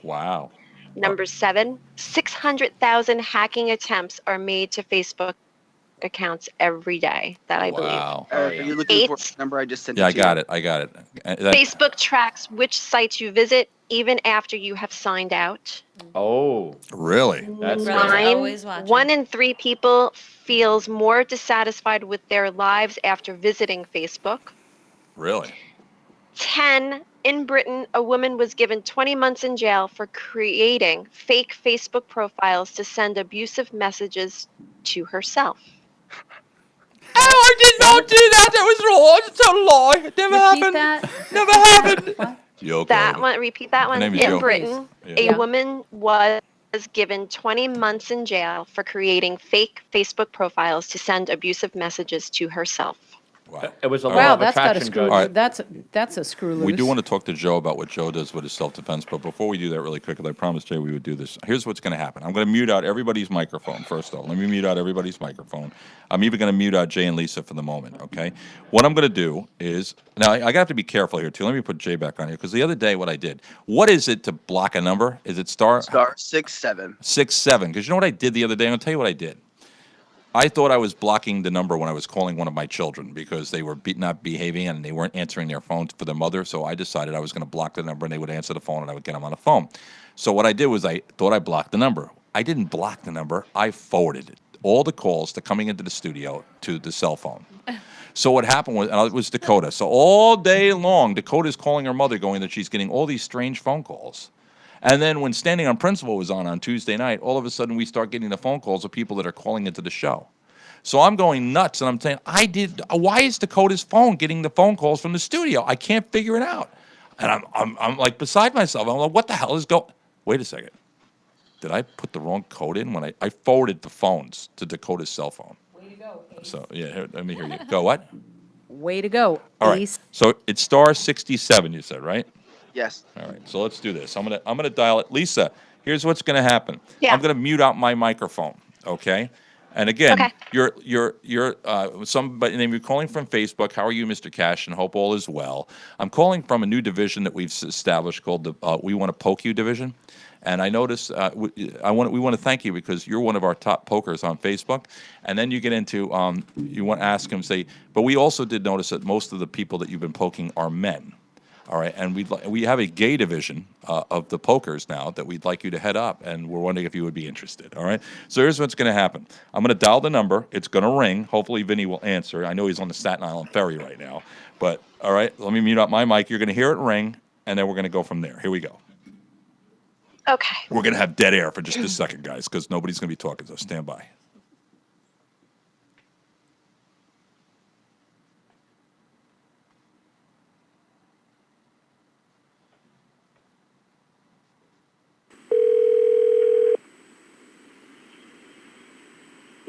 Wow. Number 7, 600,000 hacking attempts are made to Facebook accounts every day. That I Wow. Are you looking for 8. the number I just sent? Yeah, I you? got it. I got it. believe. Facebook tracks which sites you visit even after you have signed out. Oh. Really? That's always 9, watching. 1 in 3 people feels more dissatisfied with their lives after visiting Facebook. Really? 10, in Britain, a woman was given 20 months in jail for creating fake Facebook profiles to send abusive messages to herself. Oh, I did not do that. That was wrong. It's a lie. It never happened. Never happened. Repeat that one. name is In Joe. Britain, Yeah. a woman was given 20 months in jail for creating fake Facebook profiles to send abusive messages to herself. It was a law Wow, of that's got a attraction, screw. Judge. That's a screw loose. We do want to talk to Joe about what Joe does with his self-defense, but before we do that really quickly, I promised Jay we would do this. Here's what's going to happen. I'm going to mute out everybody's microphone, first of all. Let me mute out everybody's microphone. I'm even going to mute out Jay and Lisa for the moment, okay? What I'm going to do is, now I have to be careful here, too. Let me put Jay back on here, because the other day what I did, what is it to block a number? Is it star 6-7? 6-7, because you know what I did the other day? I'm going to tell you what I did. I thought I was blocking the number when I was calling one of my children because they were not behaving and they weren't answering their phones for their mother. So I decided I was going to block the number and they would answer the phone and I would get them on the phone. So what I did was I thought I blocked the number. I didn't block the number. I forwarded all the calls to coming into the studio to the cell phone. So what happened was, and it was Dakota. So all day long, Dakota's calling her mother going that she's getting all these strange phone calls. And then when Standing on Principle was on Tuesday night, all of a sudden we start getting the phone calls of people that are calling into the show. So I'm going nuts, and I'm saying, why is Dakota's phone getting the phone calls from the studio? I can't figure it out. And I'm like beside myself. I'm like, what the hell is going? Wait a second. Did I put the wrong code in when I forwarded the phones to Dakota's cell phone? Way to go, Ace. So yeah, let me hear you. Go what? Way to go, All right. Ace. So it's star 67. You said, right? Yes. All right, so let's do this. I'm gonna dial it. Lisa, here's what's gonna happen. Yeah. I'm gonna mute out my microphone. Okay. And again, you're somebody named. You're calling from Facebook. How are you, Mr. Cash? And hope all is well. I'm calling from a new division that we've established called the We Want to Poke You division. And I noticed we want to thank you because you're one of our top pokers on Facebook. And then you get into you want to ask him, say, but we also did notice that most of the people that you've been poking are men. All right, and we have a gay division of the pokers now that we'd like you to head up, and we're wondering if you would be interested. All right, so here's what's going to happen. I'm going to dial the number. It's going to ring. Hopefully, Vinny will answer. I know he's on the Staten Island ferry right now, but all right, let me mute out my mic. You're going to hear it ring, and then we're going to go from there. Here we go. Okay. We're going to have dead air for just a second, guys, because nobody's going to be talking, so stand by.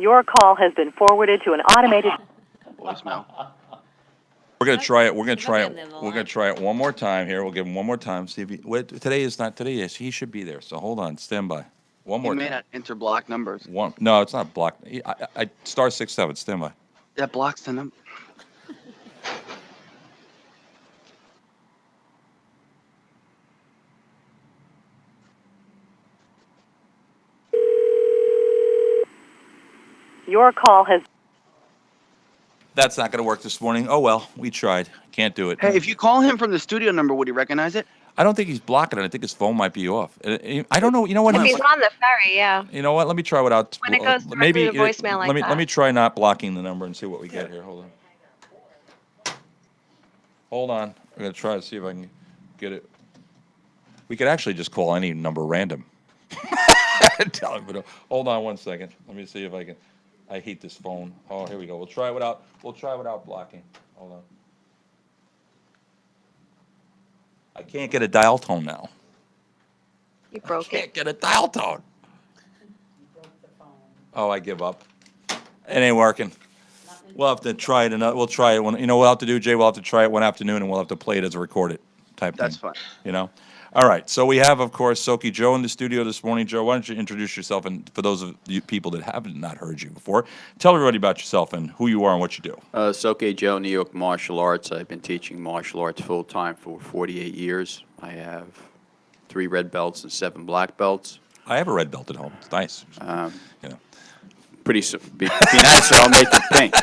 Your call has been forwarded to an automated voicemail. We're gonna try it. We're gonna try it. We're gonna try it one more time here. We'll give him one more time. See if he. Wait, today is not today. Is he should be there. So hold on. Stand by. One more You may time. not enter block numbers. One. No, it's not blocked. I star 6-7. Stand by. That blocks the number. Your call has. That's not gonna work this morning. Oh well, we tried. Can't do it. Hey, if you call him from the studio number, would he recognize it? I don't think he's blocking it. I think his phone might be off. I don't know. You know what? If he's on the ferry, yeah. You know what? Let me try without. When it goes directly maybe to voicemail like let me that. try not blocking the number and see what we get here. Hold on. Hold on. I'm gonna try to see if I can get it. We could actually just call any number random. Tell him, but hold on 1 second. Let me see if I can. I hate this phone. Oh, here we go. We'll try without blocking. Hold on. I can't get a dial tone now. You broke Can't get a dial tone. Oh, I give up. It ain't working. We'll have to try it another. We'll try it one. You know what we'll have to do, Jay? We'll have to try it one afternoon, and we'll have to play it as a recorded type thing. That's fine. You know. All right. So we have, of course, Soki Joe in the studio this morning. Joe, why don't you introduce yourself? And for those of you people that haven't not heard you before, tell everybody about yourself and who you are and what you do. Soke Joe, New York Martial Arts. I've been teaching martial arts full-time for 48 years. I have 3 red belts and 7 black belts. I have a red belt at home. It's nice. You know. Be nice, or I'll make it pink.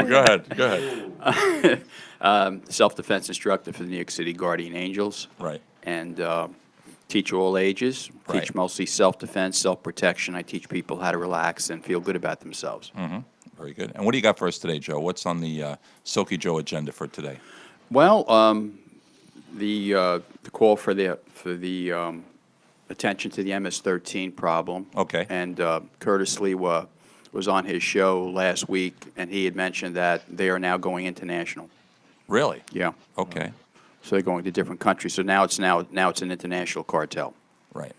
Go ahead. Self-defense instructor for the New York City Guardian Angels. Right. And teach all ages. Right. Teach mostly self-defense, self-protection. I teach people how to relax and feel good about themselves. Mm-hmm. Very good. And what do you got for us today, Joe? What's on the Soki Joe agenda for today? Well, the call for the attention to the MS-13 problem. Okay. And Curtis Lee was on his show last week, and he had mentioned that they are now going international. Really? Yeah. Okay. So they're going to different countries. So now it's an international cartel. Right.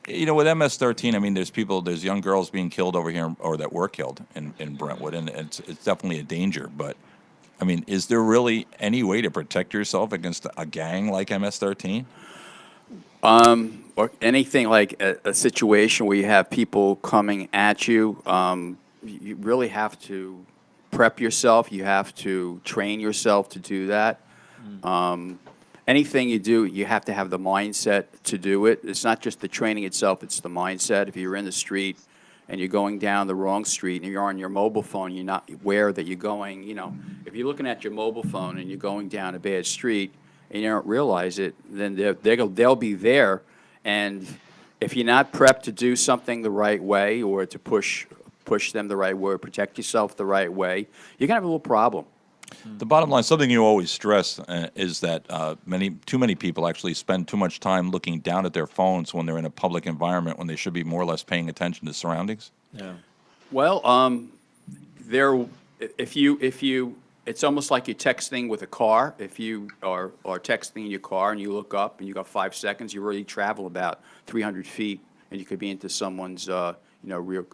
You know, with MS-13, I mean, there's young girls being killed over here, or that were killed in Brentwood, and it's definitely a danger. But, I mean, is there really any way to protect yourself against a gang like MS-13? Or anything like a situation where you have people coming at you, you really have to prep yourself. You have to train yourself to do that. Anything you do, you have to have the mindset to do it. It's not just the training itself, it's the mindset. If you're in the street and you're going down the wrong street and you're on your mobile phone, you're not aware that you're going, if you're looking at your mobile phone and you're going down a bad street and you don't realize it, then they'll be there. And if you're not prepped to do something the right way or to push them the right way, or protect yourself the right way, you're going to have a little problem. The bottom line, something you always stress is that too many people actually spend too much time looking down at their phones when they're in a public environment when they should be more or less paying attention to surroundings. Yeah. Well, it's almost like you're texting with a car. If you are texting in your car and you look up and you got 5 seconds, you already travel about 300 feet, and you could be into someone's rear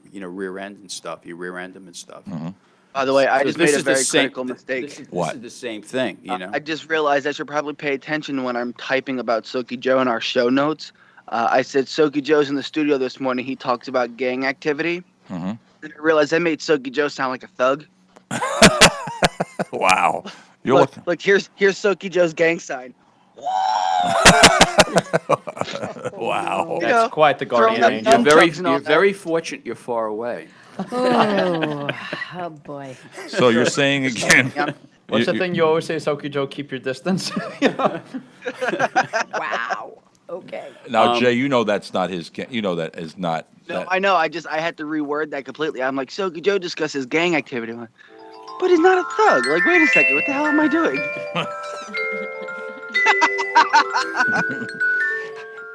end and stuff. You rear end them and stuff. Mm-hmm. By the way, I So just this made a is the very same- critical mistake. This is the same thing, I just realized I should probably pay attention when I'm typing about Soki Joe in our show notes. I said Soki Joe's in the studio this morning. He talks about gang activity. Mm-hmm. And I realized I made Soki Joe sound like a thug. Wow. Look, here's Soki Joe's gang sign. Wow. That's quite the guardian angel. You're very fortunate you're far away. Oh boy. So you're saying again. What's the thing you always say, Soki Joe, keep your distance? Wow. Okay. Now, Jay, you know that's not his. You know that is not. No, I know. I had to reword that completely. I'm like, Soki Joe discusses gang activity. I'm like, but he's not a thug. Like, wait a second. What the hell am I doing?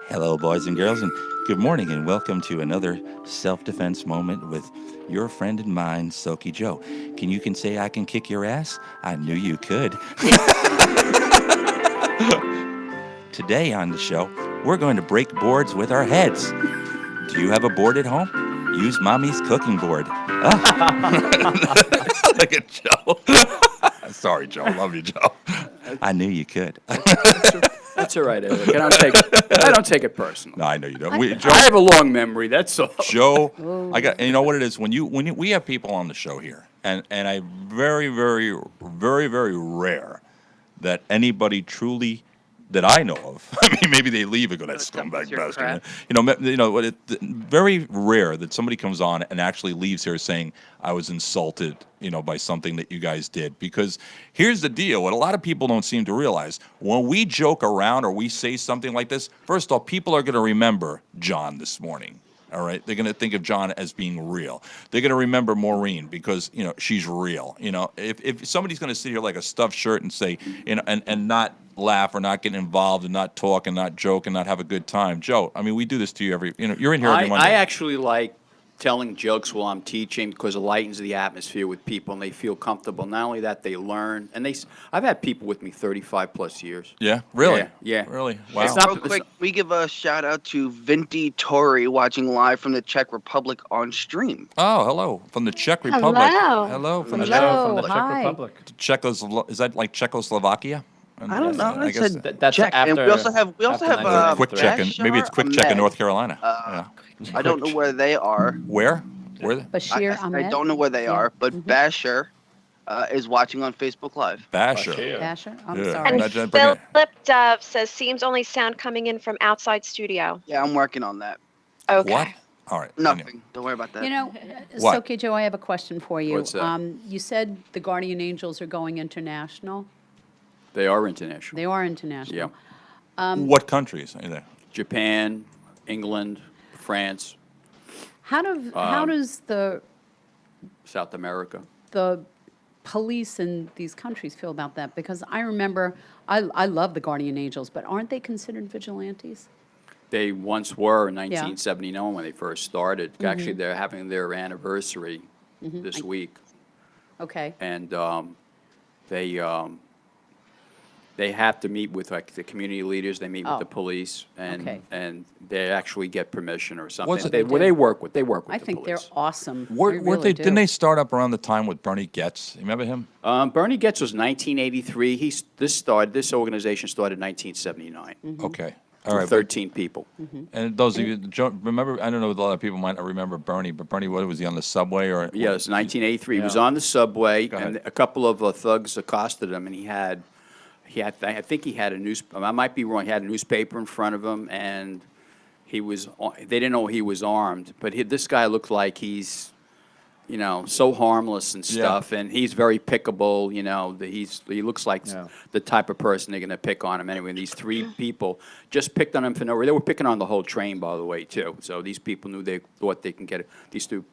Hello, boys and girls, and good morning, and welcome to another self-defense moment with your friend and mine, Soki Joe. You can say I can kick your ass? I knew you could. Today on the show, we're going to break boards with our heads. Do you have a board at home? use mommy's cooking board. Look at Joe. Sorry, Joe. Love you, Joe. I knew you could. That's all right, Eric. I don't take it personal. No, I know you don't. I have a long memory. That's all. Joe, and you know what it is when we have people on the show here, and I very rare that anybody truly that I know of. I mean, maybe they leave and go, that scumbag bastard. Very rare that somebody comes on and actually leaves here saying, I was insulted, by something that you guys did. Because here's the deal, what a lot of people don't seem to realize, when we joke around or we say something like this, first off, people are going to remember John this morning. All right, they're going to think of John as being real. They're going to remember Maureen because she's real. If somebody's going to sit here like a stuffed shirt and say and not laugh or not get involved and not talk and not joke and not have a good time, Joe. I mean, we do this to you every. You're in here every Monday. I actually like telling jokes while I'm teaching because it lightens the atmosphere with people and they feel comfortable. Not only that, they learn. And I've had people with me 35 plus years. Yeah, really? Yeah. Really? Wow. It's not, real quick, we give a shout out to Vinti Tori watching live from the Czech Republic on stream. Oh, hello from the Czech Republic. Hello. From the Hello, Czech Czech Republic. Is that like Czechoslovakia? I don't know. I guess said that's Czech. after. And we also have Quick Check. Maybe it's Quick Check in Ahmed. North Carolina. I don't know where they are. Where? Where? Bashir I Ahmed. don't know where they are, but Bashir is watching on Facebook Live. Basher. Basher? I'm Yeah. sorry. And Philip Dove says, seems only sound coming in from outside studio. Yeah, I'm working on that. Okay. What? All right. Nothing. Don't worry about that. What? Soke Joe, I have a question for you. What's that? You said the Guardian Angels are going international. They are international. They are international. Yeah. What countries are there? Japan, England, France, How does the South America. police in these countries feel about that? Because I remember, I love the Guardian Angels, but aren't they considered vigilantes? They once were in 1979 when they first started. Mhm. Actually, they're having their anniversary this week. Okay. And they have to meet with like the community leaders. They meet with the police, and they actually get permission or something. What's it- They work with the I think police. they're awesome. Weren't really they? do. Didn't they start up around the time with Bernie Getz? You remember him? Bernie Getz was 1983. This organization started in 1979. Okay. All right. 13 people. And those of you that don't remember, I don't know, a lot of people might not remember Bernie, but Bernie, what was he on the subway or? Yeah, it was 1983. He was on the subway, and a couple of thugs accosted him, and I think he had a I might be wrong. He had a newspaper in front of him, and they didn't know he was armed. But this guy looked like he's, so harmless and stuff, and he's very pickable. He looks like the type of person they're going to pick on him anyway. And these three people just picked on him for no reason. They were picking on the whole train, by the way, too. So these people thought they can get it. These two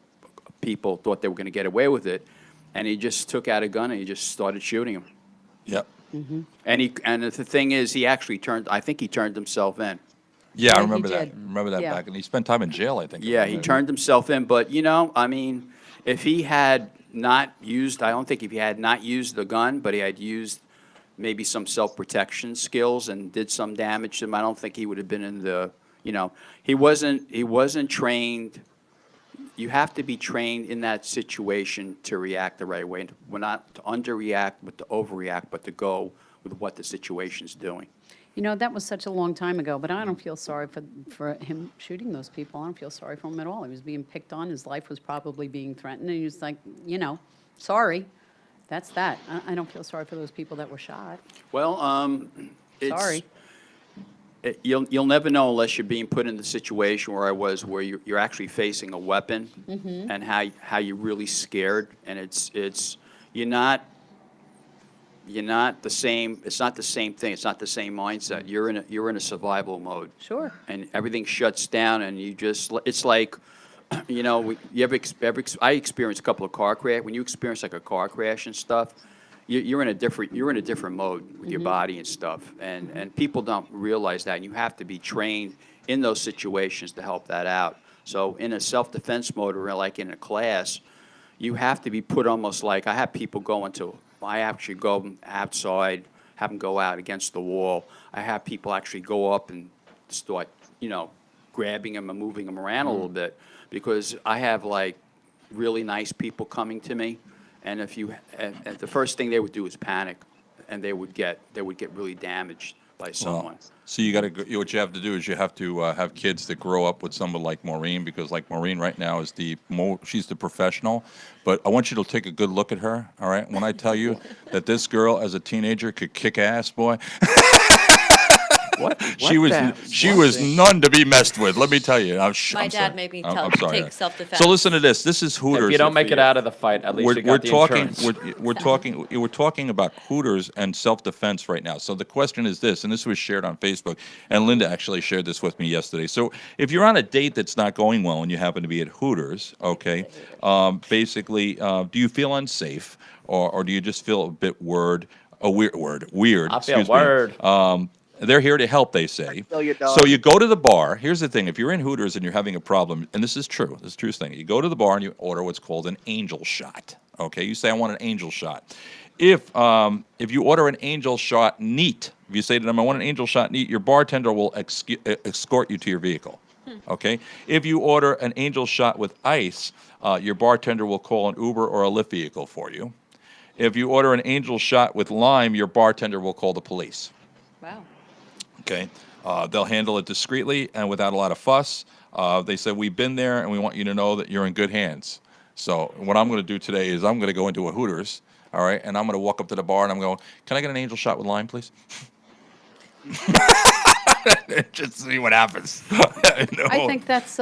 people thought they were going to get away with it, and he just took out a gun and he just started shooting him. Yep. And the thing is, I think he turned himself in. Yeah, I he remember that. did. Remember that back, and he spent time in jail, I think. Yeah, he turned himself in. But if he had not used, I don't think if he had not used the gun, but he had used maybe some self-protection skills and did some damage to him, I don't think he would have been in the. He wasn't trained. You have to be trained in that situation to react the right way. We're not to underreact, but to overreact, but to go with what the situation's doing. That was such a long time ago, but I don't feel sorry for him shooting those people. I don't feel sorry for him at all. He was being picked on. His life was probably being threatened, and he was like, sorry. That's that. I don't feel sorry for those people that were shot. Well, Sorry. You'll never know unless you're being put in the situation where I was, where you're actually facing a weapon, and how you're really scared, and you're not the same. It's not the same thing. It's not the same mindset. You're in a survival mode. Sure. And everything shuts down, and it's like, I experienced a couple of car crash. When you experience like a car crash and stuff, you're in a different mode with your body and stuff, and people don't realize that. And you have to be trained in those situations to help that out. So in a self-defense mode, or like in a class, you have to be put almost like, I have people I actually go outside, have them go out against the wall. I have people actually go up and start, grabbing them and moving them around a little bit, because I have like really nice people coming to me, and if you, and the first thing they would do is panic, and they would get really damaged by someone. So you got to. What you have to do is you have to have kids that grow up with someone like Maureen, because like Maureen right now is she's the professional. But I want you to take a good look at her. All right. When I tell you that this girl as a teenager could kick ass, boy. She was none to be messed with. Let me tell you. My dad made me take self-defense. So listen to this. This is Hooters. If you don't make it out of the fight, at least you got the insurance. We're talking about Hooters and self-defense right now. So the question is this, and this was shared on Facebook, and Linda actually shared this with me yesterday. So if you're on a date that's not going well and you happen to be at Hooters, okay, basically, do you feel unsafe, or do you just feel a bit weird? I feel weird. They're here to help, they say. So you go to the bar. Here's the thing. If you're in Hooters and you're having a problem, and this is true, this is a true thing. You go to the bar and you order what's called an angel shot. Okay, you say, I want an angel shot. If you order an angel shot neat, if you say to them, I want an angel shot neat, your bartender will escort you to your vehicle. Okay? If you order an angel shot with ice, your bartender will call an Uber or a Lyft vehicle for you. If you order an angel shot with lime, your bartender will call the police. Wow. Okay, they'll handle it discreetly and without a lot of fuss. They said, we've been there and we want you to know that you're in good hands. So what I'm going to do today is I'm going to go into a Hooters, all right, and I'm going to walk up to the bar and I'm going, can I get an angel shot with lime, please? Just see what happens. I think that's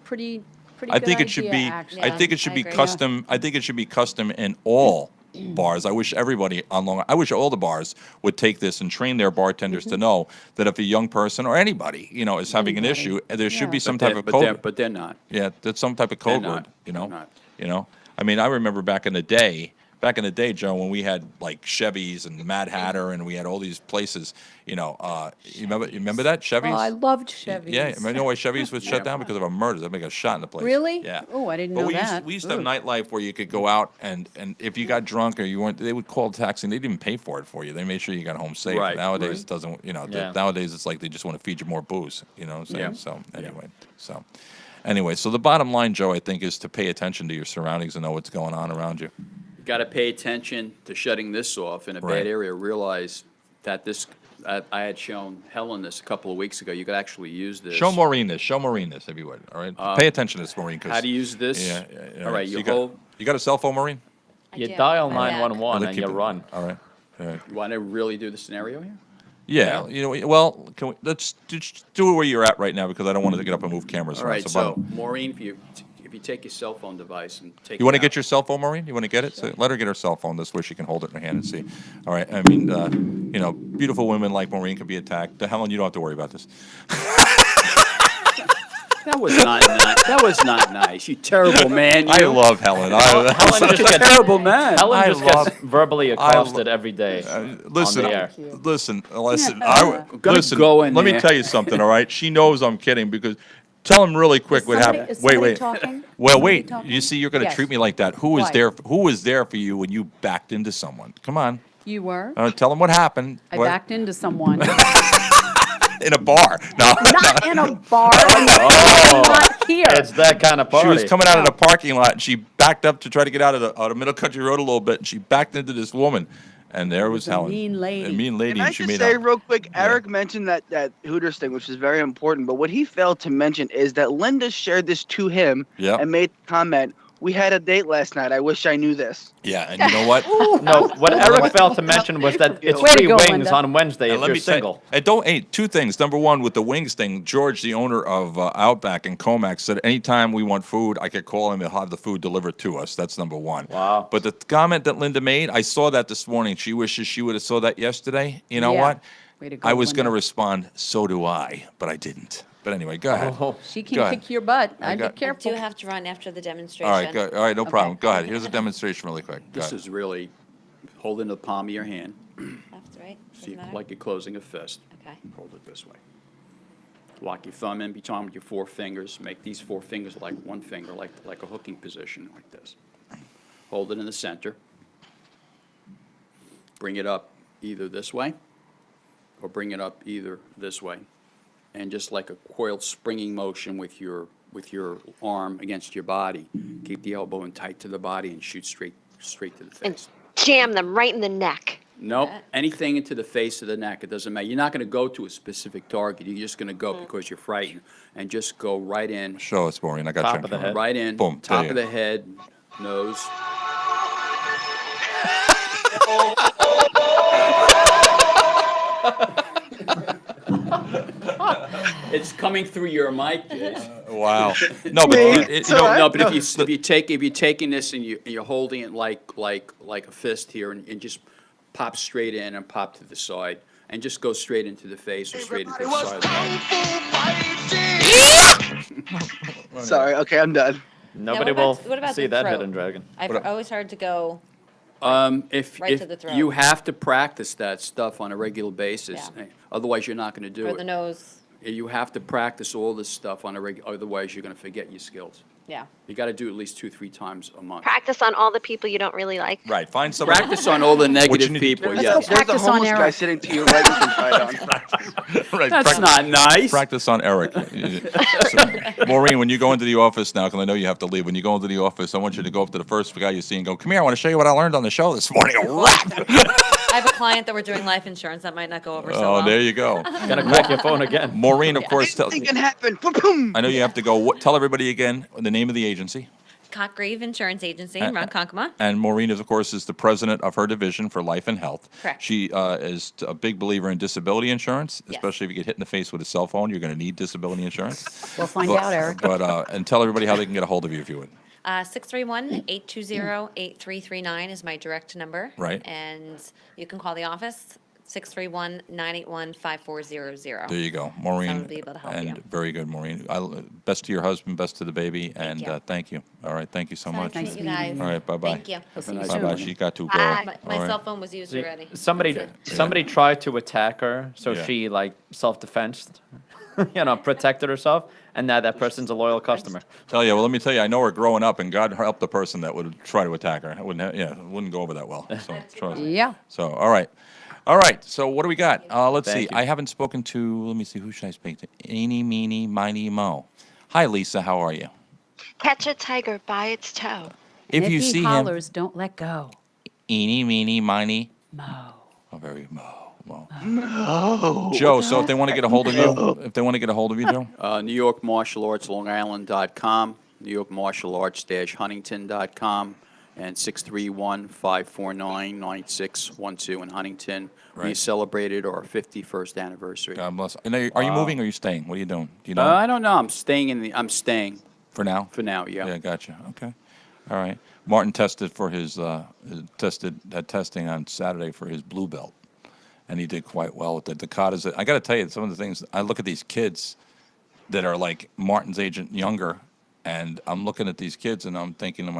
pretty I good think it idea, should be. actually. I think it should I be agree. custom. I think it should be custom in all bars. I wish everybody on Long. I wish all the bars would take this and train their bartenders to know that if a young person or anybody, is having an issue, there should be some type of code. But they're not. Yeah, that's some type of code They're word. not. I mean, I remember back in the day, Joe, when we had like Chevys and Mad Hatter, and we had all these places. You remember that Chevys? Oh, I loved Chevys. Yeah, you know why Chevys was shut down? Because of a murder. They got shot in the place. Really? Yeah. Oh, I didn't But know we that. used to have nightlife where you could go out and if you got drunk or you weren't, they would call a taxi and they didn't even pay for it for you. They made sure you got home safe. Right, Nowadays it right. doesn't. Yeah. Nowadays it's like they just want to feed you more booze. You know what I'm saying? Yeah. So anyway, so the bottom line, Joe, I think, is to pay attention to your surroundings and know what's going on around you. You got to pay attention to shutting this off in a Right. bad area. Realize that this, I had shown Helen this a couple of weeks ago. You could actually use this. Show Maureen this, if you would. All right, pay attention to this, Maureen. How to use this? Yeah. All right, So you got a cell phone, Maureen? You do. dial My dad. 911 and Keep you it- run. All right. You want to really do the scenario here? Yeah, well, let's just do it where you're at right now because I don't want to get up and move cameras All around. right, so Maureen, if you take your cell phone device and take You want to it get out. your cell phone, Maureen? You want to get it? So let her get her cell phone. This way she can hold it in her hand and see. All right. I mean, beautiful women like Maureen could be attacked. Helen, you don't have to worry about this. That was not nice. That was not nice. You terrible man. I You. love Helen. Helen Such just a gets terrible man. Helen just love- gets verbally accosted every day Listen, on the air. listen. Gonna Listen. go in Let me there. tell you something. All right. She knows I'm kidding because. Tell him really quick what somebody- happened. is Wait, somebody wait. talking? Well, Somebody wait. talking? You see, you're going to Yes. treat me like that. Who was Why? there? Who was there for you when you backed into someone? Come on. You were? Tell him what happened. I What- backed into someone. in a bar. No. Not in a bar. Not here. It's that kind of party. She was coming out of the parking lot and she backed up to try to get out of the Middle Country Road a little bit and she backed into this woman. And there was a Helen. mean lady. A mean lady. Can I And she just made say out. real quick, Eric mentioned that Hooters thing, which is very important, but what he failed to mention is that Linda shared this to him Yep. and made the comment, we had a date last night. I wish I knew this. Yeah, and you know what? No, what Eric failed to mention was that it's Way to free go, wings Linda. on Wednesday And if let you're me say- single. And two things. Number one, with the wings thing, George, the owner of Outback and Comac, said anytime we want food, I could call him and he'll have the food delivered to us. That's number one. Wow. But the comment that Linda made, I saw that this morning. She wishes she would have saw that yesterday. You know Yeah. what? Way to go, I was going to Linda. respond, so do I, but I didn't. But anyway, go ahead. Oh. She Go can ahead. kick your butt. I'd be got- I careful. do have to run after the demonstration. All right, go, all right, no problem. Go ahead. Here's a demonstration really quick. Go This ahead. is really holding the palm of your hand. Left, right? See, Doesn't matter? like you're closing a fist. Okay. Hold it this way. Lock your thumb in between with your four fingers. Make these four fingers like one finger, like a hooking position, like this. Hold it in the center. Bring it up either this way or bring it up either this way. and just like a coiled springing motion with your arm against your body. Keep the elbow in tight to the body and shoot straight to the face. Jam them right in the neck. Nope, anything into the face of the neck, it doesn't matter. You're not going to go to a specific target. You're just going to go because you're frightened, and just go right in. Show us, Maureen. I got Top you. of the head. Right in. Boom. Top there of you the head, nose. It's coming through your mic, Jason. Wow. No, but if you're taking this and you're holding it like a fist here and just pop straight in and pop to the side and just go straight into the face or straight into the side. Sorry. Okay, I'm done. Nobody what about see the that throat? hidden dragon. I've always heard to go. If Right to the throat. you have to practice that stuff on a regular basis, otherwise you're not going to do Or it. the nose. You have to practice all this stuff on a regular, otherwise you're going to forget your skills. Yeah. You got to do at least 2-3 times a month. Practice on all the people you don't really like. Right. Find someone. Practice on all the negative people. There's Yes. a homeless guy sitting to your right. You can try it on. Right, That's not nice. Practice on Eric. So, Maureen, when you go into the office now, because I know you have to leave, when you go into the office, I want you to go up to the first guy you see and go, "Come here, I want to show you what I learned on the show this morning." I have a client that we're doing life insurance that might not go over so well. Oh, there you go. Gonna crack your phone again. Maureen, of course, Anything can happen. Boom. I know you have to go. Tell everybody again the name of the agency. Cotgrave Insurance Agency in Mount Konkoma. And Maureen, of course, is the president of her division for life and health. Correct. She is a big believer in disability insurance, especially if you get hit in the face with a cell phone. You're going to need disability insurance. We'll find out, Eric. But and tell everybody how they can get a hold of you if you would. 631-820-8339 is my direct number. Right. And you can call the office, 631-981-5400. There you go, Maureen. Someone will be able to help and you. very good, Maureen. Best to your husband, best to the baby, and you. Thank you. All right, thank you so Nice much. meeting you guys. All right, bye-bye. Thank you. We'll see you Bye-bye. soon. She got to go. My All right. cell phone was used already. Somebody tried to attack her, so Yeah. she self-defensed, protected herself, and now that person's a loyal customer. Tell you, well, let me tell you, I know her growing up, and God help the person that would try to attack her. It wouldn't go over that well. So, trust me. Yeah. So, all right. So, what do we got? Let's Thank see. you. I haven't spoken to, let me see, who should I speak to? Eeny, meeny, miny, mo. Hi, Lisa. How are you? Catch a tiger by its toe. If And you he see hollers, don't let go. Eeny, meeny, miny. Mo. Oh, very mo. No. Joe, so if they want to get a hold of you, Joe? New York Martial Arts, LongIsland.com, New York Martial Arts-Huntington.com, and 631-549-9612 in Huntington. We Right. celebrated our 51st anniversary. God bless. And are you moving or are you staying? What are you doing? Do you know? I don't know. I'm staying For now? For now, yeah. Yeah, gotcha. Okay. All right. Martin tested for his had testing on Saturday for his blue belt, and he did quite well with it. The katas. I got to tell you, some of the things I look at these kids that are like Martin's age and younger, and I'm looking at these kids and I'm thinking of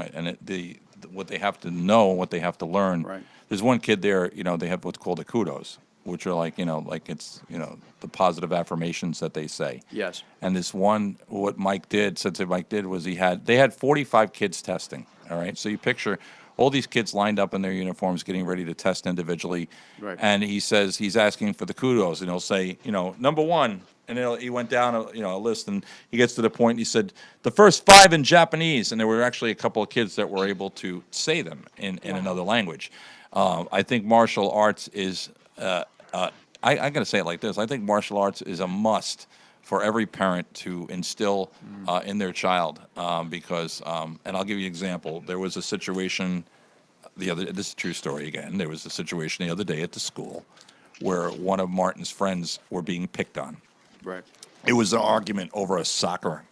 what they have to know, what they have to learn. Right. There's one kid there. They have what's called the kudos, which are like it's the positive affirmations that they say. Yes. And this one, what Mike did, was they had 45 kids testing. All right. So you picture all these kids lined up in their uniforms getting ready to test individually. Right. And he says he's asking for the kudos, and he'll say, number one. And he went down a list, and he gets to the point. He said the first 5 in Japanese, and there were actually a couple of kids that were able to say them in another language. I think martial arts is. I got to say it like this. I think martial arts is a must for every parent to instill in their child because, and I'll give you an example. There was a situation this is a true story again. There was a situation the other day at the school where one of Martin's friends were being picked on. Right. It was an argument over a soccer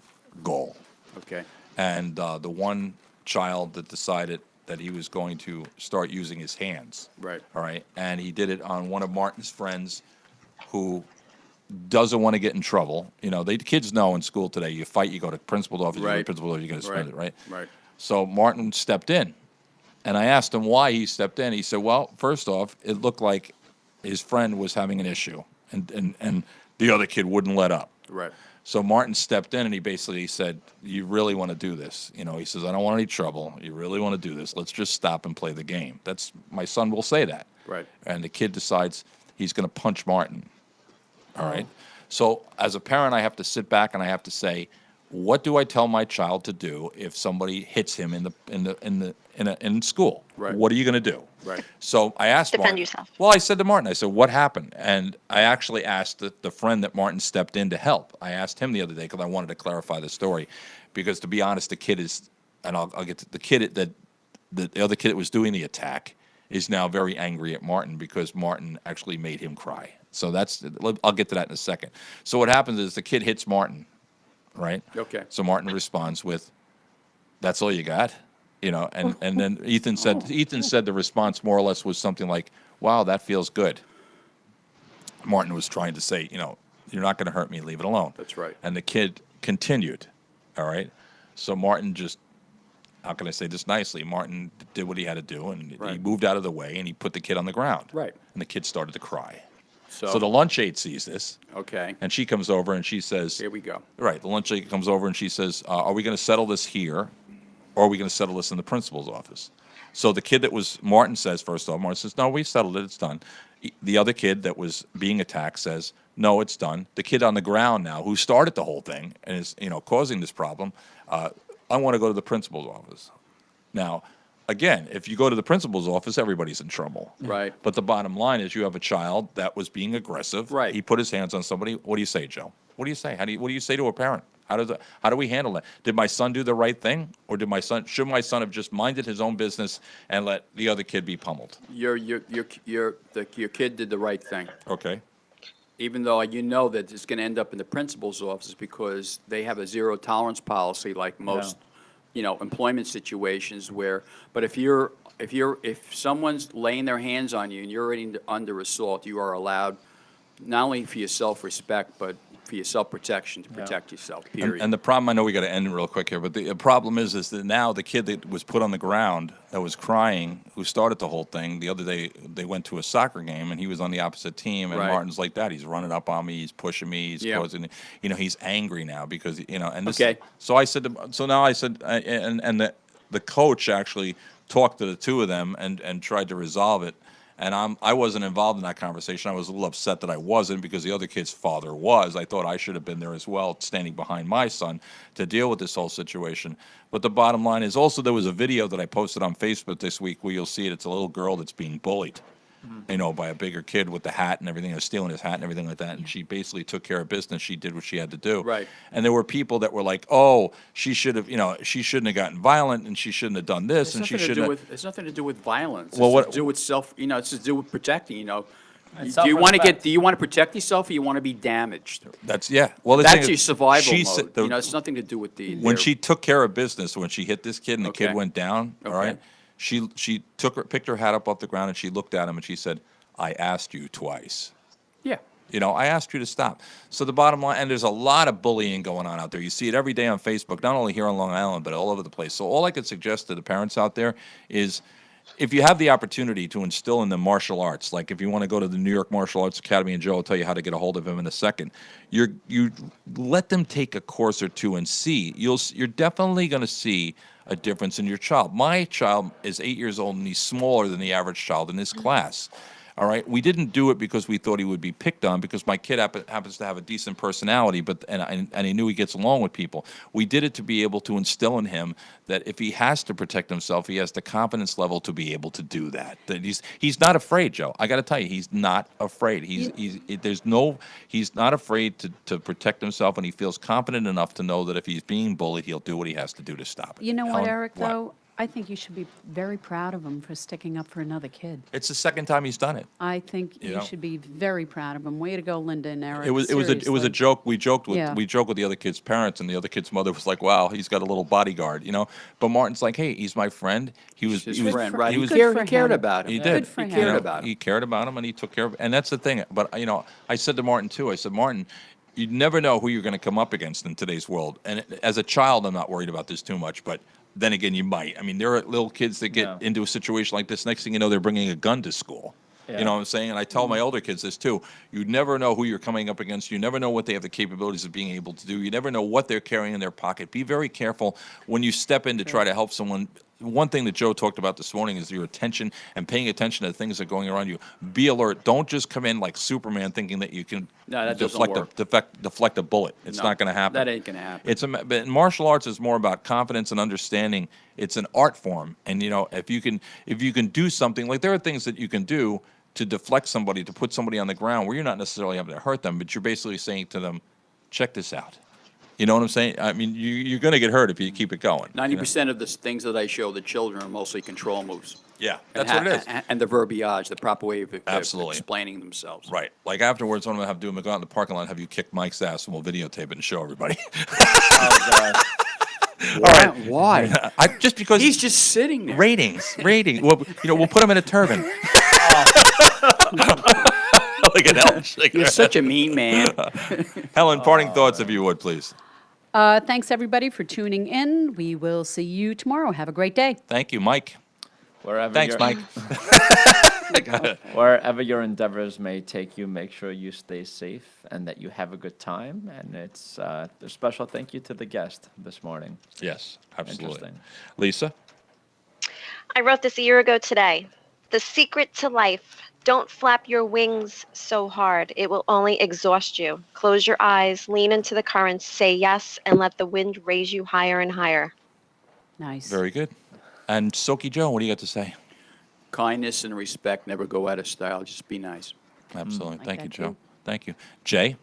goal. Okay. And the one child that decided that he was going to start using his hands. Right. All right. And he did it on one of Martin's friends who doesn't want to get in trouble. Kids know in school today, you fight, you go to principal's office, you go to principal's office, you get suspended, right? Right. So Martin stepped in. And I asked him why he stepped in. He said, well, first off, it looked like his friend was having an issue. And the other kid wouldn't let up. Right. So Martin stepped in and he basically said, you really want to do this? He says, I don't want any trouble. You really want to do this? Let's just stop and play the game. My son will say that. Right. And the kid decides he's going to punch Martin. All right. So as a parent, I have to sit back and I have to say, what do I tell my child to do if somebody hits him in school? Right. What are you going to do? Right. So I asked Defend Martin. yourself. Well, I said to Martin, I said, what happened? And I actually asked the friend that Martin stepped in to help. I asked him the other day because I wanted to clarify the story. Because to be honest, the kid is, and I'll get to the kid that the other kid that was doing the attack is now very angry at Martin because Martin actually made him cry. So I'll get to that in a second. So what happens is the kid hits Martin. Right? Okay. So Martin responds with, "That's all you got?" And then Ethan said the response more or less was something like, "Wow, that feels good." Martin was trying to say, you're not going to hurt me, leave it alone. That's right. And the kid continued. All right. So Martin just, how can I say this nicely? Martin did what he had to do, and he moved out of the way, and he put the kid on the ground. Right. And the kid started to cry. So the lunch aide sees this. Okay. And she comes over and she says, Here we go. Right. The lunch aide comes over and she says, are we going to settle this here, or are we going to settle this in the principal's office? So the kid that was, Martin says, first off, Martin says, no, we settled it. It's done. The other kid that was being attacked says, no, it's done. The kid on the ground now, who started the whole thing and is, causing this problem, I want to go to the principal's office. Now, again, if you go to the principal's office, everybody's in trouble. Right. But the bottom line is you have a child that was being aggressive. Right. He put his hands on somebody. What do you say, Joe? What do you say? What do you say to a parent? How do we handle that? Did my son do the right thing, or should my son have just minded his own business and let the other kid be pummeled? Your kid did the right thing. Okay. Even though that it's going to end up in the principal's office because they have a zero tolerance policy like most employment situations where, but if someone's laying their hands on you and you're already under assault, you are allowed not only for your self-respect, but for your self-protection to protect yourself, period. And the problem, I know we got to end real quick here, but the problem is that now the kid that was put on the ground that was crying, who started the whole thing, the other day they went to a soccer game and he was on the opposite team, and Right. Martin's like that. He's running up on me, he's pushing me, he's causing, he's angry now because, and this. Okay. So I said, and the coach actually talked to the two of them and tried to resolve it. And I wasn't involved in that conversation. I was a little upset that I wasn't because the other kid's father was. I thought I should have been there as well, standing behind my son to deal with this whole situation. But the bottom line is also there was a video that I posted on Facebook this week where you'll see it. It's a little girl that's being bullied, by a bigger kid with the hat and everything, stealing his hat and everything like that. And she basically took care of business. She did what she had to do. Right. And there were people that were like, oh, she should have, she shouldn't have gotten violent and she shouldn't have done this and she shouldn't have. It's nothing to do with violence. Well, It's to do with it's to do with protecting, Do you self-respect. do you want to protect yourself or you want to be damaged? Well, the That's thing your is, survival she mode. said It's nothing to do with when she took care of business, when she hit this kid and the kid Okay. went down, all Okay. right, she picked her hat up off the ground and she looked at him and she said, I asked you twice. Yeah. I asked you to stop. So the bottom line, and there's a lot of bullying going on out there. You see it every day on Facebook, not only here on Long Island, but all over the place. So all I could suggest to the parents out there is if you have the opportunity to instill in them martial arts, like if you want to go to the New York Martial Arts Academy, and Joe will tell you how to get a hold of him in a second, you let them take a course or two and see. You're definitely going to see a difference in your child. My child is 8 years old, and he's smaller than the average child in his class. All right, we didn't do it because we thought he would be picked on, because my kid happens to have a decent personality, and he knew he gets along with people. We did it to be able to instill in him that if he has to protect himself, he has the confidence level to be able to do that. That he's not afraid, Joe. I got to tell you, he's not afraid. He's not afraid to protect himself, and he feels confident enough to know that if he's being bullied, he'll do what he has to do to stop it. You know what, Helen, Eric, though? I think you should be very proud of him for sticking up for another kid. It's the second time he's done it. I think you should be very proud of him. Way to go, Linda and Eric. It was a joke. We joked with the other kid's parents, and the other kid's mother was like, "Wow, he's got a little bodyguard," But Martin's like, "Hey, he's my friend. He was His he was friend, right? He, was, He cared about him. He Yeah. did. Good for him. He cared about him. He cared about him, and he took care of. And that's the thing. But I said to Martin too. I said, Martin, you never know who you're going to come up against in today's world. And as a child, I'm not worried about this too much, but then again, you might. I mean, there are little kids that get into a situation like this. Next thing you know, they're bringing a gun to school. Yeah. You know what I'm saying? And I tell my older kids this too. You never know who you're coming up against. You never know what they have the capabilities of being able to do. You never know what they're carrying in their pocket. Be very careful when you step in to try to help someone. one thing that Joe talked about this morning is your attention and paying attention to things that are going around you. Be alert. Don't just come in like Superman thinking that you can No, that doesn't work. deflect a bullet. It's No, not going to happen. that ain't gonna happen. But martial arts is more about confidence and understanding. It's an art form, and if you can do something, like there are things that you can do to deflect somebody, to put somebody on the ground where you're not necessarily having to hurt them, but you're basically saying to them, check this out. You know what I'm saying? I mean, you're going to get hurt if you keep it going. 90% of the things that I show the children are mostly control moves. Yeah, that's what it is. And the verbiage, the proper way of Absolutely. explaining themselves. Right. Like afterwards, what I'm going to have to do, I'm going to go out in the parking lot and have you kick Mike's ass, and we'll videotape it and show everybody. Oh, God. Why? Just because he's just sitting there. Ratings. Well, we'll put him in a turban. Look at Helen. You're such a mean man. Helen, parting thoughts, if you would, please. Thanks, everybody, for tuning in. We will see you tomorrow. Have a great day. Thank you, Mike. Thanks, Mike. Wherever your endeavors may take you, make sure you stay safe and that you have a good time. And it's a special thank you to the guest this morning. Yes, absolutely. Interesting. Lisa? I wrote this a year ago today. The secret to life. Don't flap your wings so hard. It will only exhaust you. Close your eyes, lean into the currents, say yes, and let the wind raise you higher and higher. Nice. Very good. And Soaky Joe, what do you got to say? Kindness and respect never go out of style. Just be nice. Absolutely. Thank you, Joe. Thank you. Jay?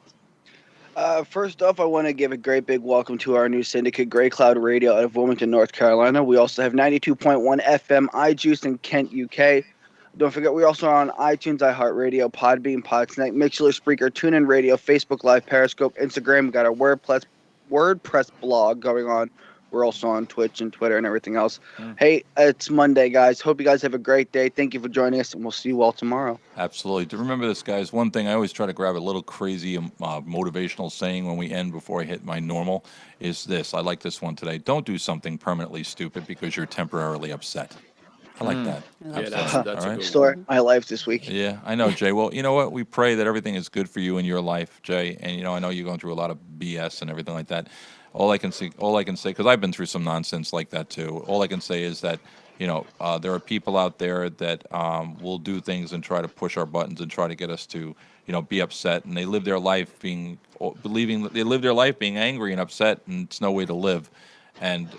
First off, I want to give a great big welcome to our new syndicate, Gray Cloud Radio out of Wilmington, North Carolina. We also have 92.1 FM iJuice in Kent, UK. Don't forget, we're also on iTunes, iHeartRadio, Podbean, Podsnack, Mixler, Spreaker, TuneIn Radio, Facebook Live, Periscope, Instagram. We got our WordPress blog going on. We're also on Twitch and Twitter and everything else. Hey, it's Monday, guys. Hope you guys have a great day. Thank you for joining us, and we'll see you all tomorrow. Absolutely. Remember this, guys. One thing I always try to grab a little crazy motivational saying when we end before I hit my normal is this. I like this one today. Don't do something permanently stupid because you're temporarily upset. I like that. Yeah, that's All a right? good Story of my life this week. Yeah, I know, Jay. Well, you know what? We pray that everything is good for you in your life, Jay. And I know you're going through a lot of BS and everything like that. All I can say, because I've been through some nonsense like that too. All I can say is that, there are people out there that will do things and try to push our buttons and try to get us to, be upset. And they live their life being angry and upset, and it's no way to live. And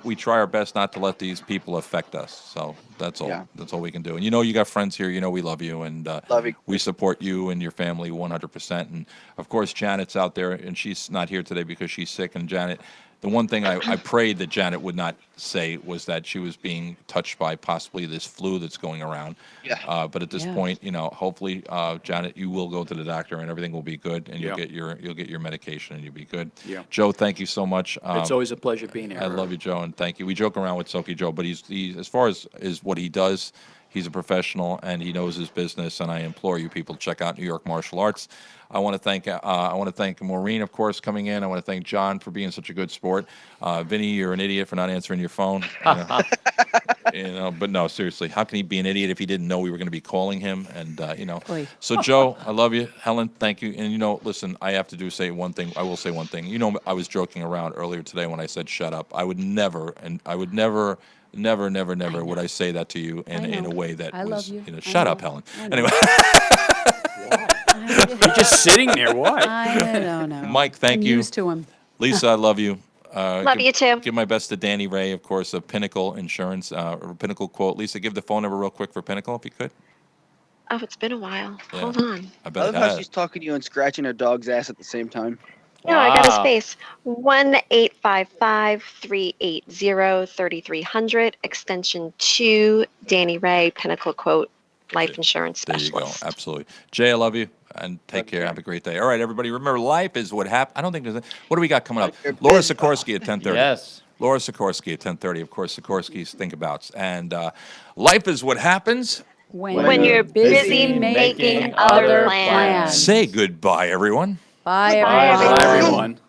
we try our best not to let these people affect us. So that's all. Yeah. That's all we can do. And you got friends here. We love you, and love you. We support you and your family 100%. And of course, Janet's out there, and she's not here today because she's sick. And Janet, the one thing I prayed that Janet would not say was that she was being touched by possibly this flu that's going around. Yeah. But at this point, hopefully, Janet, you will go to the doctor and everything will be good, and you'll get your medication and you'll be good. Yeah. Joe, thank you so much. It's always a pleasure being here. I love you, Joe, and thank you. We joke around with Soaky Joe, but he's as far as what he does, he's a professional and he knows his business. And I implore you people to check out New York Martial Arts. I want to thank Maureen, of course, coming in. I want to thank John for being such a good sport. Vinny, you're an idiot for not answering your phone. But no, seriously, how can he be an idiot if he didn't know we were going to be calling him? And So Joe, I love you. Helen, thank you. And listen, I have to say one thing. I will say one thing. I was joking around earlier today when I said shut up. I would never would I say that to you in a way that was, shut up, Helen. Anyway. You're just sitting there. Why? I don't know. Mike, thank you. Used to him. Lisa, I love you. Love you too. Give my best to Danny Ray, of course, of Pinnacle Insurance, or Pinnacle Quote. Lisa, give the phone number real quick for Pinnacle, if you could. Oh, it's been a while. Yeah. Hold on. I I bet love it how has. she's talking to you and scratching her dog's ass at the same time. No, I got a space. 1-855-380-3300, extension 2, Danny Ray, Pinnacle Quote, Life Insurance There you Specialist. go. Absolutely. Jay, I love you. And take care. Have a great day. All right, everybody. Remember, life is what happens. I don't think there's what do we got coming up? Laura Sikorsky at 10:30. Yes. Laura Sikorsky at 10:30. Of course, Sikorsky's Think Abouts. And life is what happens When you're busy making other plans. Say goodbye, everyone. Bye, Bye, everyone. Bye, everyone.